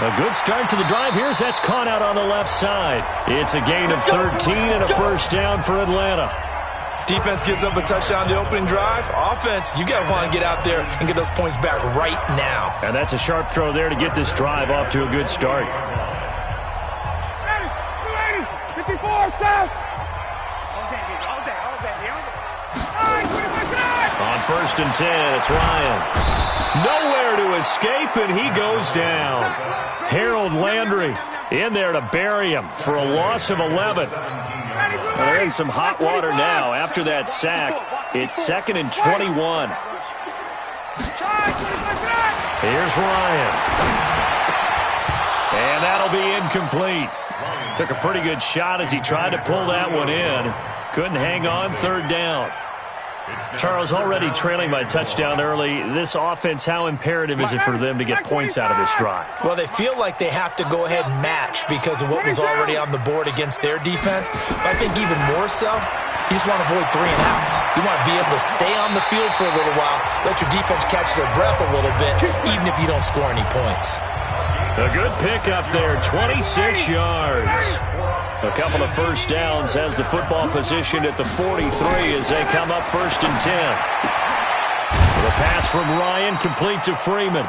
A good start to the drive here as that's caught out on the left side. It's a gain of 13 and a first down for Atlanta. Defense gives up a touchdown the opening drive. Offense, you got to want to get out there and get those points back right now. And that's a sharp throw there to get this drive off to a good start. 54, south. On first and 10, it's Ryan. Nowhere to escape, and he goes down. Harold Landry in there to bury him for a loss of 11. They're in some hot water now after that sack. It's 2nd and 21. Here's Ryan. And that'll be incomplete. Took a pretty good shot as he tried to pull that one in. Couldn't hang on, third down. Charles, already trailing by touchdown early. This offense, how imperative is it for them to get points out of this drive? Well, they feel like they have to go ahead and match because of what was already on the board against their defense. But I think even more so, you just want to avoid 3 and outs. You want to be able to stay on the field for a little while, let your defense catch their breath a little bit, even if you don't score any points. A good pickup there, 26 yards. A couple of first downs has the football positioned at the 43 as they come up first and 10. The pass from Ryan complete to Freeman.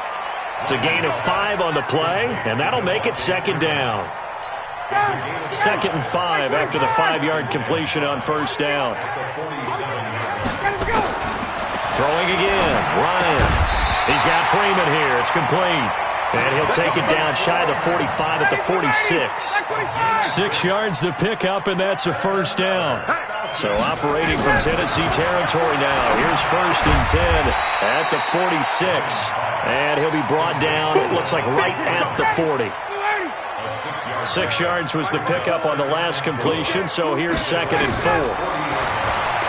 It's a gain of 5 on the play, and that'll make it second down. 2nd and 5 after the 5-yard completion on first down. Throwing again, Ryan. He's got Freeman here. It's complete. And he'll take it down shy of the 45 at the 46. 6 yards to pick up, and that's a first down. So operating from Tennessee territory now. Here's 1st and 10 at the 46. And he'll be brought down, it looks like, right at the 40. 6 yards was the pickup on the last completion, so here's 2nd and 4.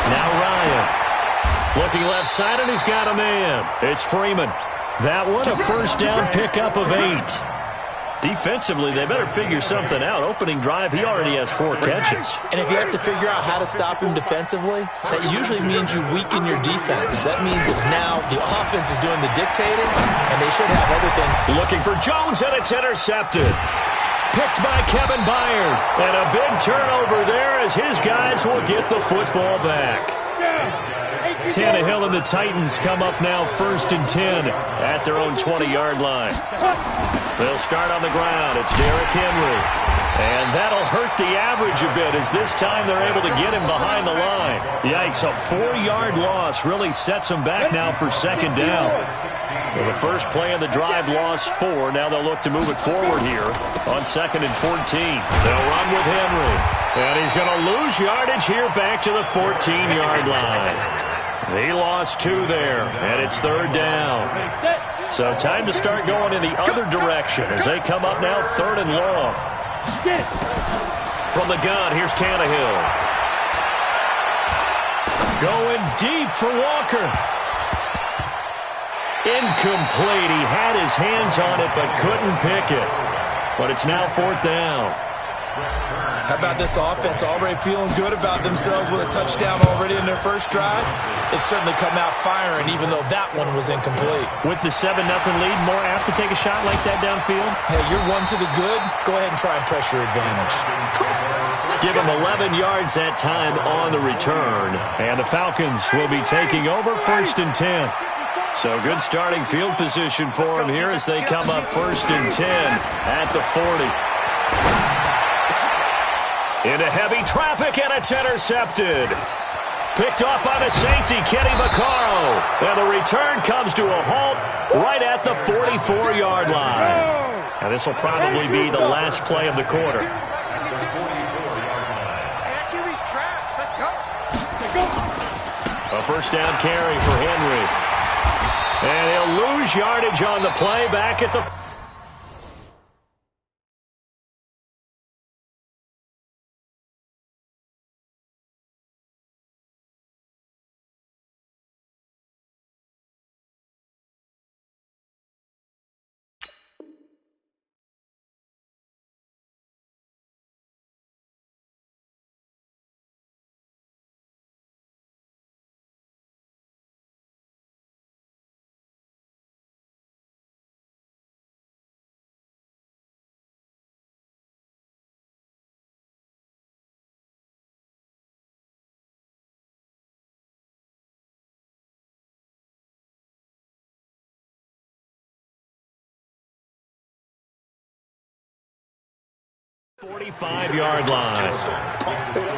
Now Ryan. Looking left side, and he's got a man. It's Freeman. That one, a first down pickup of 8. Defensively, they better figure something out. Opening drive, he already has 4 catches. And if you have to figure out how to stop him defensively, that usually means you weaken your defense. That means that now the offense is doing the dictating, and they should have other things. Looking for Jones, and it's intercepted. Picked by Kevin Byard. And a big turnover there as his guys will get the football back. Tannehill and the Titans come up now 1st and 10 at their own 20-yard line. They'll start on the ground. It's Derrick Henry. And that'll hurt the average a bit as this time they're able to get him behind the line. Yikes, a 4-yard loss really sets them back now for 2nd down. Well, the first play of the drive lost 4. Now they'll look to move it forward here on 2nd and 14. They'll run with Henry. And he's going to lose yardage here back to the 14-yard line. He lost 2 there, and it's 3rd down. So time to start going in the other direction as they come up now 3rd and long. From the gun, here's Tannehill. Going deep for Walker. Incomplete. He had his hands on it but couldn't pick it. But it's now 4th down. How about this offense already feeling good about themselves with a touchdown already in their first drive? They've certainly come out firing, even though that one was incomplete. With the 7-0 lead, more apt to take a shot like that downfield? Hey, you're 1 to the good. Go ahead and try and press your advantage. Give them 11 yards that time on the return. And the Falcons will be taking over 1st and 10. So good starting field position for them here as they come up 1st and 10 at the 40. Into heavy traffic, and it's intercepted. Picked off by the safety, Kenny Vaccaro. And the return comes to a halt right at the 44-yard line. And this will probably be the last play of the quarter. A first down carry for Henry. And he'll lose yardage on the play back at the... ...45-yard line.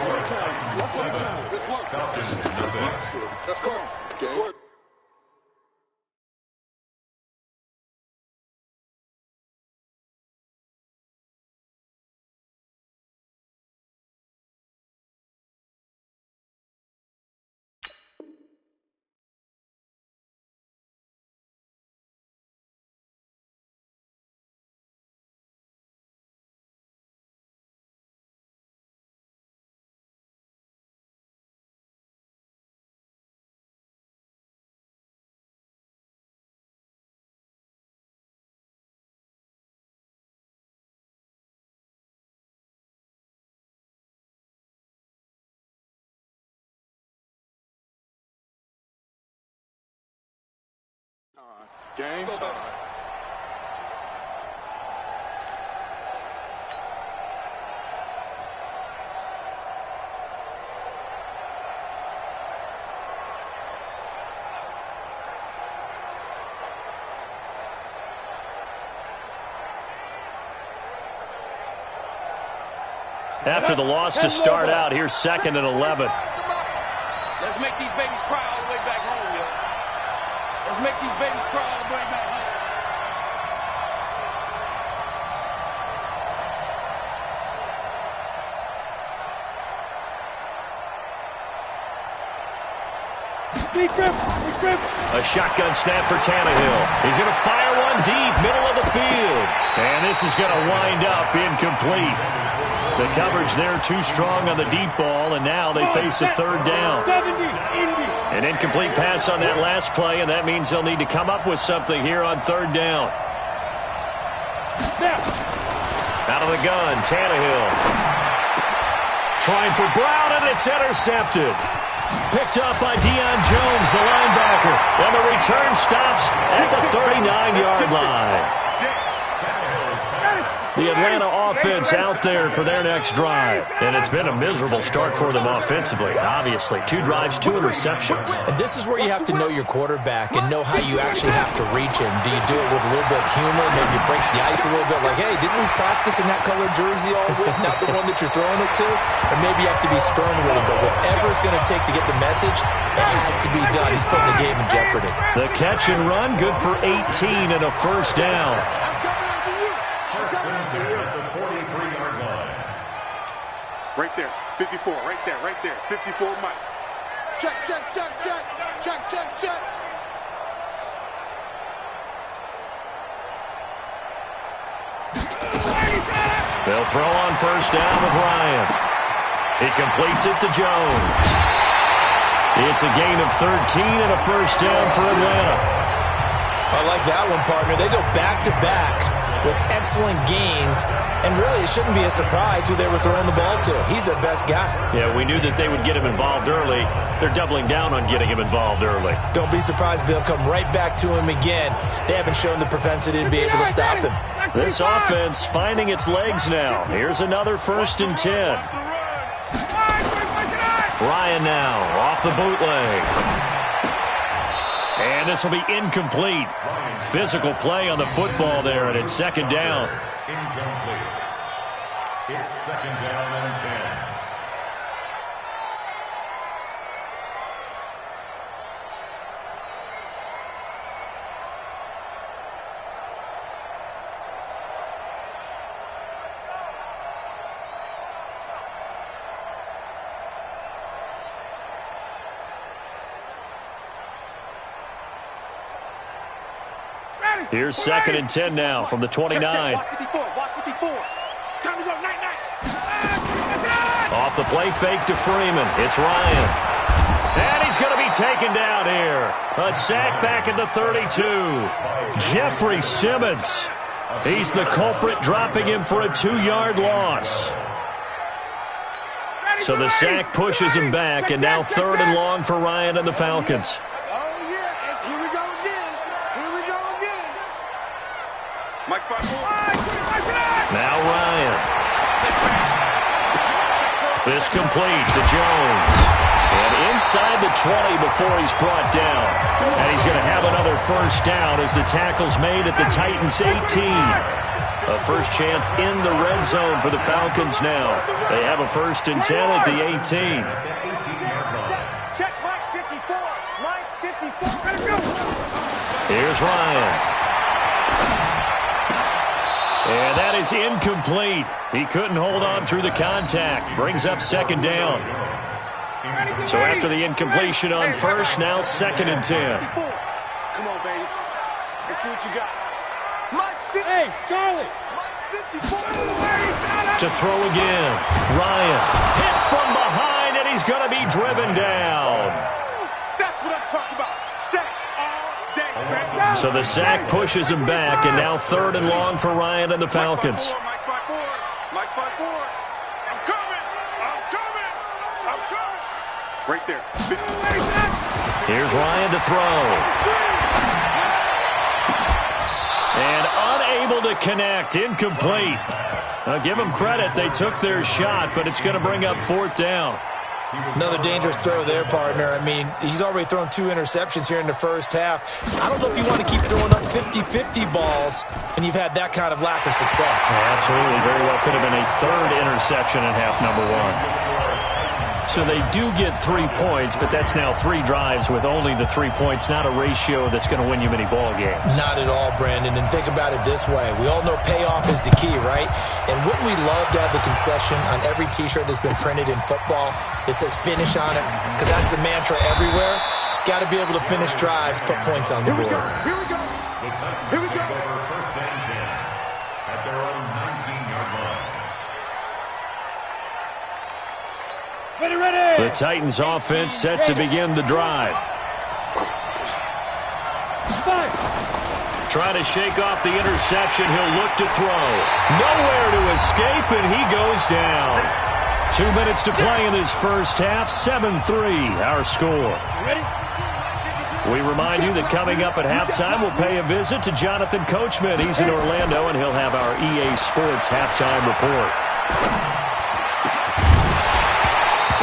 Game time. after the loss to start out. Here's 2nd and 11. Let's make these babies cry all the way back home, yo. Let's make these babies cry all the way back home. A shotgun snap for Tannehill. He's going to fire one deep, middle of the field. And this is going to wind up incomplete. The coverage there too strong on the deep ball, and now they face a 3rd down. An incomplete pass on that last play, and that means they'll need to come up with something here on 3rd down. Out of the gun, Tannehill. Trying for Brown, and it's intercepted. Picked up by Deion Jones, the linebacker. And the return stops at the 39-yard line. The Atlanta offense out there for their next drive. And it's been a miserable start for them offensively, obviously. 2 drives, 2 interceptions. And this is where you have to know your quarterback and know how you actually have to reach him. Do you do it with a little bit of humor, maybe break the ice a little bit, like, hey, didn't we practice in that color jersey all week, not the one that you're throwing it to? Or maybe you have to be stern with him, but whatever it's going to take to get the message, it has to be done. He's putting the game in jeopardy. The catch and run, good for 18 and a 1st down. Right there, 54, right there, 54, Mike. Check. They'll throw on 1st down with Ryan. He completes it to Jones. It's a gain of 13 and a 1st down for Atlanta. I like that one, partner. They go back-to-back with excellent gains, and really it shouldn't be a surprise who they were throwing the ball to. He's their best guy. Yeah, we knew that they would get him involved early. They're doubling down on getting him involved early. Don't be surprised if they'll come right back to him again. They haven't shown the propensity to be able to stop him. This offense finding its legs now. Here's another 1st and 10. Ryan now off the bootleg. And this will be incomplete. Physical play on the football there, and it's 2nd down. Incomplete. It's 2nd down and 10. Here's 2nd and 10 now from the 29. Watch 54. Time to go, night. Off the play fake to Freeman. It's Ryan. And he's going to be taken down here. A sack back at the 32. Jeffrey Simmons. He's the culprit, dropping him for a 2-yard loss. So the sack pushes him back, and now 3rd and long for Ryan and the Falcons. Now Ryan. This complete to Jones. And inside the 20 before he's brought down. And he's going to have another 1st down as the tackle's made at the Titans' 18. A first chance in the red zone for the Falcons now. They have a 1st and 10 at the 18. Check Mike 54. Mike 54. Here's Ryan. And that is incomplete. He couldn't hold on through the contact. Brings up 2nd down. So after the incompletion on 1st, now 2nd and 10. Come on, baby. Let's see what you got. Hey, Charlie. To throw again. Ryan hit from behind, and he's going to be driven down. That's what I'm talking about. Sacks all day, baby. So the sack pushes him back, and now 3rd and long for Ryan and the Falcons. Mike 5-4. Mike 5-4. I'm coming. Right there. Here's Ryan to throw. And unable to connect. Incomplete. Now give them credit. They took their shot, but it's going to bring up 4th down. Another dangerous throw there, partner. I mean, he's already thrown 2 interceptions here in the first half. I don't know if you want to keep throwing up 50-50 balls when you've had that kind of lack of success. Yeah, absolutely. Very well could have been a 3rd interception in half number 1. So they do get 3 points, but that's now 3 drives with only the 3 points, not a ratio that's going to win you many ball games. Not at all, Brandon. And think about it this way. We all know payoff is the key, right? And wouldn't we love to have the concession on every T-shirt that's been printed in football that says finish on it? Because that's the mantra everywhere. Got to be able to finish drives, put points on the board. Here we go. The Titans take over 1st and 10 at their own 19-yard line. The Titans offense set to begin the drive. Trying to shake off the interception. He'll look to throw. Nowhere to escape, and he goes down. 2 minutes to play in this first half. 7-3 our score. We remind you that coming up at halftime, we'll pay a visit to Jonathan Coachman. He's in Orlando, and he'll have our EA Sports halftime report.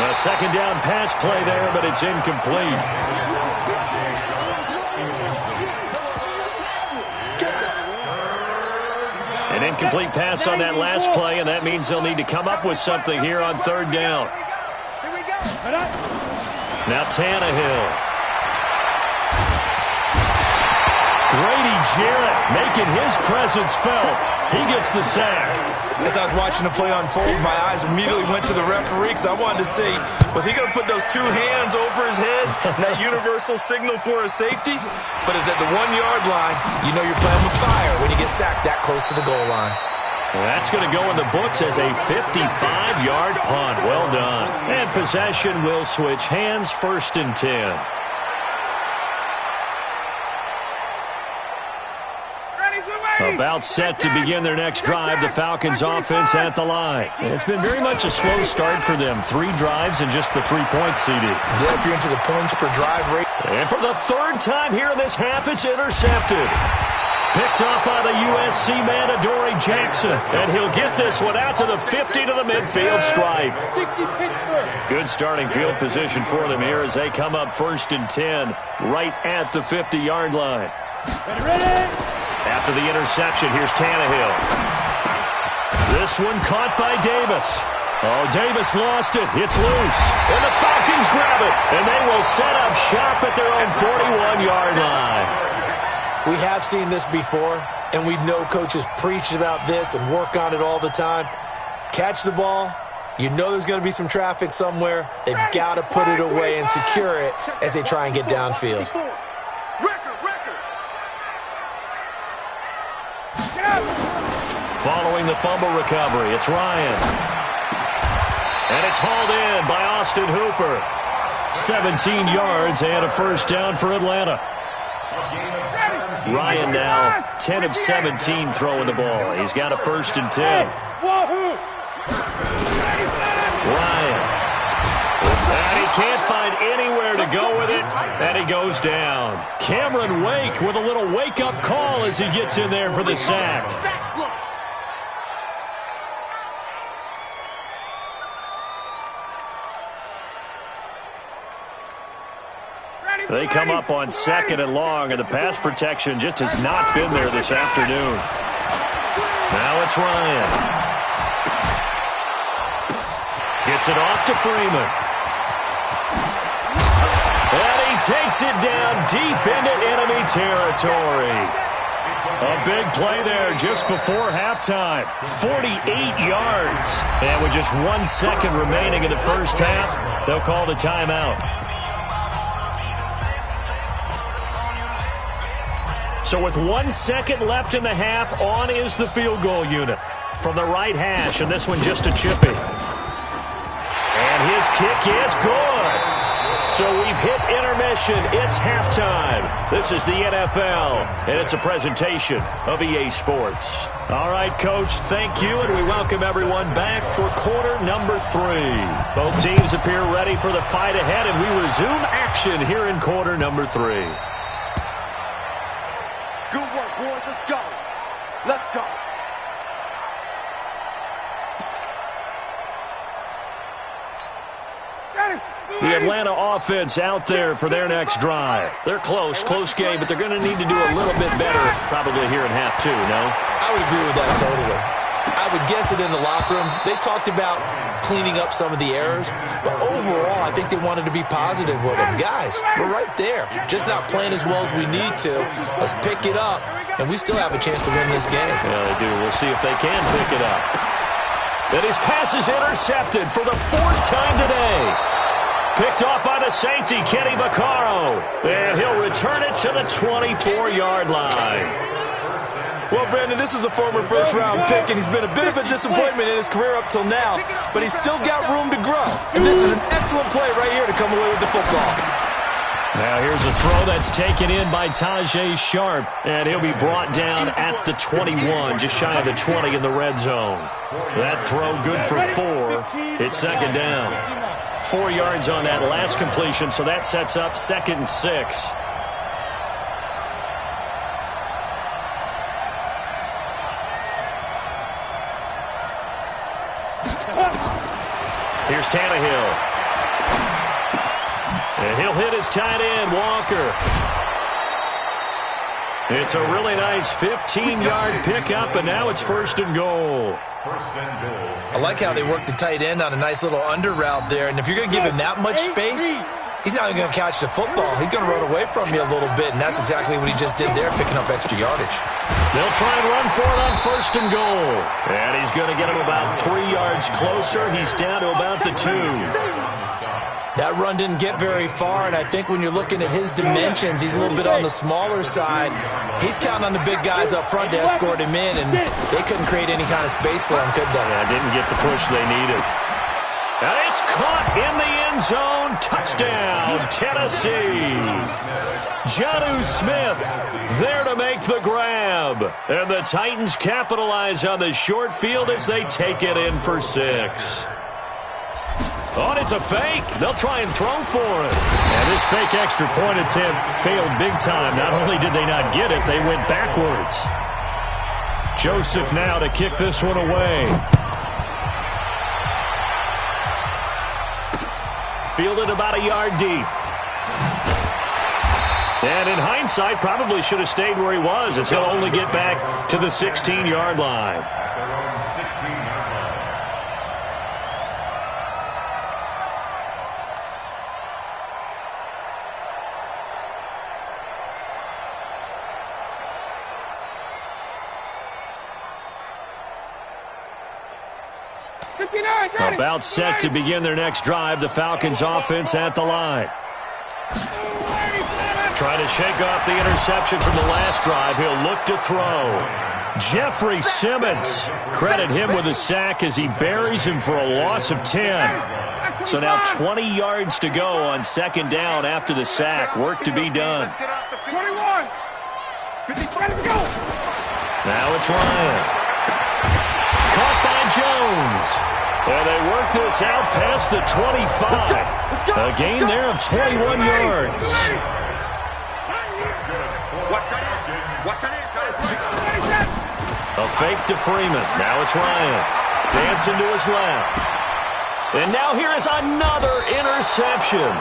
A 2nd down pass play there, but it's incomplete. An incomplete pass on that last play, and that means they'll need to come up with something here on 3rd down. Now Tannehill. Grady Jarrett making his presence felt. He gets the sack. As I was watching the play unfold, my eyes immediately went to the referee because I wanted to see, was he going to put those 2 hands over his head, that universal signal for a safety? But it's at the 1-yard line. You know you're playing with fire when you get sacked that close to the goal line. Well, that's going to go in the books as a 55-yard punt. Well done. And possession will switch hands. 1st and 10. About set to begin their next drive. The Falcons offense at the line. It's been very much a slow start for them. 3 drives and just the 3 points, CD. Yeah, if you're into the points per drive rate. And for the 3rd time here in this half, it's intercepted. Picked up by the USC man, Adoree Jackson. And he'll get this one out to the 50 to the midfield stripe. Good starting field position for them here as they come up 1st and 10 right at the 50-yard line. After the interception, here's Tannehill. This one caught by Davis. Oh, Davis lost it. It's loose. And the Falcons grab it. And they will set up shop at their own 41-yard line. We have seen this before, and we know coaches preach about this and work on it all the time. Catch the ball. You know there's going to be some traffic somewhere. They've got to put it away and secure it as they try and get downfield. Following the fumble recovery, it's Ryan. And it's hauled in by Austin Hooper. 17 yards and a 1st down for Atlanta. Ryan now 10 of 17 throwing the ball. He's got a 1st and 10. Ryan. And he can't find anywhere to go with it. And he goes down. Cameron Wake with a little wake-up call as he gets in there for the sack. They come up on 2nd and long, and the pass protection just has not been there this afternoon. Now it's Ryan. Gets it off to Freeman. And he takes it down deep into enemy territory. A big play there just before halftime. 48 yards. And with just 1 second remaining in the first half, they'll call the timeout. So with 1 second left in the half, on is the field goal unit from the right hash, and this one just a chippy. And his kick is good. So we've hit intermission. It's halftime. This is the NFL, and it's a presentation of EA Sports. All right, Coach, thank you, and we welcome everyone back for quarter number 3. Both teams appear ready for the fight ahead, and we resume action here in quarter number 3. Good work, boys. Let's go. Let's go. Got him. The Atlanta offense out there for their next drive. They're close game, but they're going to need to do a little bit better probably here in half two, no? I would agree with that totally. I would guess it in the locker room. They talked about cleaning up some of the errors, but overall, I think they wanted to be positive with them. Guys, we're right there. Just not playing as well as we need to. Let's pick it up, and we still have a chance to win this game. Yeah, they do. We'll see if they can pick it up. And his pass is intercepted for the fourth time today. Picked off by the safety, Kenny Vaccaro. And he'll return it to the 24-yard line. Well, Brandon, this is a former first-round pick, and he's been a bit of a disappointment in his career up till now, but he's still got room to grow. And this is an excellent play right here to come away with the football. Now here's a throw that's taken in by Tajae Sharpe, and he'll be brought down at the 21, just shy of the 20 in the red zone. That throw good for 4. It's second down. 4 yards on that last completion, so that sets up 2nd and 6. Here's Tannehill. And he'll hit his tight end, Walker. It's a really nice 15-yard pickup, and now it's 1st and goal. I like how they work the tight end on a nice little under route there, and if you're going to give him that much space, he's not going to catch the football. He's going to run away from you a little bit, and that's exactly what he just did there, picking up extra yardage. They'll try and run for it on 1st and goal. And he's going to get him about 3 yards closer. He's down to about the 2. That run didn't get very far, and I think when you're looking at his dimensions, he's a little bit on the smaller side. He's counting on the big guys up front to escort him in, and they couldn't create any kind of space for him, could they? Yeah, didn't get the push they needed. And it's caught in the end zone. Touchdown, Tennessee. Jonnu Smith there to make the grab. And the Titans capitalize on the short field as they take it in for 6. Oh, and it's a fake. They'll try and throw for it. And this fake extra point attempt failed big time. Not only did they not get it, they went backwards. Joseph now to kick this one away. Fielded about a yard deep. And in hindsight, probably should have stayed where he was, as he'll only get back to the 16-yard line. About set to begin their next drive. The Falcons offense at the line. Trying to shake off the interception from the last drive. He'll look to throw. Jeffrey Simmons. Credit him with a sack as he buries him for a loss of 10. So now 20 yards to go on 2nd down after the sack. Work to be done. 21. 50. Now it's Ryan. Caught by Jones. And they work this out past the 25. A gain there of 21 yards. A fake to Freeman. Now it's Ryan. Dancing to his left. And now here is another interception.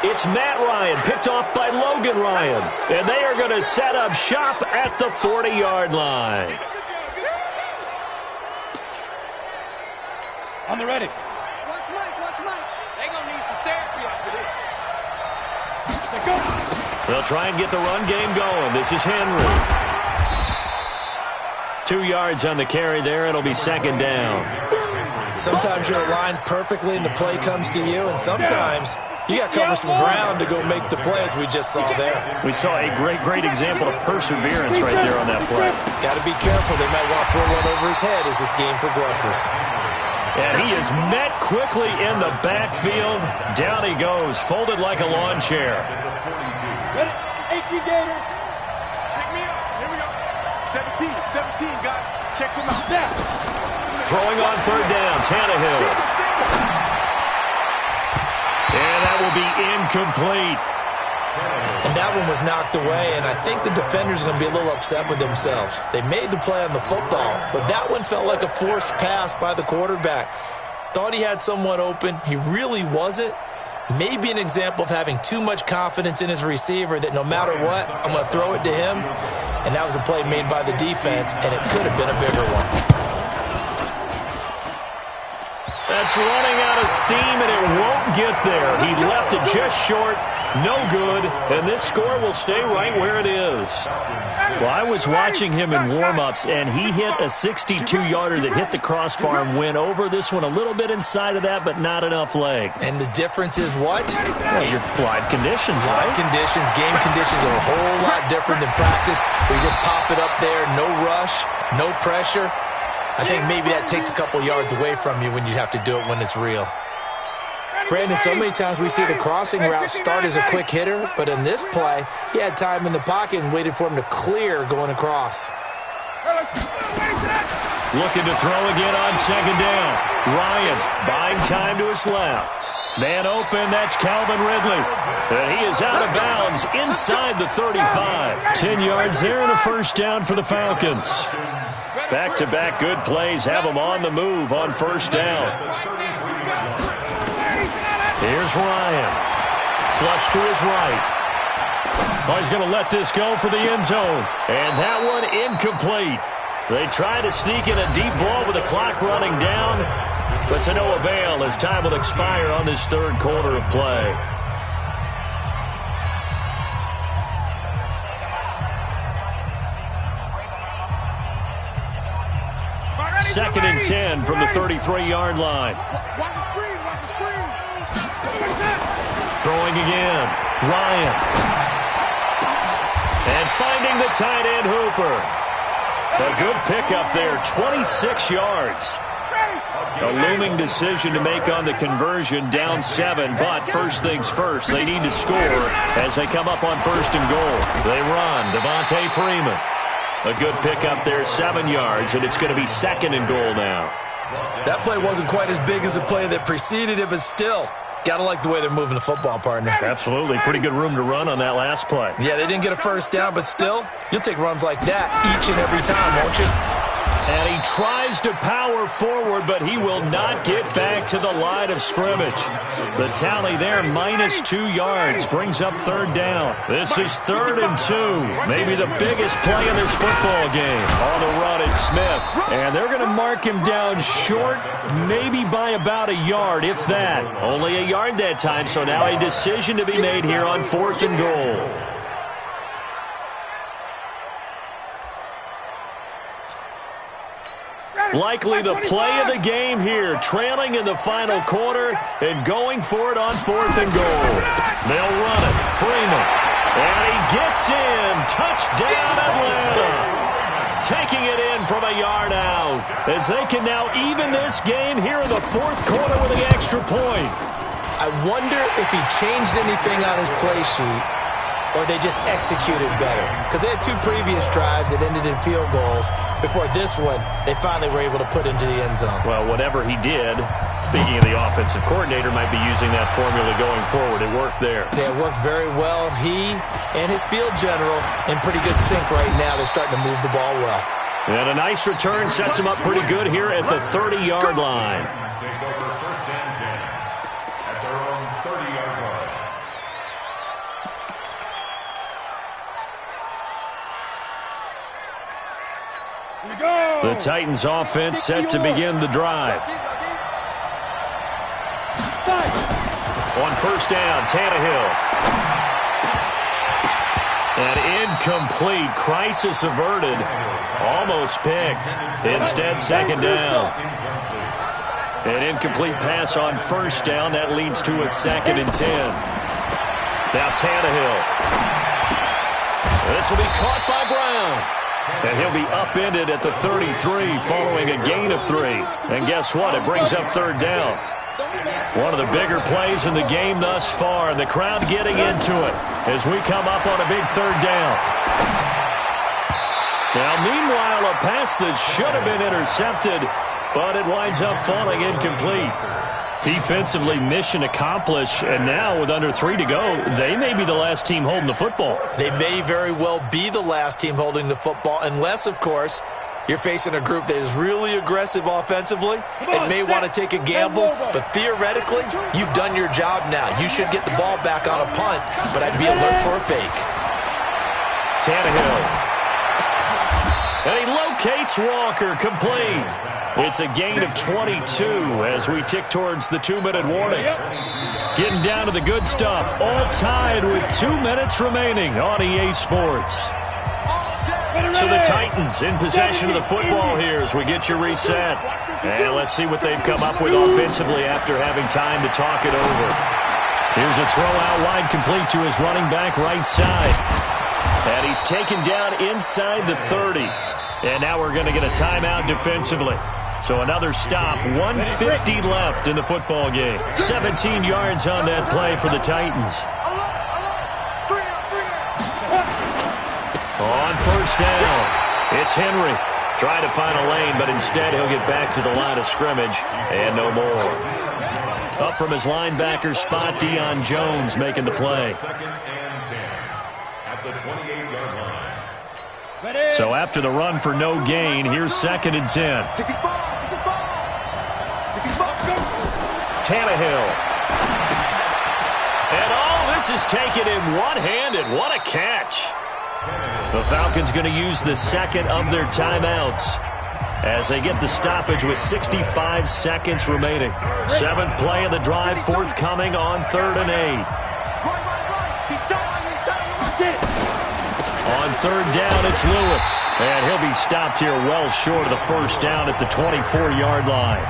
It's Matt Ryan, picked off by Logan Ryan. And they are going to set up shop at the 40-yard line. On the ready. Watch Mike. They're going to need some therapy after this. Let's go. They'll try and get the run game going. This is Henry. 2 yards on the carry there. It'll be 2nd down. Sometimes you're aligned perfectly and the play comes to you, and sometimes you got to cover some ground to go make the play, as we just saw there. We saw a great example of perseverance right there on that play. Got to be careful. They might want to throw one over his head as this game progresses. And he is met quickly in the backfield. Down he goes, folded like a lawn chair. Ready? HG Gator. Pick me up. Here we go. 17, got it. Check him out. Now. Throwing on 3rd down, Tannehill. And that will be incomplete. And that one was knocked away, and I think the defenders are going to be a little upset with themselves. They made the play on the football, but that one felt like a forced pass by the quarterback. Thought he had someone open. He really wasn't. Maybe an example of having too much confidence in his receiver that no matter what, I'm going to throw it to him. And that was a play made by the defense, and it could have been a bigger one. That's running out of steam, and it won't get there. He left it just short. No good, and this score will stay right where it is. Well, I was watching him in warm-ups, and he hit a 62-yarder that hit the crossbar and went over this one a little bit inside of that, but not enough leg. And the difference is what? Well, your live conditions, right? Live conditions, game conditions are a whole lot different than practice, where you just pop it up there, no rush, no pressure. I think maybe that takes a couple yards away from you when you have to do it when it's real. Brandon, so many times we see the crossing route start as a quick hitter, but in this play, he had time in the pocket and waited for him to clear going across. Looking to throw again on second down. Ryan buying time to his left. Man open, that's Calvin Ridley. And he is out of bounds inside the 35. 10 yards there and a first down for the Falcons. Back-to-back good plays have them on the move on first down. Here's Ryan. Flush to his right. Oh, he's going to let this go for the end zone. And that one incomplete. They try to sneak in a deep ball with the clock running down, but to no avail as time will expire on this third quarter of play. Second and 10 from the 33-yard line. Throwing again. Ryan. And finding the tight end Hooper. A good pickup there, 26 yards. A looming decision to make on the conversion, down 7, but first things first, they need to score as they come up on first and goal. They run, Devontae Freeman. A good pickup there, 7 yards, and it's going to be second and goal now. That play wasn't quite as big as the play that preceded it, but still, gotta like the way they're moving the football, partner. Absolutely. Pretty good room to run on that last play. Yeah, they didn't get a first down, but still, you'll take runs like that each and every time, won't you? And he tries to power forward, but he will not get back to the line of scrimmage. The tally there, -2 yards, brings up third down. This is 3rd and 2. Maybe the biggest play in this football game. On the run, it's Smith. And they're going to mark him down short, maybe by about a yard, if that. Only a yard that time, so now a decision to be made here on 4th and goal. Likely the play of the game here, trailing in the final quarter and going for it on 4th and goal. They'll run it. Freeman. And he gets in. Touchdown, Atlanta. Taking it in from a yard out as they can now even this game here in the 4th quarter with an extra point. I wonder if he changed anything on his play sheet or they just executed better. Because they had 2 previous drives that ended in field goals. Before this one, they finally were able to put into the end zone. Well, whatever he did, speaking of the offensive coordinator, might be using that formula going forward. It worked there. Yeah, it worked very well. He and his field general in pretty good sync right now. They're starting to move the ball well. And a nice return sets him up pretty good here at the 30-yard line. Take over first and 10 at their own 30-yard line. The Titans offense set to begin the drive. On first down, Tannehill. And incomplete. Crisis averted. Almost picked. Instead, second down. An incomplete pass on first down. That leads to a 2nd and 10. Now Tannehill. This will be caught by Brown. And he'll be upended at the 33 following a gain of 3. And guess what? It brings up third down. One of the bigger plays in the game thus far, and the crowd getting into it as we come up on a big third down. Now, meanwhile, a pass that should have been intercepted, but it winds up falling incomplete. Defensively, mission accomplished, and now with under 3 to go, they may be the last team holding the football. They may very well be the last team holding the football, unless, of course, You're facing a group that is really aggressive offensively and may want to take a gamble, but theoretically, you've done your job now. You should get the ball back on a punt, but I'd be alert for a fake. Tannehill. And he locates Walker, complete. It's a gain of 22 as we tick towards the 2-minute warning. Getting down to the good stuff, all tied with 2 minutes remaining on EA Sports. So the Titans in possession of the football here as we get your reset. And let's see what they've come up with offensively after having time to talk it over. Here's a throw out wide, complete to his running back right side. And he's taken down inside the 30. And now we're going to get a timeout defensively. So another stop, 1:50 left in the football game. 17 yards on that play for the Titans. On first down, it's Henry. Trying to find a lane, but instead he'll get back to the line of scrimmage and no more. Up from his linebacker spot, Deion Jones making the play. Second and 10 at the 28-yard line. So after the run for no gain, here's 2nd and 10. Tannehill. And all this is taken in one-handed. What a catch. The Falcons going to use the second of their timeouts as they get the stoppage with 65 seconds remaining. 7th play of the drive, forthcoming on 3rd and 8. On 3rd down, it's Lewis. And he'll be stopped here well short of the first down at the 24-yard line.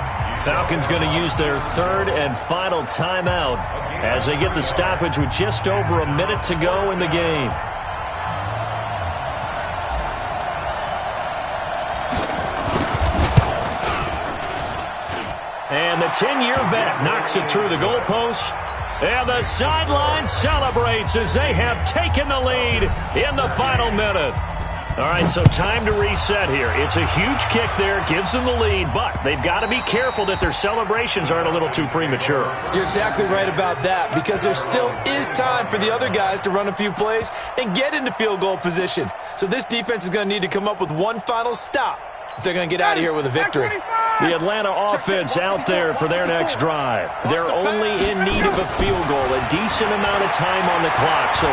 Falcons going to use their 3rd and final timeout as they get the stoppage with just over a minute to go in the game. And the 10-year vet knocks it through the goalpost. And the sideline celebrates as they have taken the lead in the final minute. All right, so time to reset here. It's a huge kick there, gives them the lead, but they've got to be careful that their celebrations aren't a little too premature. You're exactly right about that, because there still is time for the other guys to run a few plays and get into field goal position. So this defense is going to need to come up with one final stop if they're going to get out of here with a victory. The Atlanta offense out there for their next drive. They're only in need of a field goal, a decent amount of time on the clock. So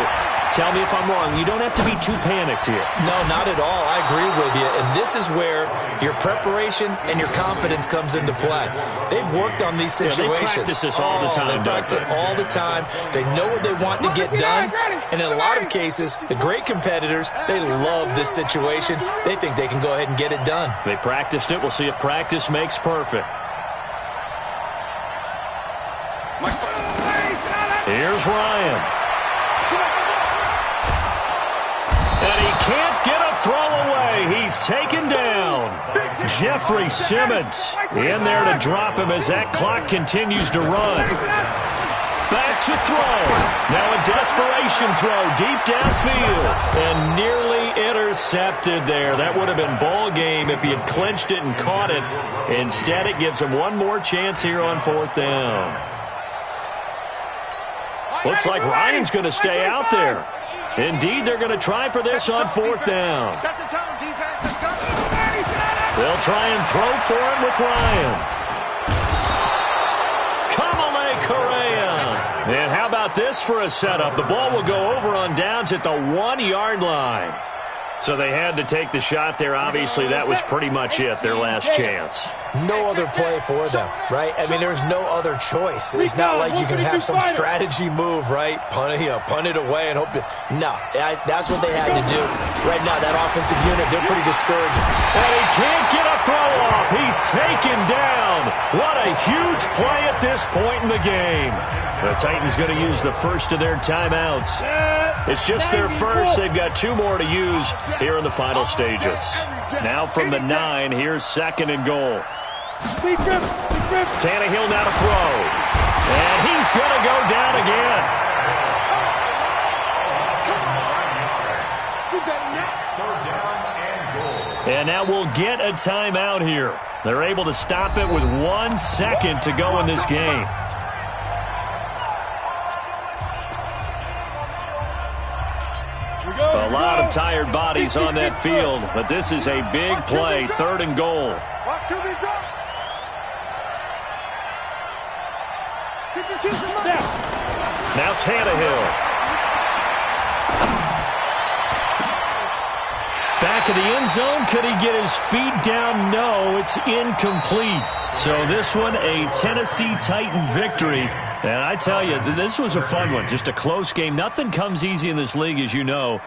tell me if I'm wrong. You don't have to be too panicked here. No, not at all. I agree with you. And this is where your preparation and your confidence comes into play. They've worked on these situations. Yeah, they practice this all the time. They practice it all the time. They know what they want to get done. And in a lot of cases, the great competitors, they love this situation. They think they can go ahead and get it done. They practiced it. We'll see if practice makes perfect. Here's Ryan. And he can't get a throw away. He's taken down. Jeffrey Simmons in there to drop him as that clock continues to run. Back to throw. Now a desperation throw deep downfield. And nearly intercepted there. That would have been ball game if he had clinched it and caught it. Instead, it gives him one more chance here on 4th down. Looks like Ryan's going to stay out there. Indeed, they're going to try for this on 4th down. They'll try and throw for him with Ryan. Kamale Correa. And how about this for a setup? The ball will go over on downs at the 1-yard line. So they had to take the shot there. Obviously, that was pretty much it, their last chance. No other play for them, right? I mean, there's no other choice. It's not like you can have some strategy move, right? Punt it away and hope to... No, that's what they had to do. Right now, that offensive unit, they're pretty discouraged. And he can't get a throw off. He's taken down. What a huge play at this point in the game. The Titans going to use the first of their timeouts. It's just their first. They've got 2 more to use here in the final stages. Now from the 9, here's 2nd and goal. Tannehill now to throw. And he's going to go down again. And now we'll get a timeout here. They're able to stop it with 1 second to go in this game. A lot of of tired bodies on that field, but this is a big play, 3rd and goal. Watch QB drop. 52 from Mike. Now Tannehill. Back of the end zone. Could he get his feet down? No, it's incomplete. So this one, a Tennessee Titan victory. And I tell you, this was a fun one. Just a close game. Nothing comes easy in this league, as you know.